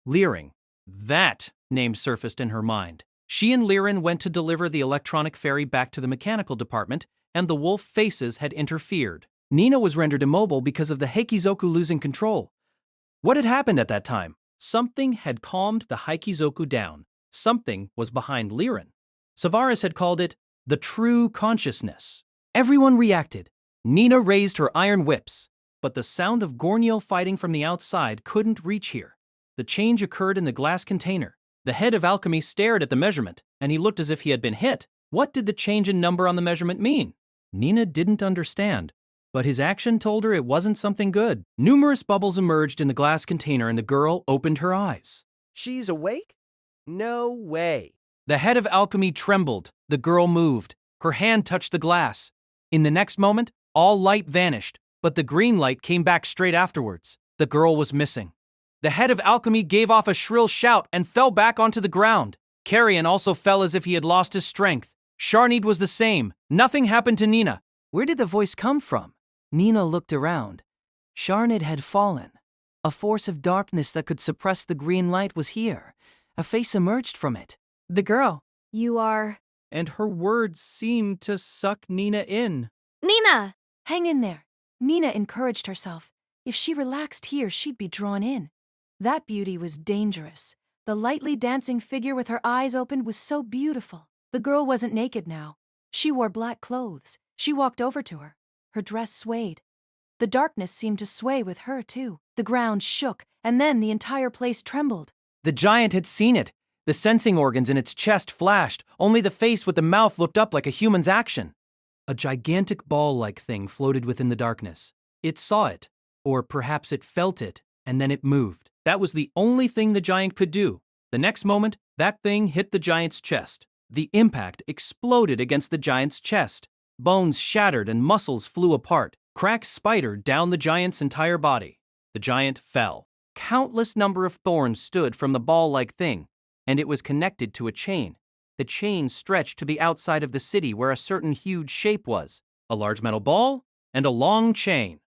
Liren. That name surfaced in her mind. She and Liren went to deliver the electronic fairy back to the mechanical department, and the wolf faces had interfered. Nina was rendered immobile because of the Heikizoku losing control. What had happened at that time? Something had calmed the Heikizoku down. Something was behind Liren. Savaris had called it the true consciousness. Everyone reacted. Nina raised her iron whips, but the sound of Gornio fighting from the outside couldn't reach here. The change occurred in the glass container. The head of alchemy stared at the measurement, and he looked as if he had been hit. What did the change in number on the measurement mean? Nina didn't understand, but his action told her it wasn't something good. Numerous bubbles emerged in the glass container, and the girl opened her eyes. She's awake? No way. The head of alchemy trembled. The girl moved. Her hand touched the glass. In the next moment, all light vanished, but the green light came back straight afterwards. The girl was missing. The head of alchemy gave off a shrill shout and fell back onto the ground. Carrion also fell as if he had lost his strength. Sharnid was the same. Nothing happened to Nina. Where did the voice come from? Nina looked around. Sharnid had fallen. A force of darkness that could suppress the green light was here. A face emerged from it. The girl. You are... And her words seemed to suck Nina in. Nina! Hang in there. Nina encouraged herself. If she relaxed here, she'd be drawn in. That beauty was dangerous. The lightly dancing figure with her eyes open was so beautiful. The girl wasn't naked now. She wore black clothes. She walked over to her. Her dress swayed. The darkness seemed to sway with her, too. The ground shook, and then the entire place trembled. The giant had seen it. The sensing organs in its chest flashed. Only the face with the mouth looked up like a human's action. A gigantic ball-like thing floated within the darkness. It saw it, or perhaps it felt it, and then it moved. That was the only thing the giant could do. The next moment, that thing hit the giant's chest. The impact exploded against the giant's chest. Bones shattered and muscles flew apart. Cracks spidered down the giant's entire body. The giant fell. Countless number of thorns stood from the ball-like thing, and it was connected to a chain. The chain stretched to the outside of the city where a certain huge shape was. A large metal ball and a long chain.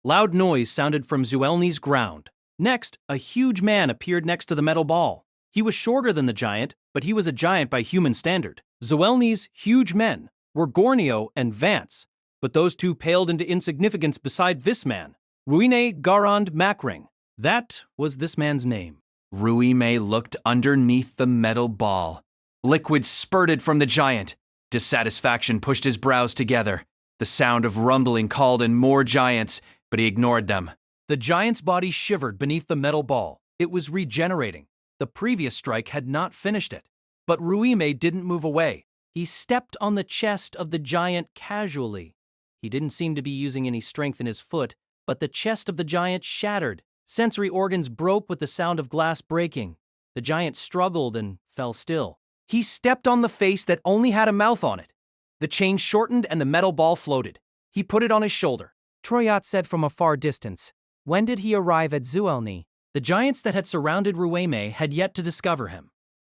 Loud noise sounded from Zuellni's ground. Next, a huge man appeared next to the metal ball. He was shorter than the giant, but he was a giant by human standard. Zuellni's huge men were Gornio and Vance, but those two paled into insignificance beside this man, Ruine Garand Macring. That was this man's name. Ruime looked underneath the metal ball. Liquid spurted from the giant. Dissatisfaction pushed his brows together. The sound of rumbling called in more giants, but he ignored them. The giant's body shivered beneath the metal ball. It was regenerating. The previous strike had not finished it. But Ruime didn't move away. He stepped on the chest of the giant casually. He didn't seem to be using any strength in his foot, but the chest of the giant shattered. Sensory organs broke with the sound of glass breaking. The giant struggled and fell still. He stepped on the face that only had a mouth on it. The chain shortened and the metal ball floated. He put it on his shoulder. Troyat said from a far distance. When did he arrive at Zuellni? The giants that had surrounded Ruime had yet to discover him.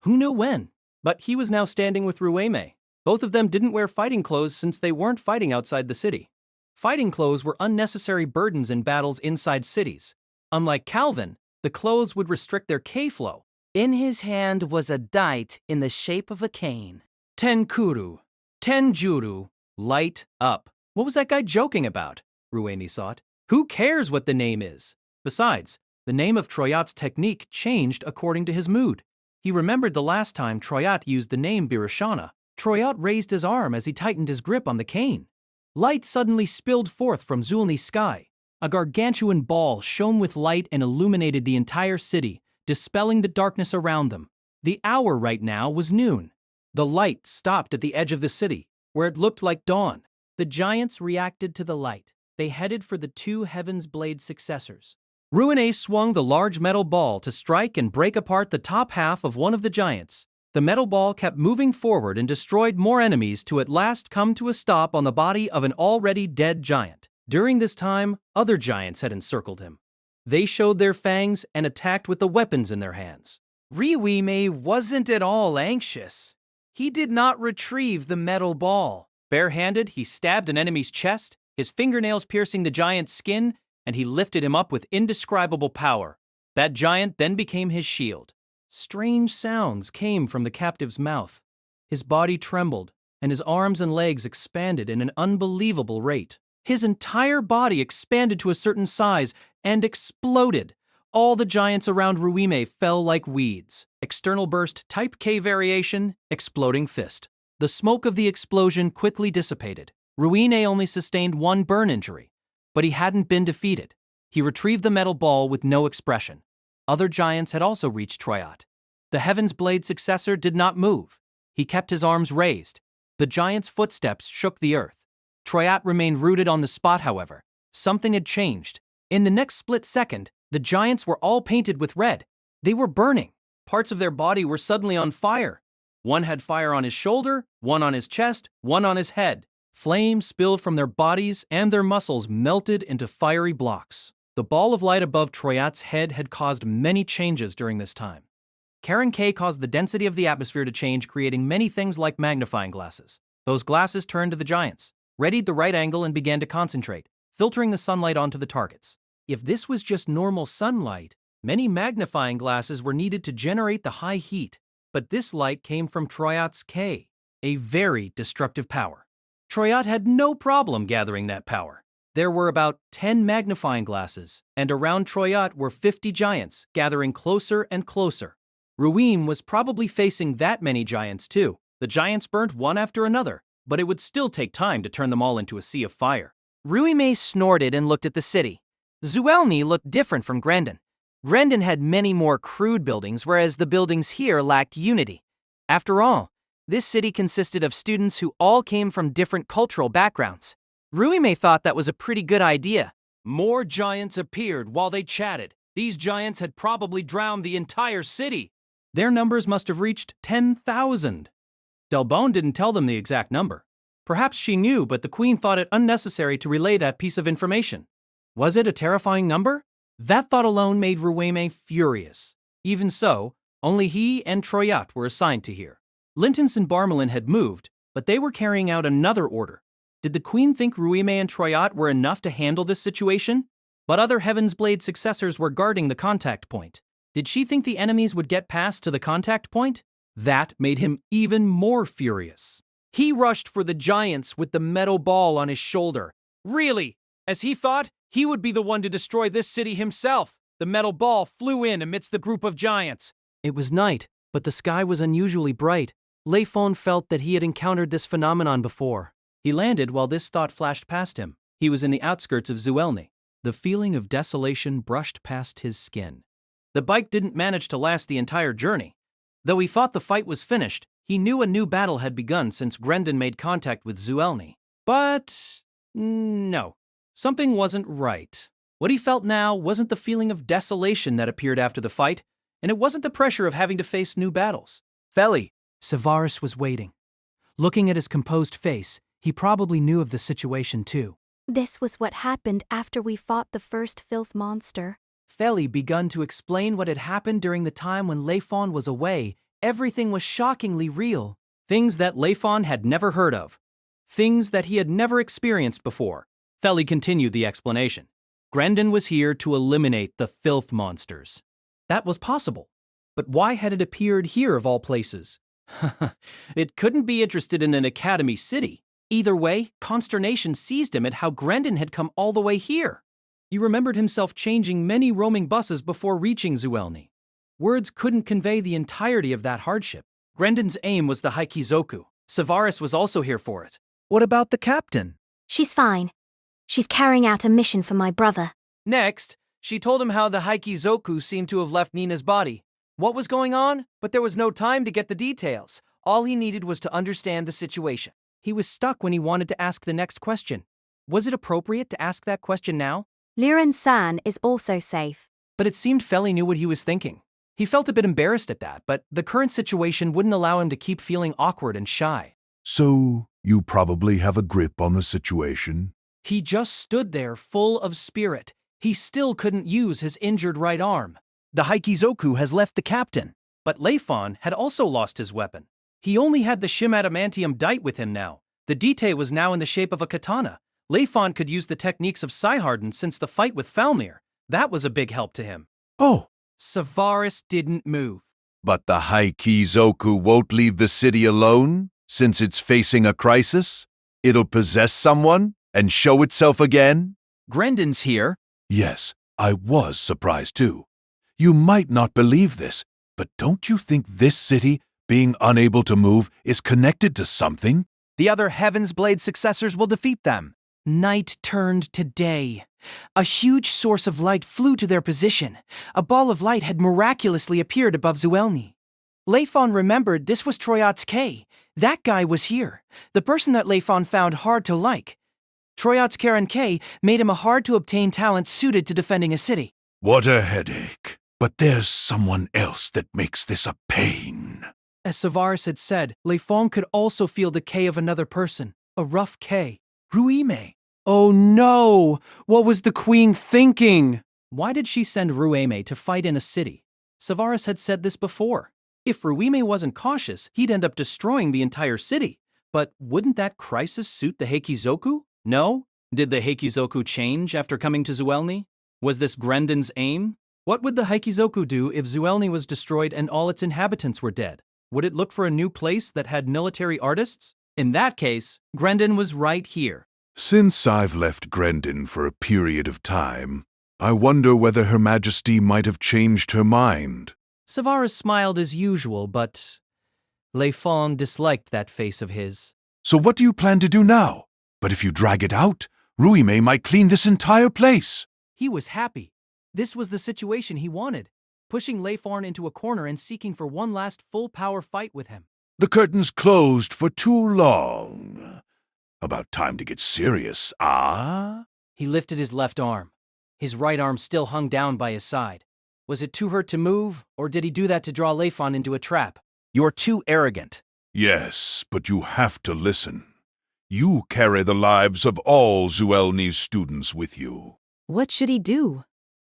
Who knew when? But he was now standing with Ruime. Both of them didn't wear fighting clothes since they weren't fighting outside the city. Fighting clothes were unnecessary burdens in battles inside cities. Unlike Calvin, the clothes would restrict their K-flow. In his hand was a dite in the shape of a cane. Tenkuru. Tenjuru. Light up. What was that guy joking about? Ruini thought. Who cares what the name is? Besides, the name of Troyat's technique changed according to his mood. He remembered the last time Troyat used the name Birushana. Troyat raised his arm as he tightened his grip on the cane. Light suddenly spilled forth from Zuellni's sky. A gargantuan ball shone with light and illuminated the entire city, dispelling the darkness around them. The hour right now was noon. The light stopped at the edge of the city, where it looked like dawn. The giants reacted to the light. They headed for the two Heaven's Blade successors. Ruine swung the large metal ball to strike and break apart the top half of one of the giants. The metal ball kept moving forward and destroyed more enemies to at last come to a stop on the body of an already dead giant. During this time, other giants had encircled him. They showed their fangs and attacked with the weapons in their hands. Riwime wasn't at all anxious. He did not retrieve the metal ball. Barehanded, he stabbed an enemy's chest, his fingernails piercing the giant's skin, and he lifted him up with indescribable power. That giant then became his shield. Strange sounds came from the captive's mouth. His body trembled, and his arms and legs expanded in an unbelievable rate. His entire body expanded to a certain size and exploded. All the giants around Ruime fell like weeds. External burst, type K variation, exploding fist. The smoke of the explosion quickly dissipated. Ruine only sustained one burn injury, but he hadn't been defeated. He retrieved the metal ball with no expression. Other giants had also reached Troyat. The Heaven's Blade successor did not move. He kept his arms raised. The giant's footsteps shook the earth. Troyat remained rooted on the spot, however. Something had changed. In the next split second, the giants were all painted with red. They were burning. Parts of their body were suddenly on fire. One had fire on his shoulder, one on his chest, one on his head. Flames spilled from their bodies and their muscles melted into fiery blocks. The ball of light above Troyat's head had caused many changes during this time. Karen K caused the density of the atmosphere to change, creating many things like magnifying glasses. Those glasses turned to the giants, readied the right angle, and began to concentrate, filtering the sunlight onto the targets. If this was just normal sunlight, many magnifying glasses were needed to generate the high heat. But this light came from Troyat's K, a very destructive power. Troyat had no problem gathering that power. There were about 10 magnifying glasses, and around Troyat were 50 giants, gathering closer and closer. Ruim was probably facing that many giants too. The giants burnt one after another, but it would still take time to turn them all into a sea of fire. Ruime snorted and looked at the city. Zuellni looked different from Grendon. Grendon had many more crude buildings, whereas the buildings here lacked unity. After all, this city consisted of students who all came from different cultural backgrounds. Ruime thought that was a pretty good idea. More giants appeared while they chatted. These giants had probably drowned the entire city. Their numbers must have reached 10,000. Delbone didn't tell them the exact number. Perhaps she knew, but the queen thought it unnecessary to relay that piece of information. Was it a terrifying number? That thought alone made Ruime furious. Even so, only he and Troyat were assigned to here. Lintons and Barmelin had moved, but they were carrying out another order. Did the queen think Ruime and Troyat were enough to handle this situation? But other Heaven's Blade successors were guarding the contact point. Did she think the enemies would get past to the contact point? That made him even more furious. He rushed for the giants with the metal ball on his shoulder. Really? As he thought, he would be the one to destroy this city himself. The metal ball flew in amidst the group of giants. It was night, but the sky was unusually bright. Layfon felt that he had encountered this phenomenon before. He landed while this thought flashed past him. He was in the outskirts of Zuellni. The feeling of desolation brushed past his skin. The bike didn't manage to last the entire journey. Though he thought the fight was finished, he knew a new battle had begun since Grendon made contact with Zuellni. But no, something wasn't right. What he felt now wasn't the feeling of desolation that appeared after the fight, and it wasn't the pressure of having to face new battles. Feli, Savaris was waiting. Looking at his composed face, he probably knew of the situation too. This was what happened after we fought the first filth monster. Feli begun to explain what had happened during the time when Layfon was away. Everything was shockingly real. Things that Layfon had never heard of. Things that he had never experienced before. Feli continued the explanation. Grendon was here to eliminate the filth monsters. That was possible. But why had it appeared here of all places? It couldn't be interested in an academy city. Either way, consternation seized him at how Grendon had come all the way here. He remembered himself changing many roaming buses before reaching Zuellni. Words couldn't convey the entirety of that hardship. Grendon's aim was the Haikizoku. Savaris was also here for it. What about the captain? She's fine. She's carrying out a mission for my brother. Next, she told him how the Haikizoku seemed to have left Nina's body. What was going on? But there was no time to get the details. All he needed was to understand the situation. He was stuck when he wanted to ask the next question. Was it appropriate to ask that question now? Liren-san is also safe. But it seemed Feli knew what he was thinking. He felt a bit embarrassed at that, but the current situation wouldn't allow him to keep feeling awkward and shy. So, you probably have a grip on the situation? He just stood there full of spirit. He still couldn't use his injured right arm. The Haikizoku has left the captain. But Layfon had also lost his weapon. He only had the Shim-Adamantium Dite with him now. The Dite was now in the shape of a katana. Layfon could use the techniques of Psyharden since the fight with Falmir. That was a big help to him. Oh, Savaris didn't move. But the Haikizoku won't leave the city alone, since it's facing a crisis? It'll possess someone and show itself again? Grendon's here. Yes, I was surprised too. You might not believe this, but don't you think this city, being unable to move, is connected to something? The other Heaven's Blade successors will defeat them. Night turned to day. A huge source of light flew to their position. A ball of light had miraculously appeared above Zuellni. Layfon remembered this was Troyat's K. That guy was here, the person that Layfon found hard to like. Troyat's Karen K made him a hard-to-obtain talent suited to defending a city. What a headache. But there's someone else that makes this a pain. As Savaris had said, Layfon could also feel the K of another person, a rough K. Ruime. Oh no! What was the queen thinking? Why did she send Ruime to fight in a city? Savaris had said this before. If Ruime wasn't cautious, he'd end up destroying the entire city. But wouldn't that crisis suit the Heikizoku? No? Did the Heikizoku change after coming to Zuellni? Was this Grendon's aim? What would the Heikizoku do if Zuellni was destroyed and all its inhabitants were dead? Would it look for a new place that had military artists? In that case, Grendon was right here. Since I've left Grendon for a period of time, I wonder whether Her Majesty might have changed her mind. Savaris smiled as usual, but Layfon disliked that face of his. So what do you plan to do now? But if you drag it out, Ruime might clean this entire place. He was happy. This was the situation he wanted, pushing Layfon into a corner and seeking for one last full-power fight with him. The curtain's closed for too long. About time to get serious, ah? He lifted his left arm. His right arm still hung down by his side. Was it too hurt to move, or did he do that to draw Layfon into a trap? You're too arrogant. Yes, but you have to listen. You carry the lives of all Zuellni's students with you. What should he do?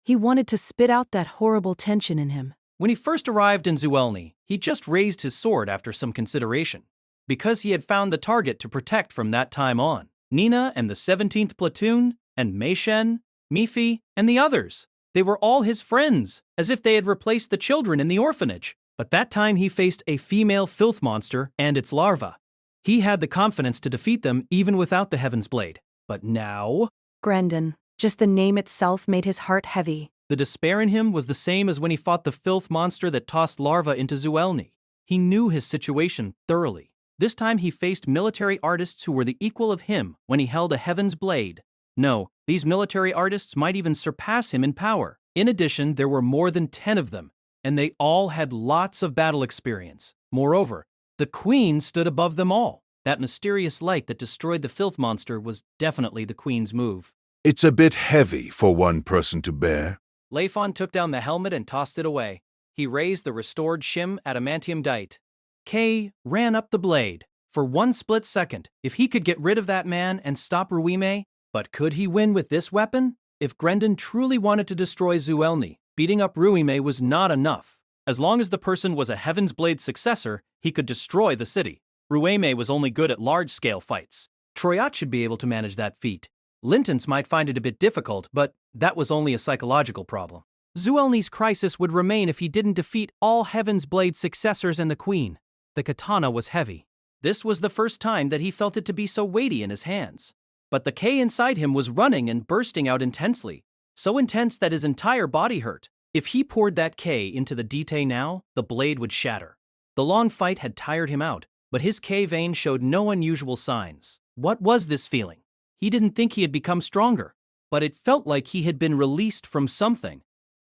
He wanted to spit out that horrible tension in him. When he first arrived in Zuellni, he just raised his sword after some consideration, because he had found the target to protect from that time on. Nina and the 17th Platoon, and Meishen, Mifi, and the others. They were all his friends, as if they had replaced the children in the orphanage. But that time he faced a female filth monster and its larva. He had the confidence to defeat them even without the Heaven's Blade. But now... Grendon. Just the name itself made his heart heavy. The despair in him was the same as when he fought the filth monster that tossed larva into Zuellni. He knew his situation thoroughly. This time he faced military artists who were the equal of him when he held a Heaven's Blade. No, these military artists might even surpass him in power. In addition, there were more than 10 of them, and they all had lots of battle experience. Moreover, the queen stood above them all. That mysterious light that destroyed the filth monster was definitely the queen's move. It's a bit heavy for one person to bear. Layfon took down the helmet and tossed it away. He raised the restored Shim adamantium dite. Kay ran up the blade. For one split second, if he could get rid of that man and stop Ruime, but could he win with this weapon? If Grendon truly wanted to destroy Zuellni, beating up Ruime was not enough. As long as the person was a Heaven's Blade successor, he could destroy the city. Ruime was only good at large-scale fights. Troyat should be able to manage that feat. Lintons might find it a bit difficult, but that was only a psychological problem. Zuellni's crisis would remain if he didn't defeat all Heaven's Blade successors and the Queen. The katana was heavy. This was the first time that he felt it to be so weighty in his hands. But the K inside him was running and bursting out intensely, so intense that his entire body hurt. If he poured that K into the dite now, the blade would shatter. The long fight had tired him out, but his K vein showed no unusual signs. What was this feeling? He didn't think he had become stronger, but it felt like he had been released from something.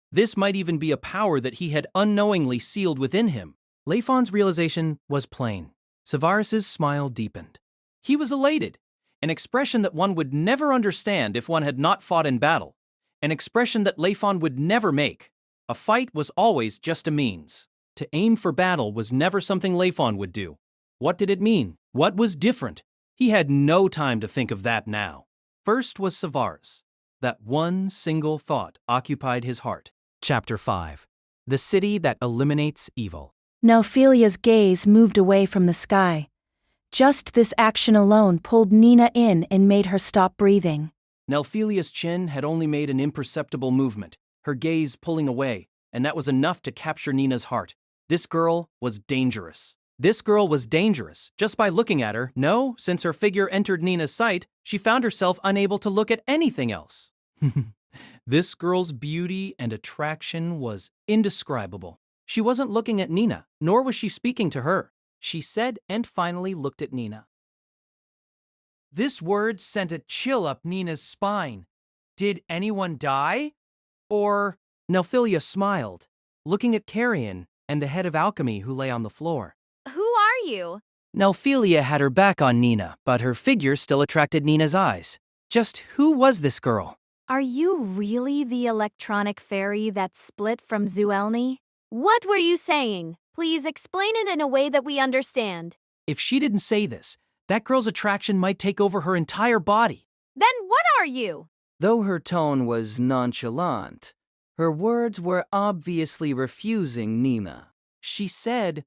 This might even be a power that he had unknowingly sealed within him. Layfon's realization was plain. Savaris's smile deepened. He was elated, an expression that one would never understand if one had not fought in battle, an expression that Layfon would never make. A fight was always just a means. To aim for battle was never something Layfon would do. What did it mean? What was different? He had no time to think of that now. First was Savaris. That one single thought occupied his heart. Chapter 5. The City That Eliminates Evil. Nelphilia's gaze moved away from the sky. Just this action alone pulled Nina in and made her stop breathing. Nelphilia's chin had only made an imperceptible movement, her gaze pulling away, and that was enough to capture Nina's heart. This girl was dangerous. This girl was dangerous. Just by looking at her, no, since her figure entered Nina's sight, she found herself unable to look at anything else. This girl's beauty and attraction was indescribable. She wasn't looking at Nina, nor was she speaking to her. She said and finally looked at Nina. This word sent a chill up Nina's spine. Did anyone die? Or... Nelphilia smiled, looking at Carrion and the head of alchemy who lay on the floor. Who are you? Nelphilia had her back on Nina, but her figure still attracted Nina's eyes. Just who was this girl? Are you really the electronic fairy that split from Zuellni? What were you saying? Please explain it in a way that we understand. If she didn't say this, that girl's attraction might take over her entire body. Then what are you? Though her tone was nonchalant, her words were obviously refusing Nina. She said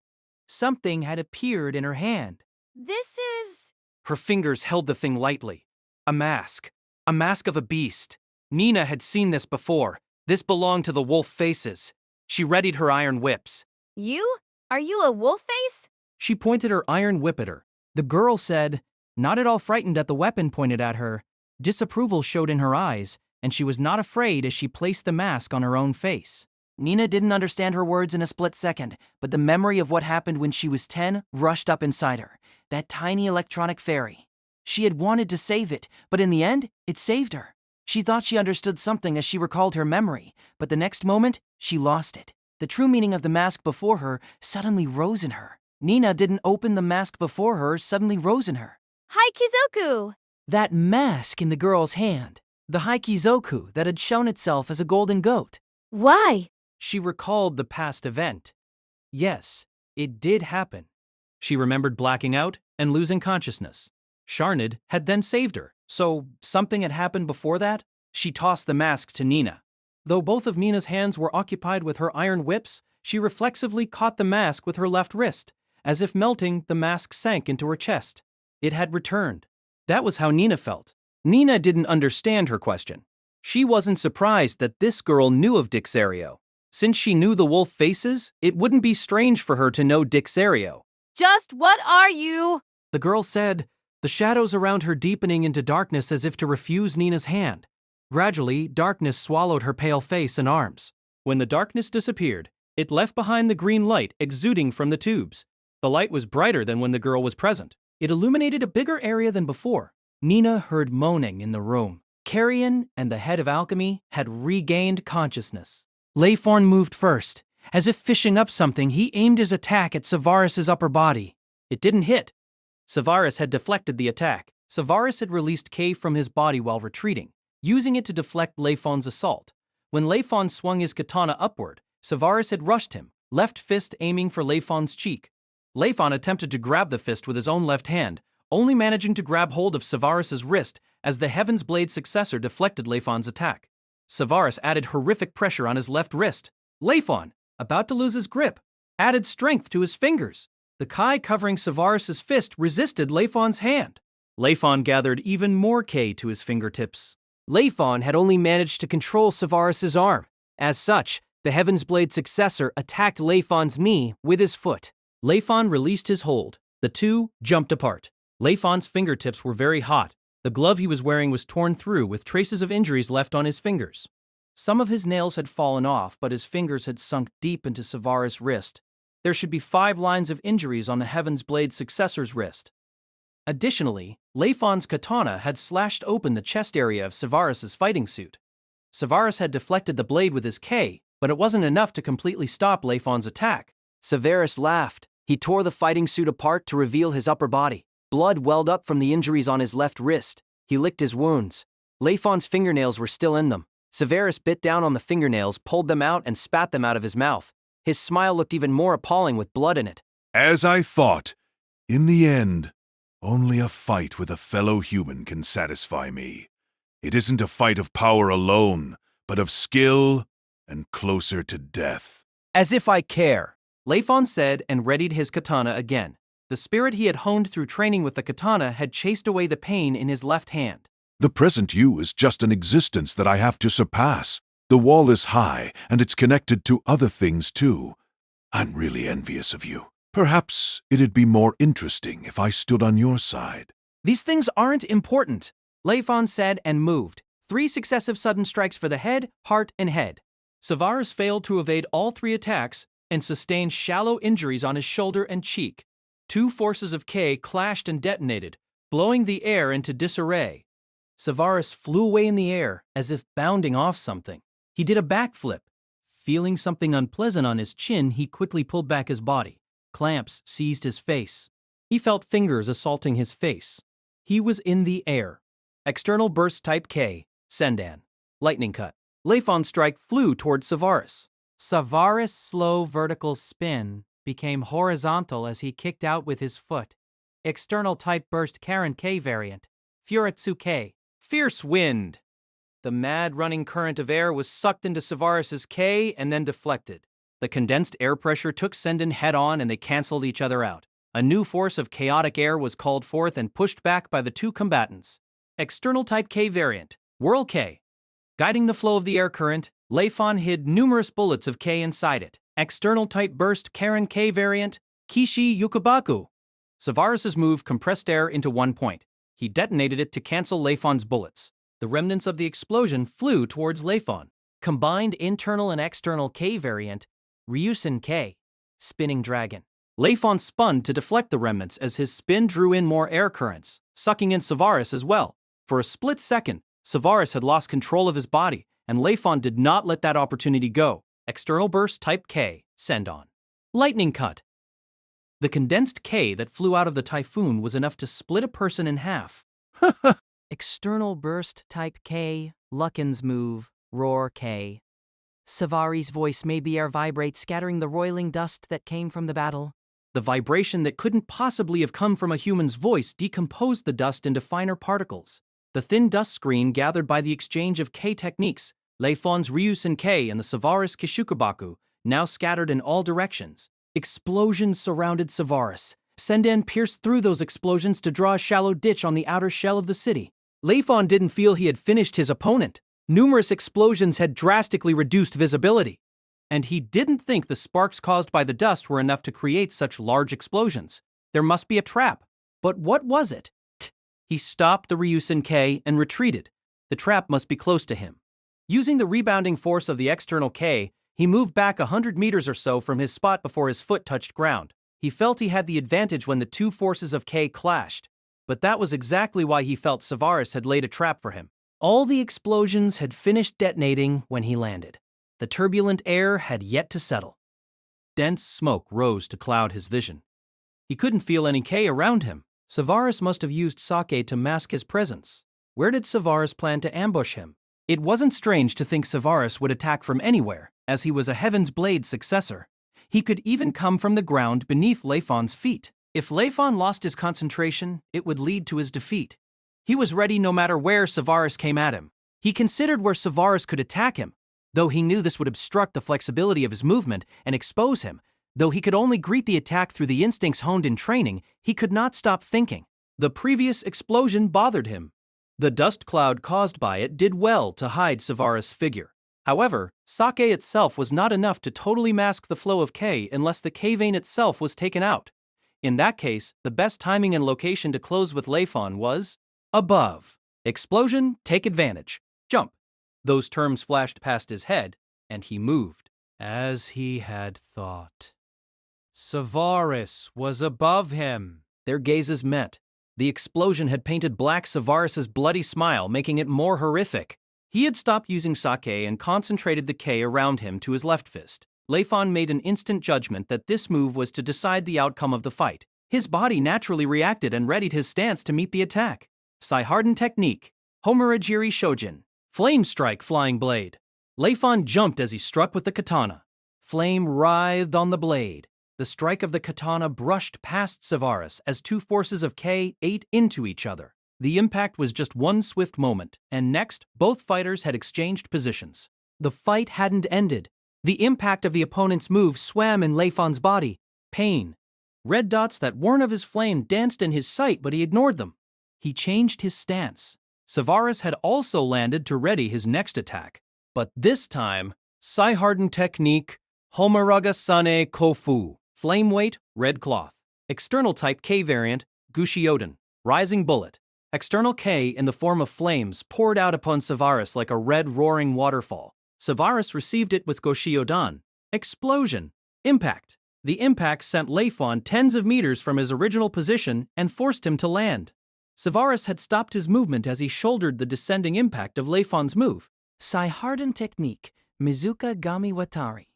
something had appeared in her hand. This is... Her fingers held the thing lightly. A mask. A mask of a beast. Nina had seen this before. This belonged to the wolf faces. She readied her iron whips. You? Are you a wolf face? She pointed her iron whip at her. The girl said, not at all frightened at the weapon pointed at her. Disapproval showed in her eyes, and she was not afraid as she placed the mask on her own face. Nina didn't understand her words in a split second, but the memory of what happened when she was 10 rushed up inside her. That tiny electronic fairy. She had wanted to save it, but in the end, it saved her. She thought she understood something as she recalled her memory, but the next moment, she lost it. The true meaning of the mask before her suddenly rose in her. Nina didn't open the mask before her, suddenly rose in her. Haikizoku! That mask in the girl's hand. The Haikizoku that had shown itself as a golden goat. Why? She recalled the past event. Yes, it did happen. She remembered blacking out and losing consciousness. Sharnid had then saved her, so something had happened before that? She tossed the mask to Nina. Though both of Nina's hands were occupied with her iron whips, she reflexively caught the mask with her left wrist. As if melting, the mask sank into her chest. It had returned. That was how Nina felt. Nina didn't understand her question. She wasn't surprised that this girl knew of Dixario. Since she knew the wolf faces, it wouldn't be strange for her to know Dixario. Just what are you? The girl said, the shadows around her deepening into darkness as if to refuse Nina's hand. Gradually, darkness swallowed her pale face and arms. When the darkness disappeared, it left behind the green light exuding from the tubes. The light was brighter than when the girl was present. It illuminated a bigger area than before. Nina heard moaning in the room. Carrion and the head of alchemy had regained consciousness. Layfon moved first. As if fishing up something, he aimed his attack at Savaris's upper body. It didn't hit. Savaris had deflected the attack. Savaris had released K from his body while retreating, using it to deflect Layfon's assault. When Layfon swung his katana upward, Savaris had rushed him, left fist aiming for Layfon's cheek. Layfon attempted to grab the fist with his own left hand, only managing to grab hold of Savaris's wrist as the Heaven's Blade successor deflected Layfon's attack. Savaris added horrific pressure on his left wrist. Layfon, about to lose his grip, added strength to his fingers. The Kai covering Savaris's fist resisted Layfon's hand. Layfon gathered even more K to his fingertips. Layfon had only managed to control Savaris's arm. As such, the Heaven's Blade successor attacked Layfon's knee with his foot. Layfon released his hold. The two jumped apart. Layfon's fingertips were very hot. The glove he was wearing was torn through with traces of injuries left on his fingers. Some of his nails had fallen off, but his fingers had sunk deep into Savaris' wrist. There should be 5 lines of injuries on the Heaven's Blade successor's wrist. Additionally, Layfon's katana had slashed open the chest area of Savaris's fighting suit. Savaris had deflected the blade with his K, but it wasn't enough to completely stop Layfon's attack. Savaris laughed. He tore the fighting suit apart to reveal his upper body. Blood welled up from the injuries on his left wrist. He licked his wounds. Layfon's fingernails were still in them. Savaris bit down on the fingernails, pulled them out, and spat them out of his mouth. His smile looked even more appalling with blood in it. As I thought, in the end, only a fight with a fellow human can satisfy me. It isn't a fight of power alone, but of skill and closer to death. As if I care, Layfon said and readied his katana again. The spirit he had honed through training with the katana had chased away the pain in his left hand. The present you is just an existence that I have to surpass. The wall is high, and it's connected to other things too. I'm really envious of you. Perhaps it'd be more interesting if I stood on your side. These things aren't important, Layfon said and moved. 3 successive sudden strikes for the head, heart, and head. Savaris failed to evade all 3 attacks and sustained shallow injuries on his shoulder and cheek. 2 forces of K clashed and detonated, blowing the air into disarray. Savaris flew away in the air as if bounding off something. He did a backflip. Feeling something unpleasant on his chin, he quickly pulled back his body. Clamps seized his face. He felt fingers assaulting his face. He was in the air. External burst type K, Sendan. Lightning cut. Layfon's strike flew towards Savaris. Savaris' slow vertical spin became horizontal as he kicked out with his foot. External type burst Karen K variant. Furetsu K. Fierce wind. The mad running current of air was sucked into Savaris' K and then deflected. The condensed air pressure took Sendan head-on and they canceled each other out. A new force of chaotic air was called forth and pushed back by the 2 combatants. External type K variant, Whirl K. Guiding the flow of the air current, Layfon hid numerous bullets of K inside it. External type burst Karen K variant, Kishi Yukubaku. Savaris' move compressed air into 1 point. He detonated it to cancel Layfon's bullets. The remnants of the explosion flew towards Layfon. Combined internal and external K variant, Ryusen K. Spinning Dragon. Layfon spun to deflect the remnants as his spin drew in more air currents, sucking in Savaris as well. For a split second, Savaris had lost control of his body, and Layfon did not let that opportunity go. External burst type K, send on. Lightning cut. The condensed K that flew out of the typhoon was enough to split a person in half. External burst type K, Luckin's move, roar K. Savari's voice made the air vibrate, scattering the roiling dust that came from the battle. The vibration that couldn't possibly have come from a human's voice decomposed the dust into finer particles. The thin dust screen gathered by the exchange of K techniques, Layfon's Ryusen K and the Savaris Kishukabaku, now scattered in all directions. Explosions surrounded Savaris. Sendan pierced through those explosions to draw a shallow ditch on the outer shell of the city. Layfon didn't feel he had finished his opponent. Numerous explosions had drastically reduced visibility. And he didn't think the sparks caused by the dust were enough to create such large explosions. There must be a trap. But what was it? He stopped the Ryusen K and retreated. The trap must be close to him. Using the rebounding force of the external K, he moved back 100 meters or so from his spot before his foot touched ground. He felt he had the advantage when the 2 forces of K clashed. But that was exactly why he felt Savaris had laid a trap for him. All the explosions had finished detonating when he landed. The turbulent air had yet to settle. Dense smoke rose to cloud his vision. He couldn't feel any K around him. Savaris must have used sake to mask his presence. Where did Savaris plan to ambush him? It wasn't strange to think Savaris would attack from anywhere, as he was a Heaven's Blade successor. He could even come from the ground beneath Layfon's feet. If Layfon lost his concentration, it would lead to his defeat. He was ready no matter where Savaris came at him. He considered where Savaris could attack him, though he knew this would obstruct the flexibility of his movement and expose him. Though he could only greet the attack through the instincts honed in training, he could not stop thinking. The previous explosion bothered him. The dust cloud caused by it did well to hide Savaris' figure. However, sake itself was not enough to totally mask the flow of K unless the K vein itself was taken out. In that case, the best timing and location to close with Layfon was above. Explosion, take advantage. Jump. Those terms flashed past his head, and he moved. As he had thought. Savaris was above him. Their gazes met. The explosion had painted black Savaris' bloody smile, making it more horrific. He had stopped using sake and concentrated the K around him to his left fist. Layfon made an instant judgment that this move was to decide the outcome of the fight. His body naturally reacted and readied his stance to meet the attack. Sai-Harden technique. Homarajiri Shojin. Flame strike flying blade. Layfon jumped as he struck with the katana. Flame writhed on the blade. The strike of the katana brushed past Savaris as 2 forces of K ate into each other. The impact was just one swift moment, and next, both fighters had exchanged positions. The fight hadn't ended. The impact of the opponent's move swam in Layfon's body. Pain. Red dots that weren't of his flame danced in his sight, but he ignored them. He changed his stance. Savaris had also landed to ready his next attack. But this time, Sai-harden technique, Homaraga Sane Kofu. Flame weight, red cloth. External type K variant, Gushioden. Rising bullet. External K in the form of flames poured out upon Savaris like a red roaring waterfall. Savaris received it with Goshiodan. Explosion. Impact. The impact sent Layfon tens of meters from his original position and forced him to land. Savaris had stopped his movement as he shouldered the descending impact of Layfon's move. Sai-harden technique, Mizuka Gami Watari.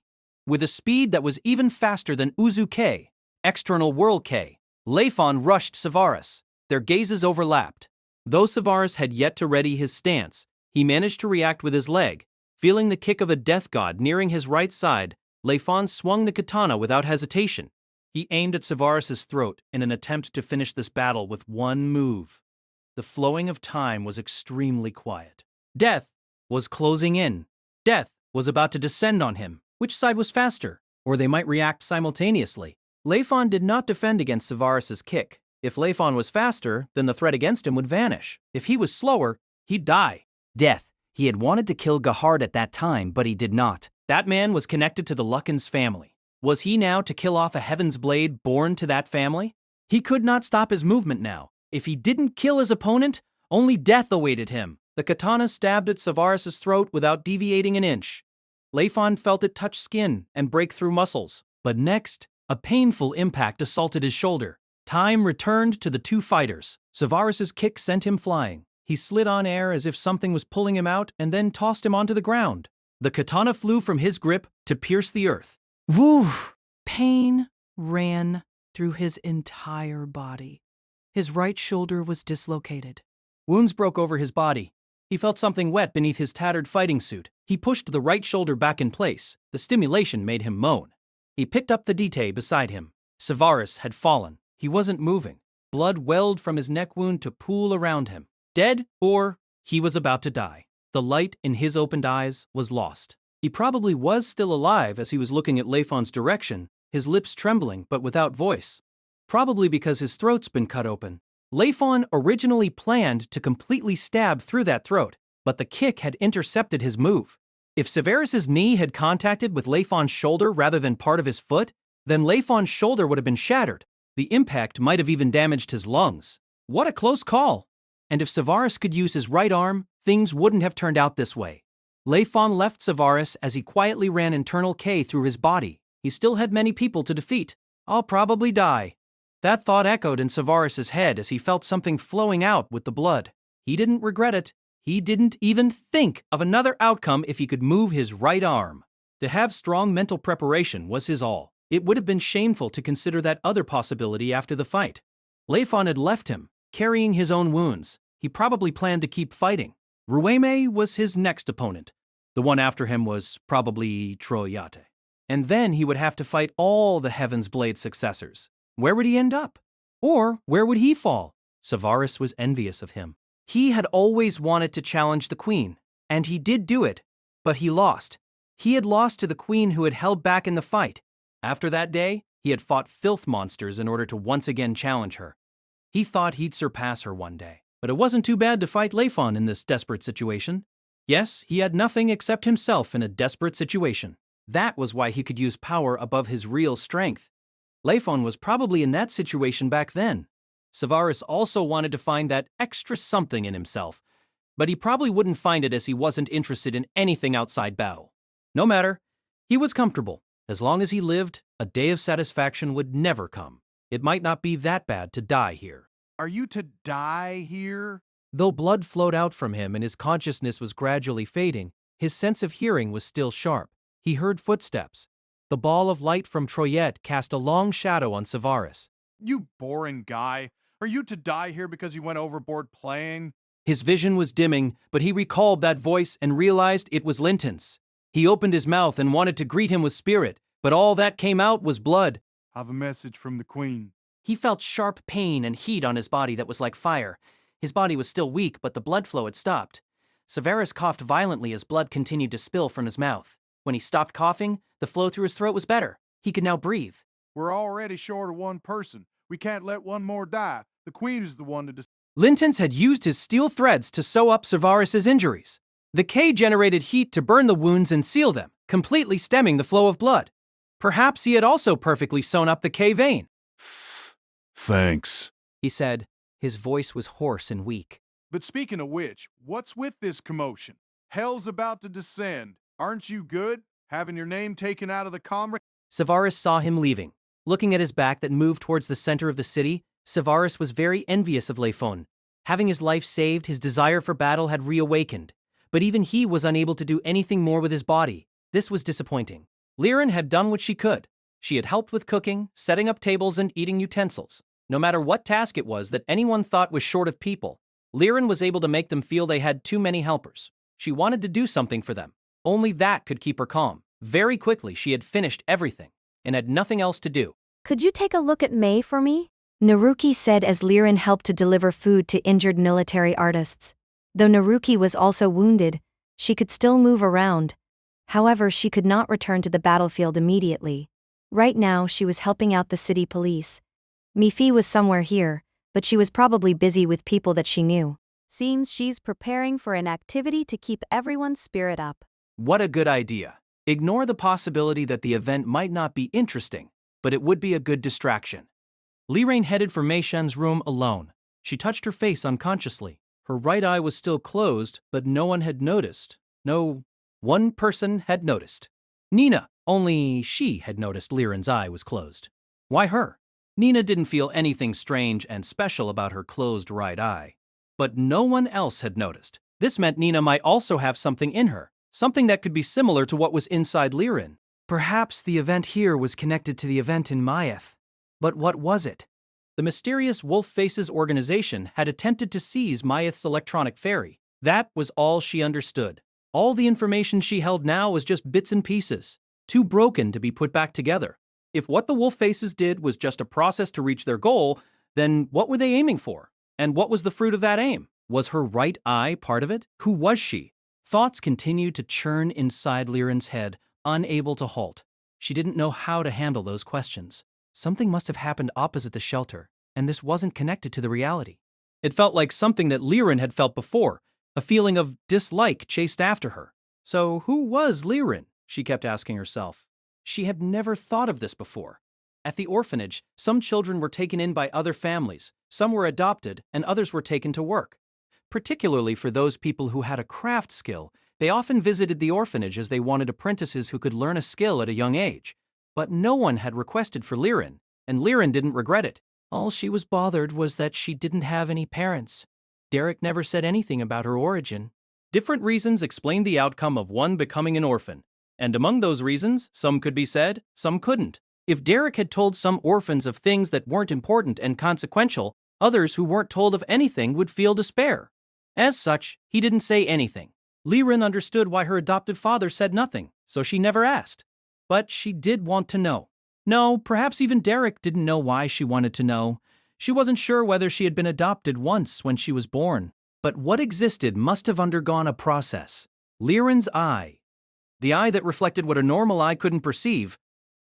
With a speed that was even faster than Uzu K, external whirl K, Layfon rushed Savaris. Their gazes overlapped. Though Savaris had yet to ready his stance, he managed to react with his leg. Feeling the kick of a death god nearing his right side, Layfon swung the katana without hesitation. He aimed at Savaris' throat in an attempt to finish this battle with one move. The flowing of time was extremely quiet. Death was closing in. Death was about to descend on him. Which side was faster? Or they might react simultaneously. Layfon did not defend against Savaris' kick. If Layfon was faster, then the threat against him would vanish. If he was slower, he'd die. Death. He had wanted to kill Gahard at that time, but he did not. That man was connected to the Luckens family. Was he now to kill off a Heaven's Blade born to that family? He could not stop his movement now. If he didn't kill his opponent, only death awaited him. The katana stabbed at Savaris' throat without deviating an inch. Layfon felt it touch skin and break through muscles. But next, a painful impact assaulted his shoulder. Time returned to the two fighters. Savaris' kick sent him flying. He slid on air as if something was pulling him out and then tossed him onto the ground. The katana flew from his grip to pierce the earth. Woo! Pain ran through his entire body. His right shoulder was dislocated. Wounds broke over his body. He felt something wet beneath his tattered fighting suit. He pushed the right shoulder back in place. The stimulation made him moan. He picked up the dite beside him. Savaris had fallen. He wasn't moving. Blood welled from his neck wound to pool around him. Dead, or he was about to die. The light in his opened eyes was lost. He probably was still alive as he was looking at Layfon's direction, his lips trembling but without voice. Probably because his throat's been cut open. Layfon originally planned to completely stab through that throat, but the kick had intercepted his move. If Savaris' knee had contacted with Layfon's shoulder rather than part of his foot, then Layfon's shoulder would have been shattered. The impact might have even damaged his lungs. What a close call! And if Savaris could use his right arm, things wouldn't have turned out this way. Layfon left Savaris as he quietly ran internal K through his body. He still had many people to defeat. I'll probably die. That thought echoed in Savaris' head as he felt something flowing out with the blood. He didn't regret it. He didn't even think of another outcome if he could move his right arm. To have strong mental preparation was his all. It would have been shameful to consider that other possibility after the fight. Layfon had left him, carrying his own wounds. He probably planned to keep fighting. Rueme was his next opponent. The one after him was probably Troyate. And then he would have to fight all the Heaven's Blade successors. Where would he end up? Or where would he fall? Savaris was envious of him. He had always wanted to challenge the queen, and he did do it, but he lost. He had lost to the queen who had held back in the fight. After that day, he had fought filth monsters in order to once again challenge her. He thought he'd surpass her one day, but it wasn't too bad to fight Layfon in this desperate situation. Yes, he had nothing except himself in a desperate situation. That was why he could use power above his real strength. Layfon was probably in that situation back then. Savaris also wanted to find that extra something in himself, but he probably wouldn't find it as he wasn't interested in anything outside battle. No matter, he was comfortable. As long as he lived, a day of satisfaction would never come. It might not be that bad to die here. Are you to die here? Though blood flowed out from him and his consciousness was gradually fading, his sense of hearing was still sharp. He heard footsteps. The ball of light from Troyette cast a long shadow on Savaris. You boring guy. Are you to die here because you went overboard playing? His vision was dimming, but he recalled that voice and realized it was Linton's. He opened his mouth and wanted to greet him with spirit, but all that came out was blood. Have a message from the queen. He felt sharp pain and heat on his body that was like fire. His body was still weak, but the blood flow had stopped. Savaris coughed violently as blood continued to spill from his mouth. When he stopped coughing, the flow through his throat was better. He could now breathe. We're already short of one person. We can't let one more die. The queen is the one to decide. Linton's had used his steel threads to sew up Savaris' injuries. The K generated heat to burn the wounds and seal them, completely stemming the flow of blood. Perhaps he had also perfectly sewn up the K vein. Thanks, he said. His voice was hoarse and weak. But speaking of which, what's with this commotion? Hell's about to descend. Aren't you good? Having your name taken out of the comrade? Savaris saw him leaving. Looking at his back that moved towards the center of the city, Savaris was very envious of Layfon. Having his life saved, his desire for battle had reawakened. But even he was unable to do anything more with his body. This was disappointing. Liren had done what she could. She had helped with cooking, setting up tables, and eating utensils. No matter what task it was that anyone thought was short of people, Liren was able to make them feel they had too many helpers. She wanted to do something for them. Only that could keep her calm. Very quickly, she had finished everything and had nothing else to do. Could you take a look at May for me? Naruki said as Liren helped to deliver food to injured military artists. Though Naruki was also wounded, she could still move around. However, she could not return to the battlefield immediately. Right now, she was helping out the city police. Mifi was somewhere here, but she was probably busy with people that she knew. Seems she's preparing for an activity to keep everyone's spirit up. What a good idea. Ignore the possibility that the event might not be interesting, but it would be a good distraction. Liren headed for Mei Shen's room alone. She touched her face unconsciously. Her right eye was still closed, but no one had noticed. No, one person had noticed. Nina, only she had noticed Liren's eye was closed. Why her? Nina didn't feel anything strange and special about her closed right eye. But no one else had noticed. This meant Nina might also have something in her, something that could be similar to what was inside Liren. Perhaps the event here was connected to the event in Maeth. But what was it? The mysterious Wolf Faces organization had attempted to seize Maeth's electronic fairy. That was all she understood. All the information she held now was just bits and pieces, too broken to be put back together. If what the Wolf Faces did was just a process to reach their goal, then what were they aiming for? And what was the fruit of that aim? Was her right eye part of it? Who was she? Thoughts continued to churn inside Liren's head, unable to halt. She didn't know how to handle those questions. Something must have happened opposite the shelter, and this wasn't connected to the reality. It felt like something that Liren had felt before, a feeling of dislike chased after her. So who was Liren? She kept asking herself. She had never thought of this before. At the orphanage, some children were taken in by other families, some were adopted, and others were taken to work. Particularly for those people who had a craft skill, they often visited the orphanage as they wanted apprentices who could learn a skill at a young age. But no one had requested for Liren, and Liren didn't regret it. All she was bothered was that she didn't have any parents. Derek never said anything about her origin. Different reasons explained the outcome of one becoming an orphan. And among those reasons, some could be said, some couldn't. If Derek had told some orphans of things that weren't important and consequential, others who weren't told of anything would feel despair. As such, he didn't say anything. Liren understood why her adopted father said nothing, so she never asked. But she did want to know. No, perhaps even Derek didn't know why she wanted to know. She wasn't sure whether she had been adopted once when she was born. But what existed must have undergone a process. Liren's eye. The eye that reflected what a normal eye couldn't perceive.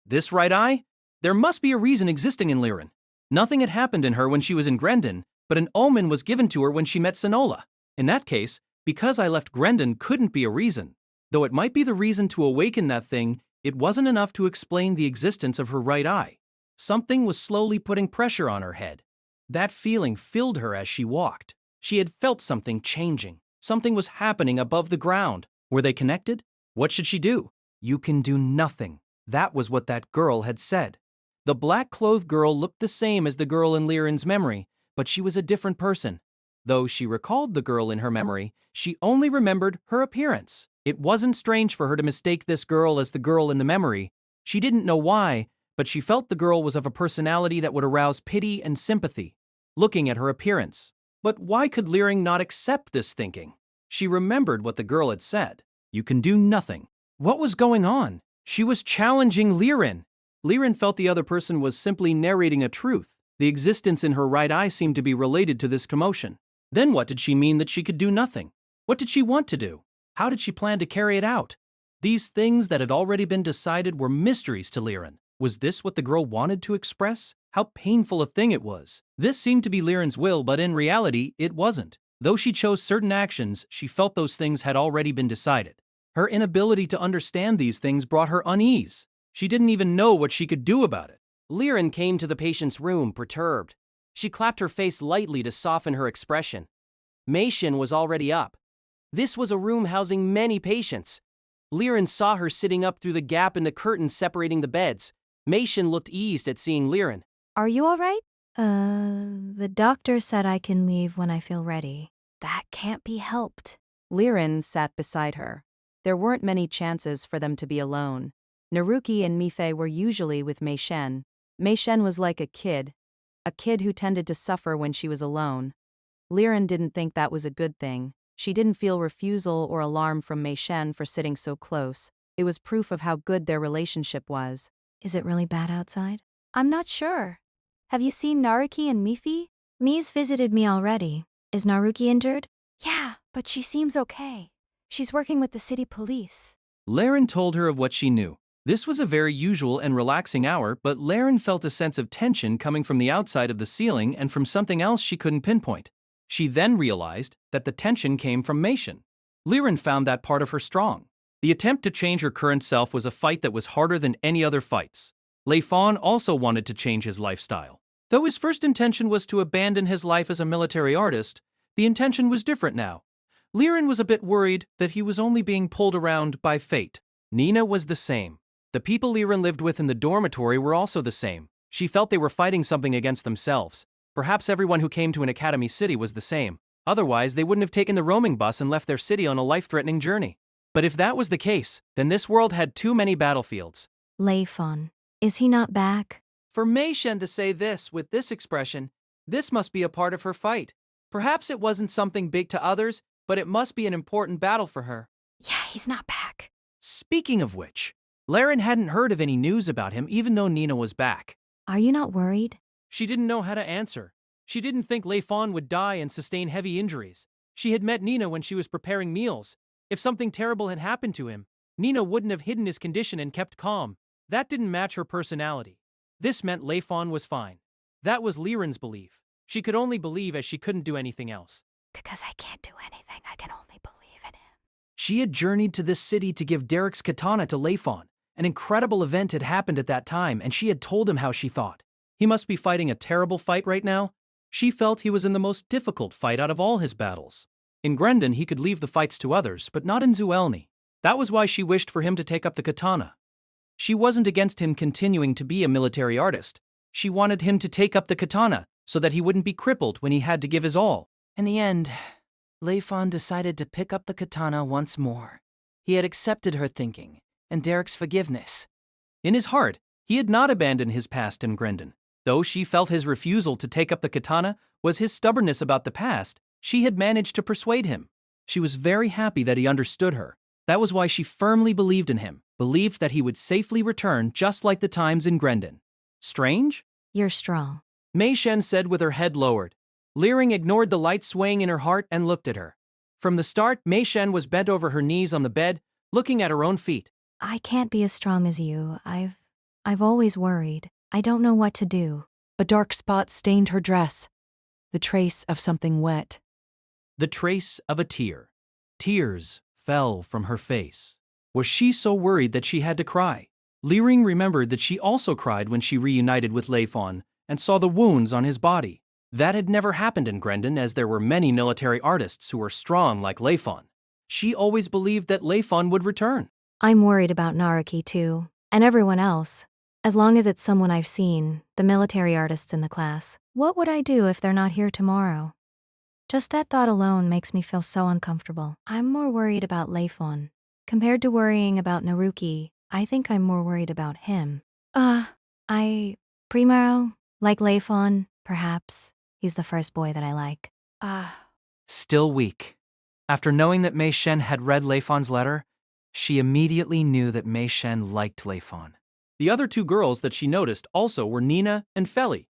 This right eye? There must be a reason existing in Liren. Nothing had happened in her when she was in Grendon, but an omen was given to her when she met Sonola. In that case, because I left Grendon couldn't be a reason. Though it might be the reason to awaken that thing, it wasn't enough to explain the existence of her right eye. Something was slowly putting pressure on her head. That feeling filled her as she walked. She had felt something changing. Something was happening above the ground. Were they connected? What should she do? You can do nothing. That was what that girl had said. The black-clothed girl looked the same as the girl in Liren's memory, but she was a different person. Though she recalled the girl in her memory, she only remembered her appearance. It wasn't strange for her to mistake this girl as the girl in the memory. She didn't know why, but she felt the girl was of a personality that would arouse pity and sympathy, looking at her appearance. But why could Liren not accept this thinking? She remembered what the girl had said. You can do nothing. What was going on? She was challenging Liren. Liren felt the other person was simply narrating a truth. The existence in her right eye seemed to be related to this commotion. Then what did she mean that she could do nothing? What did she want to do? How did she plan to carry it out? These things that had already been decided were mysteries to Liren. Was this what the girl wanted to express? How painful a thing it was. This seemed to be Liren's will, but in reality, it wasn't. Though she chose certain actions, she felt those things had already been decided. Her inability to understand these things brought her unease. She didn't even know what she could do about it. Liren came to the patient's room, perturbed. She clapped her face lightly to soften her expression. Mei Shen was already up. This was a room housing many patients. Liren saw her sitting up through the gap in the curtains separating the beds. Mei Shen looked eased at seeing Liren. Are you all right? The doctor said I can leave when I feel ready. That can't be helped. Liren sat beside her. There weren't many chances for them to be alone. Naruki and Mifei were usually with Mei Shen. Mei Shen was like a kid who tended to suffer when she was alone. Liren didn't think that was a good thing. She didn't feel refusal or alarm from Mei Shen for sitting so close. It was proof of how good their relationship was. Is it really bad outside? I'm not sure. Have you seen Naruki and Mifi? Mi's visited me already. Is Naruki injured? Yeah, but she seems okay. She's working with the city police. Liren told her of what she knew. This was a very usual and relaxing hour, but Liren felt a sense of tension coming from the outside of the ceiling and from something else she couldn't pinpoint. She then realized that the tension came from Mei Shen. Liren found that part of her strong. The attempt to change her current self was a fight that was harder than any other fights. Layfon also wanted to change his lifestyle. Though his first intention was to abandon his life as a military artist, the intention was different now. Liren was a bit worried that he was only being pulled around by fate. Nina was the same. The people Liren lived with in the dormitory were also the same. She felt they were fighting something against themselves. Perhaps everyone who came to an academy city was the same. Otherwise, they wouldn't have taken the roaming bus and left their city on a life-threatening journey. But if that was the case, then this world had too many battlefields. Layfon. Is he not back? For Mei Shen to say this with this expression, this must be a part of her fight. Perhaps it wasn't something big to others, but it must be an important battle for her. Yeah, he's not back. Speaking of which, Liren hadn't heard of any news about him even though Nina was back. Are you not worried? She didn't know how to answer. She didn't think Layfon would die and sustain heavy injuries. She had met Nina when she was preparing meals. If something terrible had happened to him, Nina wouldn't have hidden his condition and kept calm. That didn't match her personality. This meant Layfon was fine. That was Liren's belief. She could only believe as she couldn't do anything else. Because I can't do anything, I can only believe in him. She had journeyed to this city to give Derek's katana to Layfon. An incredible event had happened at that time, and she had told him how she thought. He must be fighting a terrible fight right now. She felt he was in the most difficult fight out of all his battles. In Grendon, he could leave the fights to others, but not in Zuellni. That was why she wished for him to take up the katana. She wasn't against him continuing to be a military artist. She wanted him to take up the katana so that he wouldn't be crippled when he had to give his all. In the end, Layfon decided to pick up the katana once more. He had accepted her thinking and Derek's forgiveness. In his heart, he had not abandoned his past in Grendon. Though she felt his refusal to take up the katana was his stubbornness about the past, she had managed to persuade him. She was very happy that he understood her. That was why she firmly believed in him, believed that he would safely return just like the times in Grendon. Strange? You're strong. Mei Shen said with her head lowered. Liren ignored the light swaying in her heart and looked at her. From the start, Mei Shen was bent over her knees on the bed, looking at her own feet. I can't be as strong as you. I've always worried. I don't know what to do. A dark spot stained her dress. The trace of something wet. The trace of a tear. Tears fell from her face. Was she so worried that she had to cry? Liren remembered that she also cried when she reunited with Layfon and saw the wounds on his body. That had never happened in Grendon, as there were many military artists who were strong like Layfon. She always believed that Layfon would return. I'm worried about Naruki too, and everyone else. As long as it's someone I've seen, the military artists in the class. What would I do if they're not here tomorrow? Just that thought alone makes me feel so uncomfortable. I'm more worried about Layfon. Compared to worrying about Naruki, I think I'm more worried about him. Primero, like Layfon, perhaps. He's the first boy that I like. Still weak. After knowing that Mei Shen had read Layfon's letter, she immediately knew that Mei Shen liked Layfon. The other two girls that she noticed also were Nina and Feli.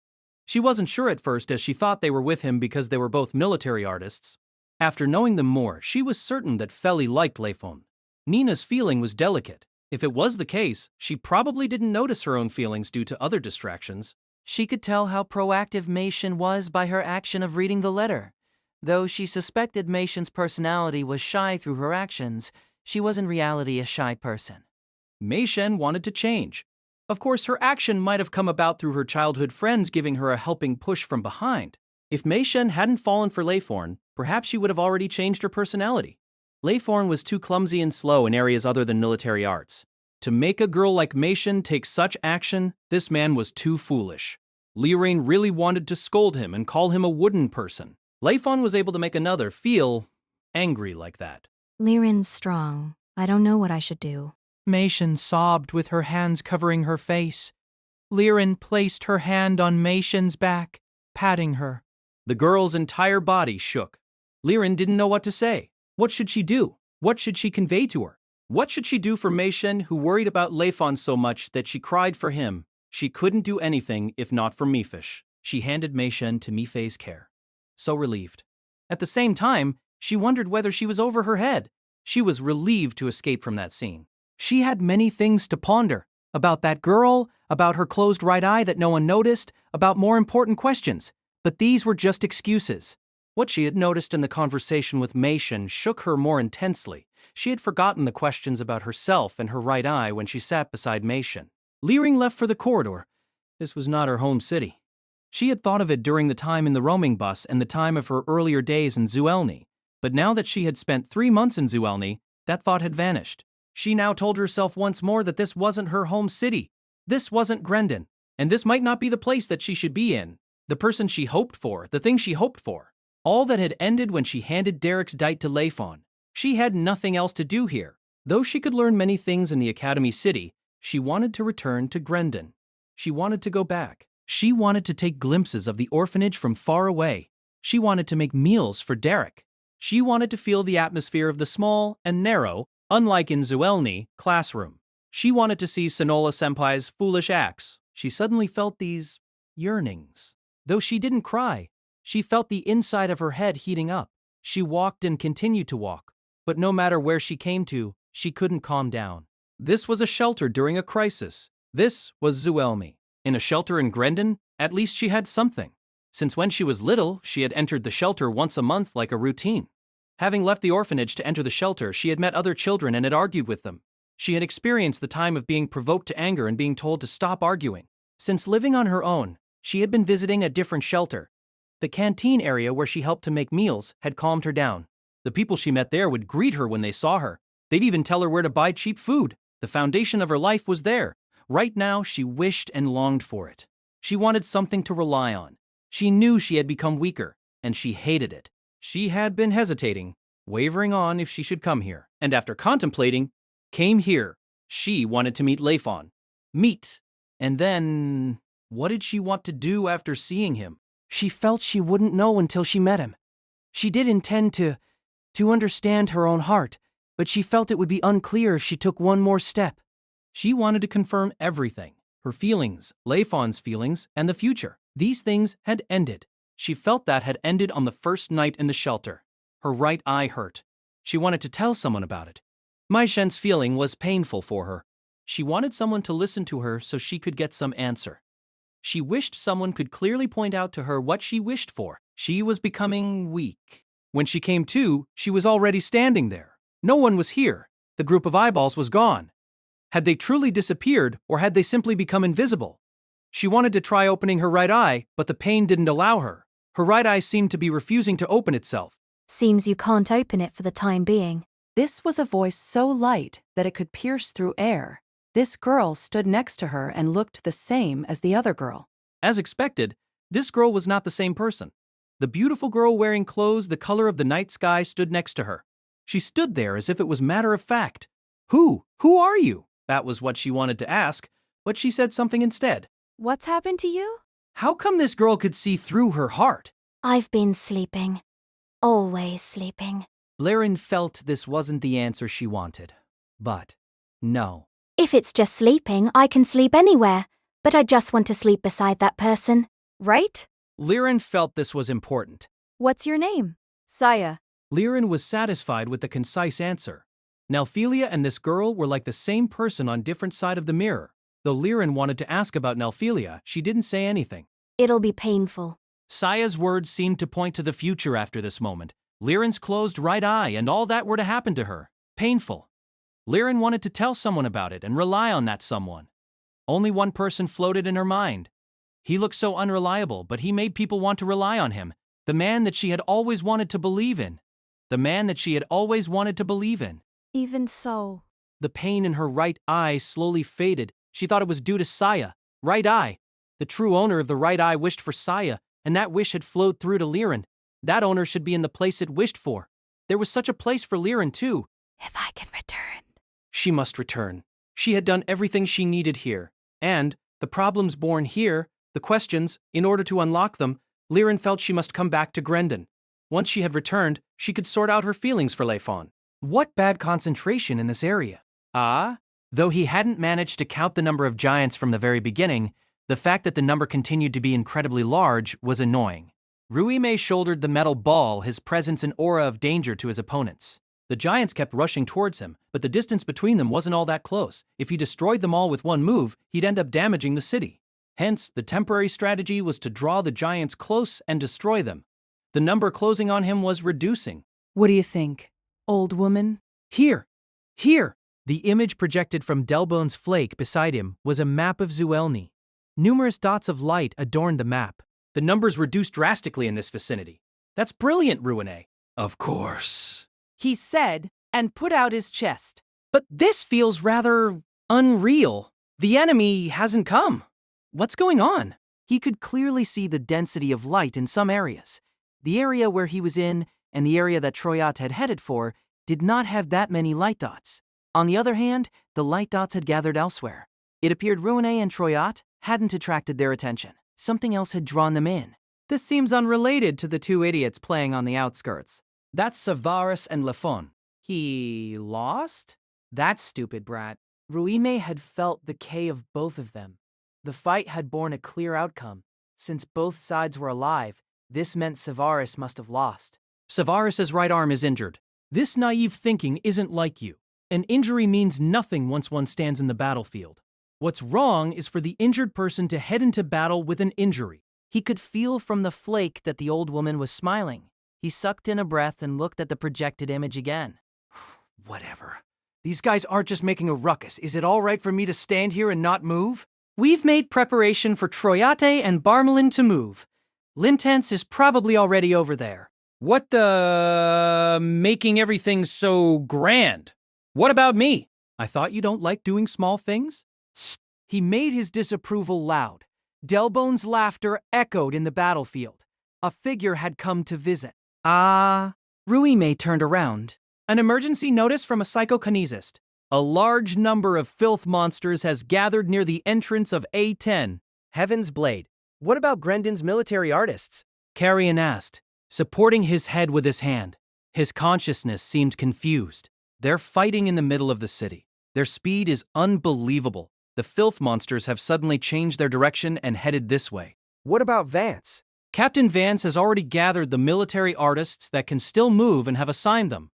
She wasn't sure at first, as she thought they were with him because they were both military artists. After knowing them more, she was certain that Feli liked Layfon. Nina's feeling was delicate. If it was the case, she probably didn't notice her own feelings due to other distractions. She could tell how proactive Mei Shen was by her action of reading the letter. Though she suspected Mation's personality was shy through her actions, she was in reality a shy person. Mei Shen wanted to change. Of course, her action might have come about through her childhood friends giving her a helping push from behind. If Mei Shen hadn't fallen for Layfon, perhaps she would have already changed her personality. Layfon was too clumsy and slow in areas other than military arts. To make a girl like Mei Shen take such action, this man was too foolish. Liren really wanted to scold him and call him a wooden person. Layfon was able to make another feel angry like that. Liren's strong. I don't know what I should do. Mei Shen sobbed with her hands covering her face. Liren placed her hand on Mei Shen's back, patting her. The girl's entire body shook. Liren didn't know what to say. What should she do? What should she convey to her? What should she do for Mei Shen, who worried about Layfon so much that she cried for him? She couldn't do anything if not for Mifish. She handed Mei Shen to Mifei's care. So relieved. At the same time, she wondered whether she was over her head. She was relieved to escape from that scene. She had many things to ponder. About that girl, about her closed right eye that no one noticed, about more important questions. But these were just excuses. What she had noticed in the conversation with Mei Shen shook her more intensely. She had forgotten the questions about herself and her right eye when she sat beside Mei Shen. Liren left for the corridor. This was not her home city. She had thought of it during the time in the roaming bus and the time of her earlier days in Zuellni. But now that she had spent 3 months in Zuellni, that thought had vanished. She now told herself once more that this wasn't her home city. This wasn't Grendon. And this might not be the place that she should be in. The person she hoped for, the thing she hoped for. All that had ended when she handed Derek's dite to Layfon. She had nothing else to do here. Though she could learn many things in the Academy City, she wanted to return to Grendon. She wanted to go back. She wanted to take glimpses of the orphanage from far away. She wanted to make meals for Derek. She wanted to feel the atmosphere of the small and narrow, unlike in Zuellni, classroom. She wanted to see Sonola Senpai's foolish acts. She suddenly felt these yearnings. Though she didn't cry, she felt the inside of her head heating up. She walked and continued to walk. But no matter where she came to, she couldn't calm down. This was a shelter during a crisis. This was Zuellni. In a shelter in Grendon, at least she had something. Since when she was little, she had entered the shelter once a month like a routine. Having left the orphanage to enter the shelter, she had met other children and had argued with them. She had experienced the time of being provoked to anger and being told to stop arguing. Since living on her own, she had been visiting a different shelter. The canteen area where she helped to make meals had calmed her down. The people she met there would greet her when they saw her. They'd even tell her where to buy cheap food. The foundation of her life was there. Right now, she wished and longed for it. She wanted something to rely on. She knew she had become weaker, and she hated it. She had been hesitating, wavering on if she should come here. And after contemplating, came here. She wanted to meet Layfon. Meet. And then, what did she want to do after seeing him? She felt she wouldn't know until she met him. She did intend to understand her own heart, but she felt it would be unclear if she took one more step. She wanted to confirm everything, her feelings, Layfon's feelings, and the future. These things had ended. She felt that had ended on the first night in the shelter. Her right eye hurt. She wanted to tell someone about it. Mei Shen's feeling was painful for her. She wanted someone to listen to her so she could get some answer. She wished someone could clearly point out to her what she wished for. She was becoming weak. When she came to, she was already standing there. No one was here. The group of eyeballs was gone. Had they truly disappeared, or had they simply become invisible? She wanted to try opening her right eye, but the pain didn't allow her. Her right eye seemed to be refusing to open itself. Seems you can't open it for the time being. This was a voice so light that it could pierce through air. This girl stood next to her and looked the same as the other girl. As expected, this girl was not the same person. The beautiful girl wearing clothes the color of the night sky stood next to her. She stood there as if it was matter of fact. Who are you? That was what she wanted to ask, but she said something instead. What's happened to you? How come this girl could see through her heart? I've been sleeping. Always sleeping. Liren felt this wasn't the answer she wanted. But, no. If it's just sleeping, I can sleep anywhere. But I just want to sleep beside that person. Right? Liren felt this was important. What's your name? Saya. Liren was satisfied with the concise answer. Nelphelia and this girl were like the same person on different side of the mirror. Though Liren wanted to ask about Nelphelia, she didn't say anything. It'll be painful. Saya's words seemed to point to the future after this moment. Liren's closed right eye and all that were to happen to her. Painful. Liren wanted to tell someone about it and rely on that someone. Only one person floated in her mind. He looked so unreliable, but he made people want to rely on him. The man that she had always wanted to believe in. The man that she had always wanted to believe in. Even so. The pain in her right eye slowly faded. She thought it was due to Saya. Right eye. The true owner of the right eye wished for Saya, and that wish had flowed through to Liren. That owner should be in the place it wished for. There was such a place for Liren, too. If I can return. She must return. She had done everything she needed here. And, the problems born here, the questions, in order to unlock them, Liren felt she must come back to Grendon. Once she had returned, she could sort out her feelings for Layfon. What bad concentration in this area. Though he hadn't managed to count the number of giants from the very beginning, the fact that the number continued to be incredibly large was annoying. Ruime shouldered the metal ball, his presence an aura of danger to his opponents. The giants kept rushing towards him, but the distance between them wasn't all that close. If he destroyed them all with one move, he'd end up damaging the city. Hence, the temporary strategy was to draw the giants close and destroy them. The number closing on him was reducing. What do you think, old woman? Here! Here! The image projected from Delbone's flake beside him was a map of Zuellni. Numerous dots of light adorned the map. The numbers reduced drastically in this vicinity. That's brilliant, Ruine. Of course. He said, and put out his chest. But this feels rather unreal. The enemy hasn't come. What's going on? He could clearly see the density of light in some areas. The area where he was in and the area that Troyat had headed for did not have that many light dots. On the other hand, the light dots had gathered elsewhere. It appeared Ruine and Troyat hadn't attracted their attention. Something else had drawn them in. This seems unrelated to the two idiots playing on the outskirts. That's Savaris and Layfon. He lost? That stupid brat. Ruime had felt the K of both of them. The fight had borne a clear outcome. Since both sides were alive, this meant Savaris must have lost. Savaris's right arm is injured. This naive thinking isn't like you. An injury means nothing once one stands in the battlefield. What's wrong is for the injured person to head into battle with an injury. He could feel from the flake that the old woman was smiling. He sucked in a breath and looked at the projected image again. Whatever. These guys aren't just making a ruckus. Is it all right for me to stand here and not move? We've made preparation for Troyate and Barmelin to move. Lintense is probably already over there. What the... making everything so grand? What about me? I thought you don't like doing small things? He made his disapproval loud. Delbone's laughter echoed in the battlefield. A figure had come to visit. Ruime turned around. An emergency notice from a psychokinesist. A large number of filth monsters has gathered near the entrance of A10. Heaven's Blade. What about Grendon's military artists? Carrion asked, supporting his head with his hand. His consciousness seemed confused. They're fighting in the middle of the city. Their speed is unbelievable. The filth monsters have suddenly changed their direction and headed this way. What about Vance? Captain Vance has already gathered the military artists that can still move and have assigned them.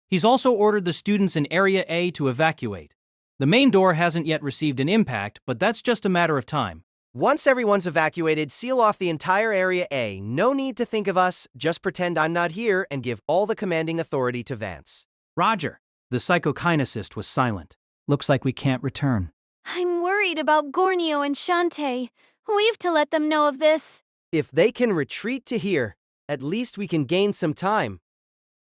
He's also ordered the students in Area A to evacuate. The main door hasn't yet received an impact, but that's just a matter of time. Once everyone's evacuated, seal off the entire Area A. No need to think of us, just pretend I'm not here and give all the commanding authority to Vance. Roger. The psychokinesist was silent. Looks like we can't return. I'm worried about Gornio and Shantae. We've to let them know of this. If they can retreat to here, at least we can gain some time.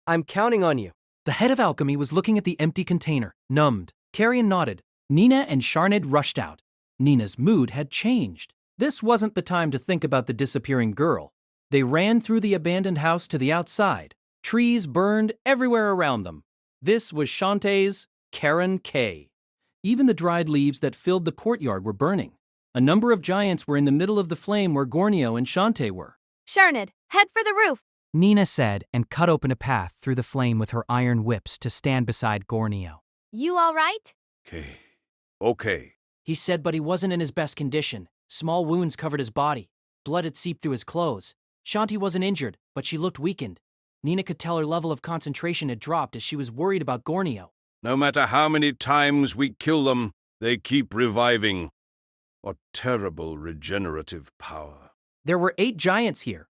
I'm counting on you. The head of alchemy was looking at the empty container, numbed. Carrion nodded. Nina and Sharned rushed out. Nina's mood had changed. This wasn't the time to think about the disappearing girl. They ran through the abandoned house to the outside. Trees burned everywhere around them. This was Shantae's Karen K. Even the dried leaves that filled the courtyard were burning. A number of giants were in the middle of the flame where Gornio and Shantae were. Sharned, head for the roof. Nina said and cut open a path through the flame with her iron whips to stand beside Gornio. You all right? Okay. He said, but he wasn't in his best condition. Small wounds covered his body. Blood had seeped through his clothes. Shantae wasn't injured, but she looked weakened. Nina could tell her level of concentration had dropped as she was worried about Gornio. No matter how many times we kill them, they keep reviving. What terrible regenerative power. There were 8 giants here.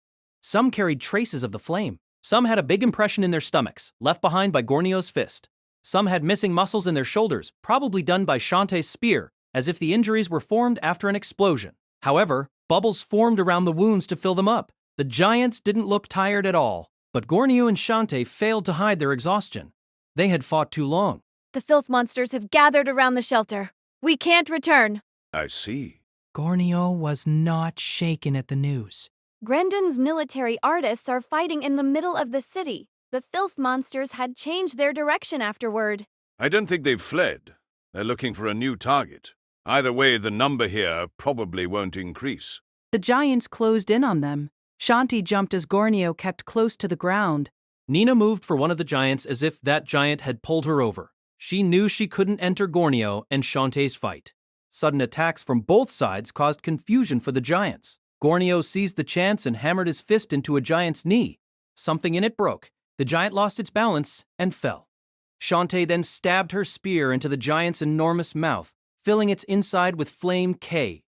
Some carried traces of the flame. Some had a big impression in their stomachs, left behind by Gornio's fist. Some had missing muscles in their shoulders, probably done by Shantae's spear, as if the injuries were formed after an explosion. However, bubbles formed around the wounds to fill them up. The giants didn't look tired at all, but Gornio and Shantae failed to hide their exhaustion. They had fought too long. The filth monsters have gathered around the shelter. We can't return. I see. Gornio was not shaken at the news. Grendon's military artists are fighting in the middle of the city. The filth monsters had changed their direction afterward. I don't think they've fled. They're looking for a new target. Either way, the number here probably won't increase. The giants closed in on them. Shanti jumped as Gornio kept close to the ground. Nina moved for one of the giants as if that giant had pulled her over. She knew she couldn't enter Gornio and Shantae's fight. Sudden attacks from both sides caused confusion for the giants. Gornio seized the chance and hammered his fist into a giant's knee. Something in it broke. The giant lost its balance and fell. Shantae then stabbed her spear into the giant's enormous mouth, filling its inside with flame K.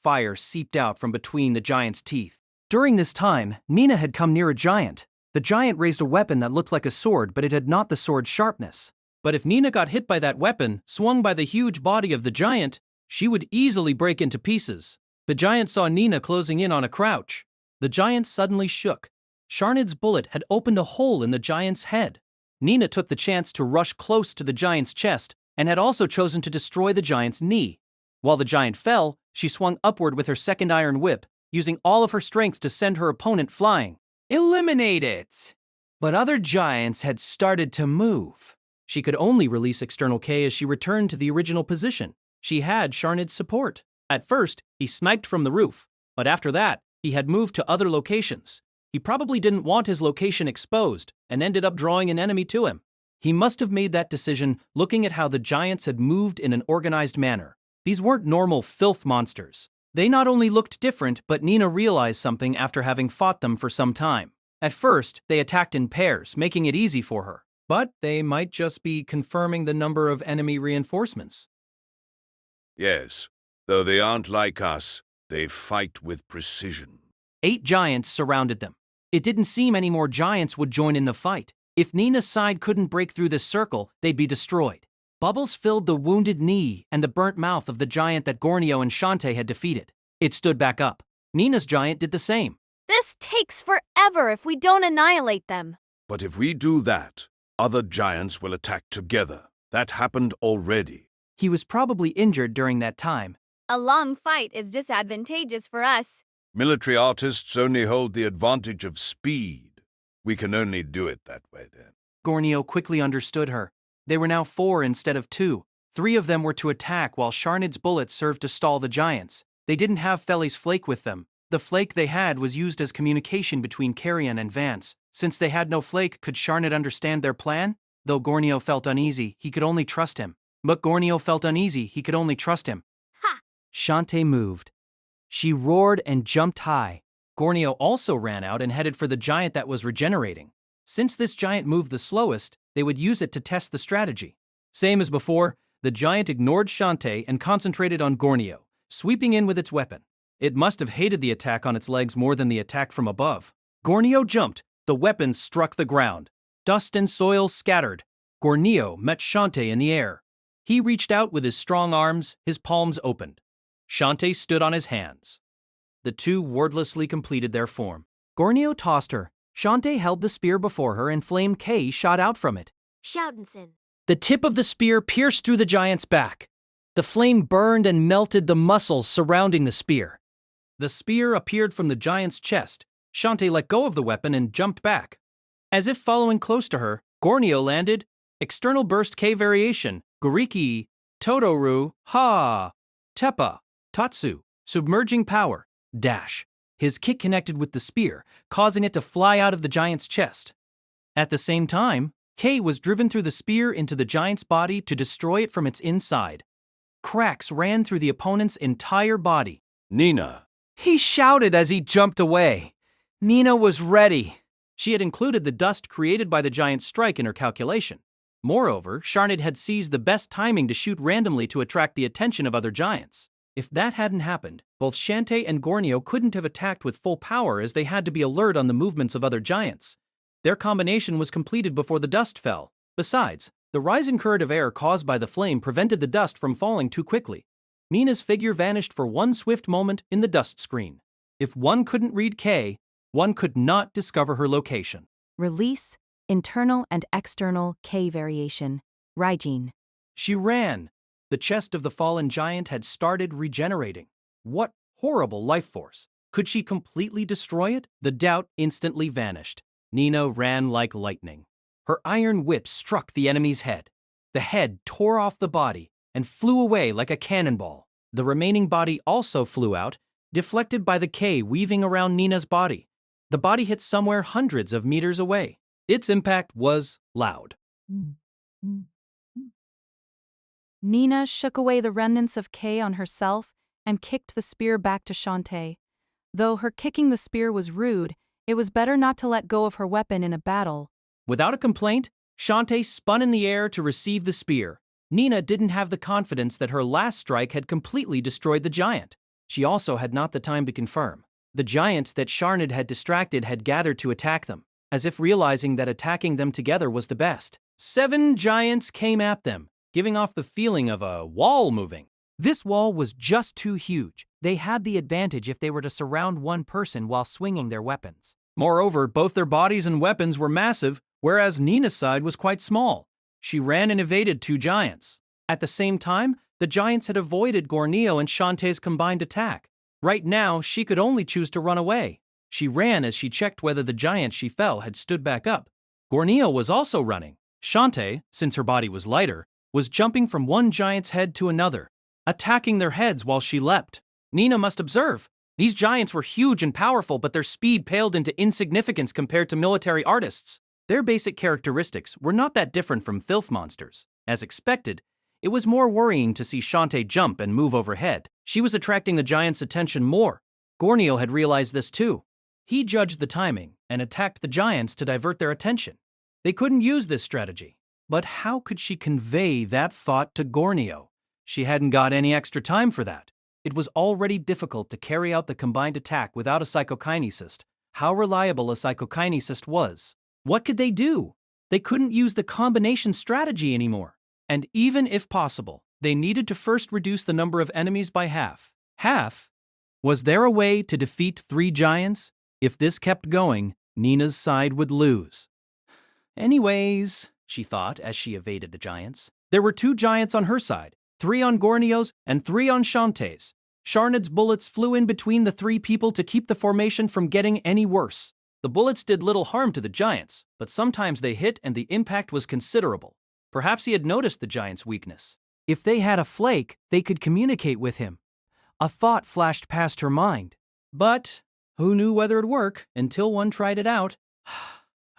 Fire seeped out from between the giant's teeth. During this time, Nina had come near a giant. The giant raised a weapon that looked like a sword, but it had not the sword's sharpness. But if Nina got hit by that weapon, swung by the huge body of the giant, she would easily break into pieces. The giant saw Nina closing in on a crouch. The giant suddenly shook. Sharnid's bullet had opened a hole in the giant's head. Nina took the chance to rush close to the giant's chest and had also chosen to destroy the giant's knee. While the giant fell, she swung upward with her second iron whip, using all of her strength to send her opponent flying. Eliminate it! But other giants had started to move. She could only release external K as she returned to the original position. She had Sharnid's support. At first, he sniped from the roof, but after that, he had moved to other locations. He probably didn't want his location exposed and ended up drawing an enemy to him. He must have made that decision looking at how the giants had moved in an organized manner. These weren't normal filth monsters. They not only looked different, but Nina realized something after having fought them for some time. At first, they attacked in pairs, making it easy for her. But they might just be confirming the number of enemy reinforcements. Yes, though they aren't like us, they fight with precision. 8 giants surrounded them. It didn't seem any more giants would join in the fight. If Nina's side couldn't break through this circle, they'd be destroyed. Bubbles filled the wounded knee and the burnt mouth of the giant that Gornio and Shantae had defeated. It stood back up. Nina's giant did the same. This takes forever if we don't annihilate them. But if we do that, other giants will attack together. That happened already. He was probably injured during that time. A long fight is disadvantageous for us. Military artists only hold the advantage of speed. We can only do it that way then. Gornio quickly understood her. They were now 4 instead of 2. 3 of them were to attack while Sharnid's bullets served to stall the giants. They didn't have Feli's flake with them. The flake they had was used as communication between Carrion and Vance. Since they had no flake, could Sharnid understand their plan? Though Gornio felt uneasy, he could only trust him. But Gornio felt uneasy, he could only trust him. Ha! Shantae moved. She roared and jumped high. Gornio also ran out and headed for the giant that was regenerating. Since this giant moved the slowest, they would use it to test the strategy. Same as before, the giant ignored Shantae and concentrated on Gornio, sweeping in with its weapon. It must have hated the attack on its legs more than the attack from above. Gornio jumped. The weapon struck the ground. Dust and soil scattered. Gornio met Shantae in the air. He reached out with his strong arms, his palms opened. Shantae stood on his hands. The two wordlessly completed their form. Gornio tossed her. Shantae held the spear before her and flame K shot out from it. Shoutenson. The tip of the spear pierced through the giant's back. The flame burned and melted the muscles surrounding the spear. The spear appeared from the giant's chest. Shantae let go of the weapon and jumped back. As if following close to her, Gornio landed. External burst K variation. Goriki. Totoru. Ha. Teppa. Tatsu. Submerging power. Dash. His kick connected with the spear, causing it to fly out of the giant's chest. At the same time, K was driven through the spear into the giant's body to destroy it from its inside. Cracks ran through the opponent's entire body. Nina. He shouted as he jumped away. Nina was ready. She had included the dust created by the giant's strike in her calculation. Moreover, Sharnid had seized the best timing to shoot randomly to attract the attention of other giants. If that hadn't happened, both Shantae and Gornio couldn't have attacked with full power as they had to be alert on the movements of other giants. Their combination was completed before the dust fell. Besides, the rising current of air caused by the flame prevented the dust from falling too quickly. Nina's figure vanished for one swift moment in the dust screen. If one couldn't read K, one could not discover her location. Release, internal and external K variation. Regios. She ran. The chest of the fallen giant had started regenerating. What horrible life force! Could she completely destroy it? The doubt instantly vanished. Nina ran like lightning. Her iron whip struck the enemy's head. The head tore off the body and flew away like a cannonball. The remaining body also flew out, deflected by the K weaving around Nina's body. The body hit somewhere hundreds of meters away. Its impact was loud. Nina shook away the remnants of K on herself and kicked the spear back to Shantae. Though her kicking the spear was rude, it was better not to let go of her weapon in a battle. Without a complaint, Shantae spun in the air to receive the spear. Nina didn't have the confidence that her last strike had completely destroyed the giant. She also had not the time to confirm. The giants that Sharned had distracted had gathered to attack them, as if realizing that attacking them together was the best. 7 giants came at them, giving off the feeling of a wall moving. This wall was just too huge. They had the advantage if they were to surround one person while swinging their weapons. Moreover, both their bodies and weapons were massive, whereas Nina's side was quite small. She ran and evaded 2 giants. At the same time, the giants had avoided Gornio and Shantae's combined attack. Right now, she could only choose to run away. She ran as she checked whether the giant she fell had stood back up. Gornio was also running. Shantae, since her body was lighter, was jumping from one giant's head to another, attacking their heads while she leapt. Nina must observe. These giants were huge and powerful, but their speed paled into insignificance compared to military artists. Their basic characteristics were not that different from filth monsters. As expected, it was more worrying to see Shantae jump and move overhead. She was attracting the giants' attention more. Gornio had realized this too. He judged the timing and attacked the giants to divert their attention. They couldn't use this strategy. But how could she convey that thought to Gornio? She hadn't got any extra time for that. It was already difficult to carry out the combined attack without a psychokinesist. How reliable a psychokinesist was. What could they do? They couldn't use the combination strategy anymore. And even if possible, they needed to first reduce the number of enemies by half. Half? Was there a way to defeat 3 giants? If this kept going, Nina's side would lose. Anyways, she thought as she evaded the giants. There were 2 giants on her side, 3 on Gornio's and 3 on Shantae's. Sharned's bullets flew in between the 3 people to keep the formation from getting any worse. The bullets did little harm to the giants, but sometimes they hit and the impact was considerable. Perhaps he had noticed the giant's weakness. If they had a flake, they could communicate with him. A thought flashed past her mind. But who knew whether it'd work until one tried it out?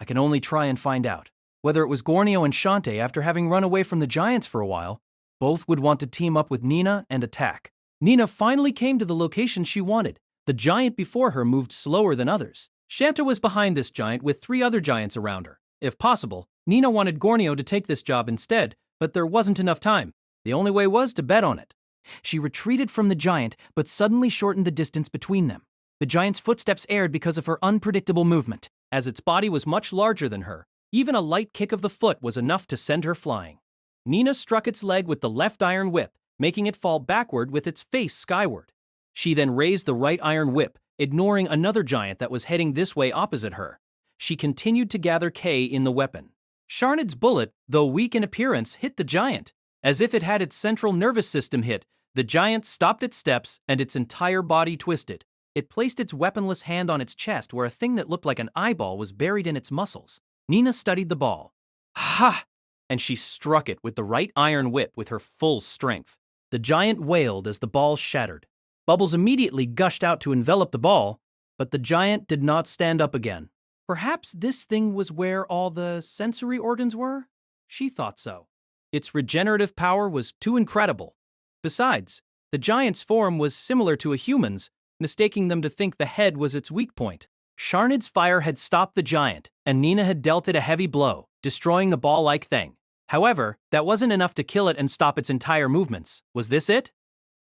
I can only try and find out. Whether it was Gornio and Shantae, after having run away from the giants for a while, both would want to team up with Nina and attack. Nina finally came to the location she wanted. The giant before her moved slower than others. Shantae was behind this giant with 3 other giants around her. If possible, Nina wanted Gornio to take this job instead, but there wasn't enough time. The only way was to bet on it. She retreated from the giant, but suddenly shortened the distance between them. The giant's footsteps aired because of her unpredictable movement. As its body was much larger than her, even a light kick of the foot was enough to send her flying. Nina struck its leg with the left iron whip, making it fall backward with its face skyward. She then raised the right iron whip, ignoring another giant that was heading this way opposite her. She continued to gather K in the weapon. Sharned's bullet, though weak in appearance, hit the giant. As if it had its central nervous system hit, the giant stopped its steps and its entire body twisted. It placed its weaponless hand on its chest where a thing that looked like an eyeball was buried in its muscles. Nina studied the ball. Ha! And she struck it with the right iron whip with her full strength. The giant wailed as the ball shattered. Bubbles immediately gushed out to envelop the ball, but the giant did not stand up again. Perhaps this thing was where all the sensory organs were? She thought so. Its regenerative power was too incredible. Besides, the giant's form was similar to a human's, mistaking them to think the head was its weak point. Sharned's fire had stopped the giant, and Nina had dealt it a heavy blow, destroying the ball-like thing. However, that wasn't enough to kill it and stop its entire movements. Was this it?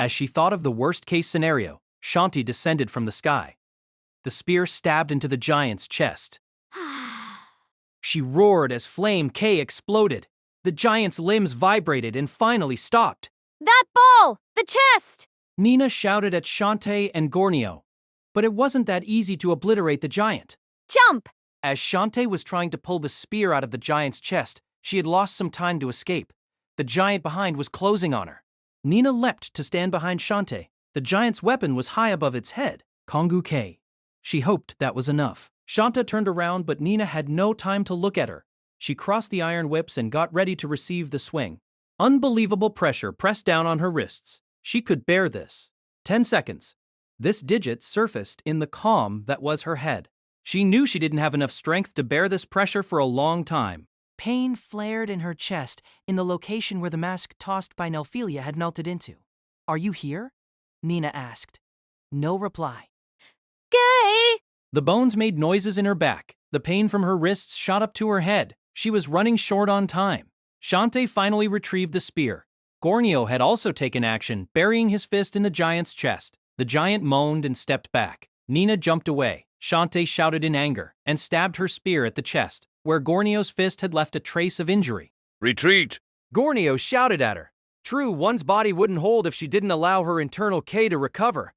As she thought of the worst-case scenario, Shanti descended from the sky. The spear stabbed into the giant's chest. She roared as Flame K exploded. The giant's limbs vibrated and finally stopped. That ball! The chest! Nina shouted at Shantae and Gornio. But it wasn't that easy to obliterate the giant. Jump! As Shantae was trying to pull the spear out of the giant's chest, she had lost some time to escape. The giant behind was closing on her. Nina leapt to stand behind Shantae. The giant's weapon was high above its head. Kongu K. She hoped that was enough. Shanta turned around, but Nina had no time to look at her. She crossed the iron whips and got ready to receive the swing. Unbelievable pressure pressed down on her wrists. She could bear this. 10 seconds. This digit surfaced in the calm that was her head. She knew she didn't have enough strength to bear this pressure for a long time. Pain flared in her chest, in the location where the mask tossed by Nelphelia had melted into. "Are you here?" Nina asked. No reply. Gay! The bones made noises in her back. The pain from her wrists shot up to her head. She was running short on time. Shantae finally retrieved the spear. Gornio had also taken action, burying his fist in the giant's chest. The giant moaned and stepped back. Nina jumped away. Shantae shouted in anger and stabbed her spear at the chest, where Gornio's fist had left a trace of injury. Retreat! Gornio shouted at her. True, one's body wouldn't hold if she didn't allow her internal K to recover.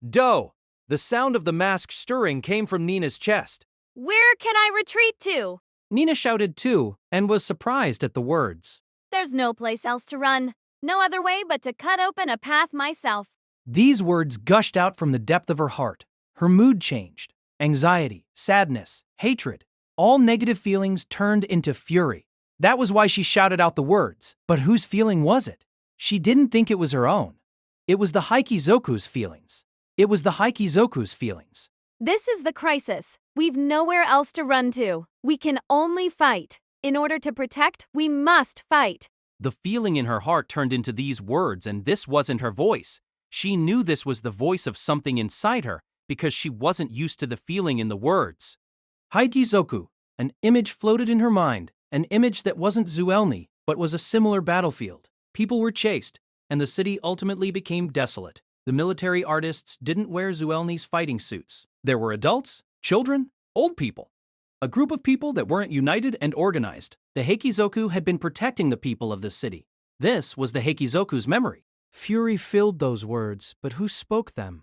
Doe! The sound of the mask stirring came from Nina's chest. Where can I retreat to? Nina shouted too, and was surprised at the words. There's no place else to run. No other way but to cut open a path myself. These words gushed out from the depth of her heart. Her mood changed. Anxiety, sadness, hatred, all negative feelings turned into fury. That was why she shouted out the words. But whose feeling was it? She didn't think it was her own. It was the Haikizoku's feelings. It was the Haikizoku's feelings. This is the crisis. We've nowhere else to run to. We can only fight. In order to protect, we must fight. The feeling in her heart turned into these words, and this wasn't her voice. She knew this was the voice of something inside her, because she wasn't used to the feeling in the words. Haikizoku, an image floated in her mind, an image that wasn't Zuellni, but was a similar battlefield. People were chased, and the city ultimately became desolate. The military artists didn't wear Zuellni's fighting suits. There were adults, children, old people. A group of people that weren't united and organized. The Heikizoku had been protecting the people of the city. This was the Heikizoku's memory. Fury filled those words, but who spoke them?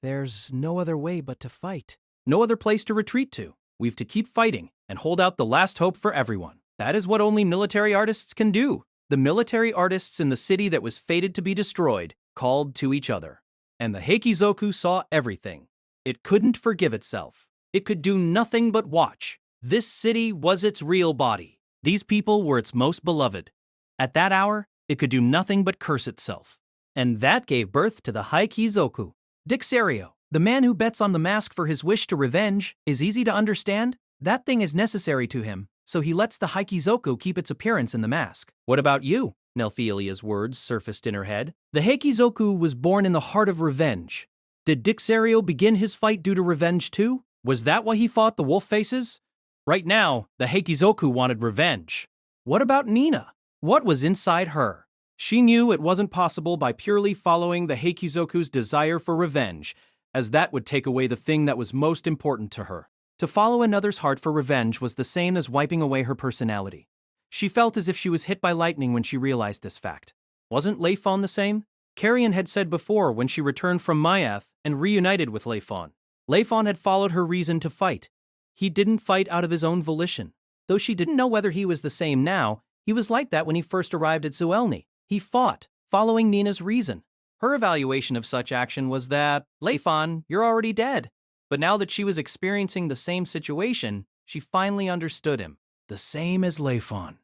There's no other way but to fight. No other place to retreat to. We've to keep fighting and hold out the last hope for everyone. That is what only military artists can do. The military artists in the city that was fated to be destroyed called to each other. And the Heikizoku saw everything. It couldn't forgive itself. It could do nothing but watch. This city was its real body. These people were its most beloved. At that hour, it could do nothing but curse itself. And that gave birth to the Haikizoku. Dixario, the man who bets on the mask for his wish to revenge, is easy to understand. That thing is necessary to him, so he lets the Haikizoku keep its appearance in the mask. What about you? Nelphelia's words surfaced in her head. The Heikizoku was born in the heart of revenge. Did Dixario begin his fight due to revenge too? Was that why he fought the wolf faces? Right now, the Heikizoku wanted revenge. What about Nina? What was inside her? She knew it wasn't possible by purely following the Heikizoku's desire for revenge, as that would take away the thing that was most important to her. To follow another's heart for revenge was the same as wiping away her personality. She felt as if she was hit by lightning when she realized this fact. Wasn't Layfon the same? Carrion had said before when she returned from Myath and reunited with Layfon. Layfon had followed her reason to fight. He didn't fight out of his own volition. Though she didn't know whether he was the same now, he was like that when he first arrived at Zuellni. He fought, following Nina's reason. Her evaluation of such action was that, Layfon, you're already dead. But now that she was experiencing the same situation, she finally understood him. The same as Layfon.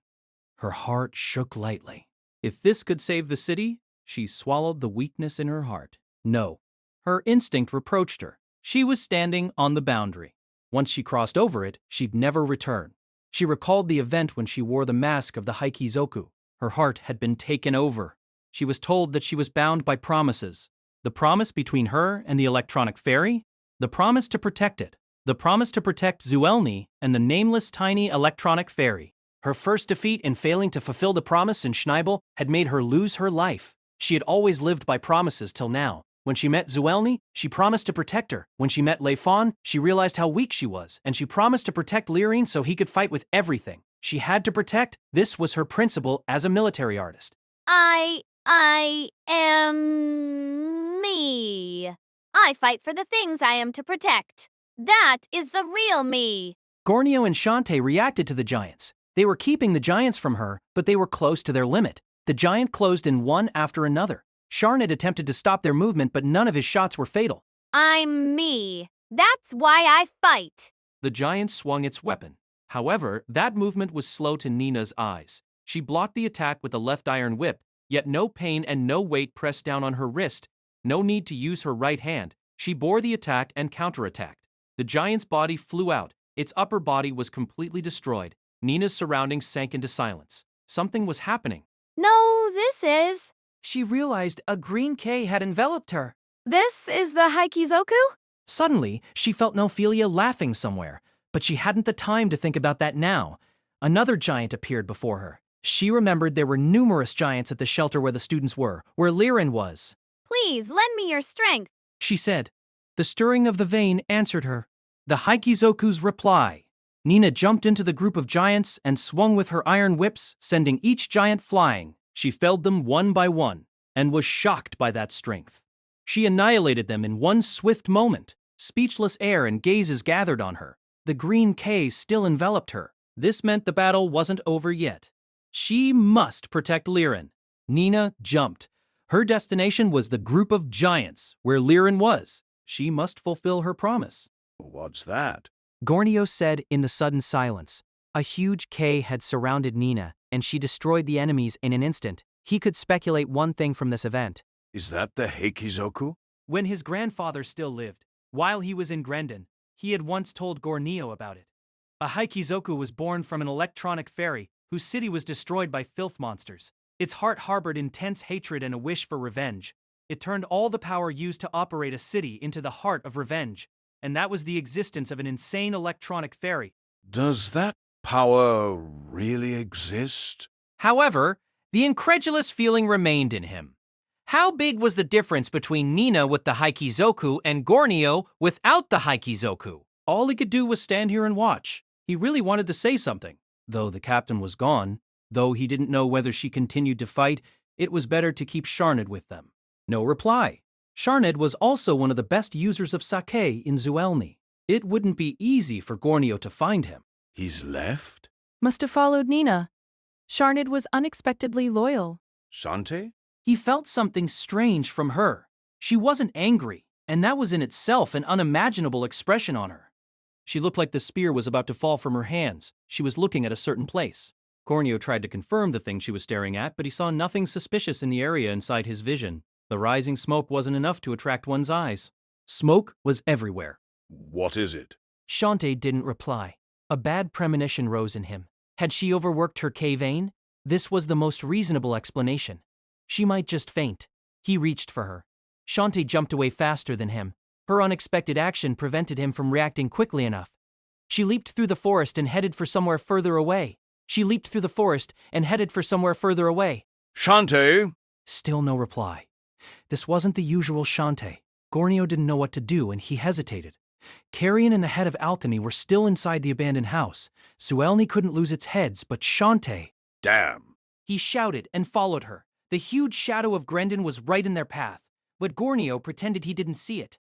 Her heart shook lightly. If this could save the city, she swallowed the weakness in her heart. No. Her instinct reproached her. She was standing on the boundary. Once she crossed over it, she'd never return. She recalled the event when she wore the mask of the Haikizoku. Her heart had been taken over. She was told that she was bound by promises. The promise between her and the electronic fairy, the promise to protect it, the promise to protect Zuellni and the nameless tiny electronic fairy. Her first defeat in failing to fulfill the promise in Schneibel had made her lose her life. She had always lived by promises till now. When she met Zuellni, she promised to protect her. When she met Layfon, she realized how weak she was, and she promised to protect Layfon so he could fight with everything. She had to protect. This was her principle as a military artist. I am me. I fight for the things I am to protect. That is the real me. Gornio and Shantae reacted to the giants. They were keeping the giants from her, but they were close to their limit. The giant closed in one after another. Sharned attempted to stop their movement, but none of his shots were fatal. I'm me. That's why I fight. The giant swung its weapon. However, that movement was slow to Nina's eyes. She blocked the attack with a left iron whip, yet no pain and no weight pressed down on her wrist. No need to use her right hand. She bore the attack and counterattacked. The giant's body flew out. Its upper body was completely destroyed. Nina's surroundings sank into silence. Something was happening. No, this is. She realized a green K had enveloped her. This is the Haikizoku? Suddenly, she felt Nophelia laughing somewhere, but she hadn't the time to think about that now. Another giant appeared before her. She remembered there were numerous giants at the shelter where the students were, where Layfon was. Please, lend me your strength. She said. The stirring of the vein answered her. The Haikizoku's reply. Nina jumped into the group of giants and swung with her iron whips, sending each giant flying. She felled them one by one, and was shocked by that strength. She annihilated them in one swift moment. Speechless air and gazes gathered on her. The green K still enveloped her. This meant the battle wasn't over yet. She must protect Layfon. Nina jumped. Her destination was the group of giants, where Layfon was. She must fulfill her promise. What's that? Gornio said in the sudden silence. A huge K had surrounded Nina, and she destroyed the enemies in an instant. He could speculate one thing from this event. Is that the Heikizoku? When his grandfather still lived, while he was in Grendon, he had once told Gornio about it. A Haikizoku was born from an electronic fairy whose city was destroyed by filth monsters. Its heart harbored intense hatred and a wish for revenge. It turned all the power used to operate a city into the heart of revenge, and that was the existence of an insane electronic fairy. Does that power really exist? However, the incredulous feeling remained in him. How big was the difference between Nina with the Haikizoku and Gornio without the Haikizoku? All he could do was stand here and watch. He really wanted to say something. Though the captain was gone, though he didn't know whether she continued to fight, it was better to keep Sharned with them. No reply. Sharned was also one of the best users of sake in Zuellni. It wouldn't be easy for Gornio to find him. He's left? Must have followed Nina. Sharned was unexpectedly loyal. Shantae? He felt something strange from her. She wasn't angry, and that was in itself an unimaginable expression on her. She looked like the spear was about to fall from her hands. She was looking at a certain place. Gornio tried to confirm the thing she was staring at, but he saw nothing suspicious in the area inside his vision. The rising smoke wasn't enough to attract one's eyes. Smoke was everywhere. What is it? Shantae didn't reply. A bad premonition rose in him. Had she overworked her K-vein? This was the most reasonable explanation. She might just faint. He reached for her. Shantae jumped away faster than him. Her unexpected action prevented him from reacting quickly enough. She leaped through the forest and headed for somewhere further away. Shantae! Still no reply. This wasn't the usual Shantae. Gornio didn't know what to do, and he hesitated. Carrion and the head of Alchemy were still inside the abandoned house. Zuellni couldn't lose its heads, but Shantae... Damn! He shouted and followed her. The huge shadow of Grendon was right in their path, but Gornio pretended he didn't see it.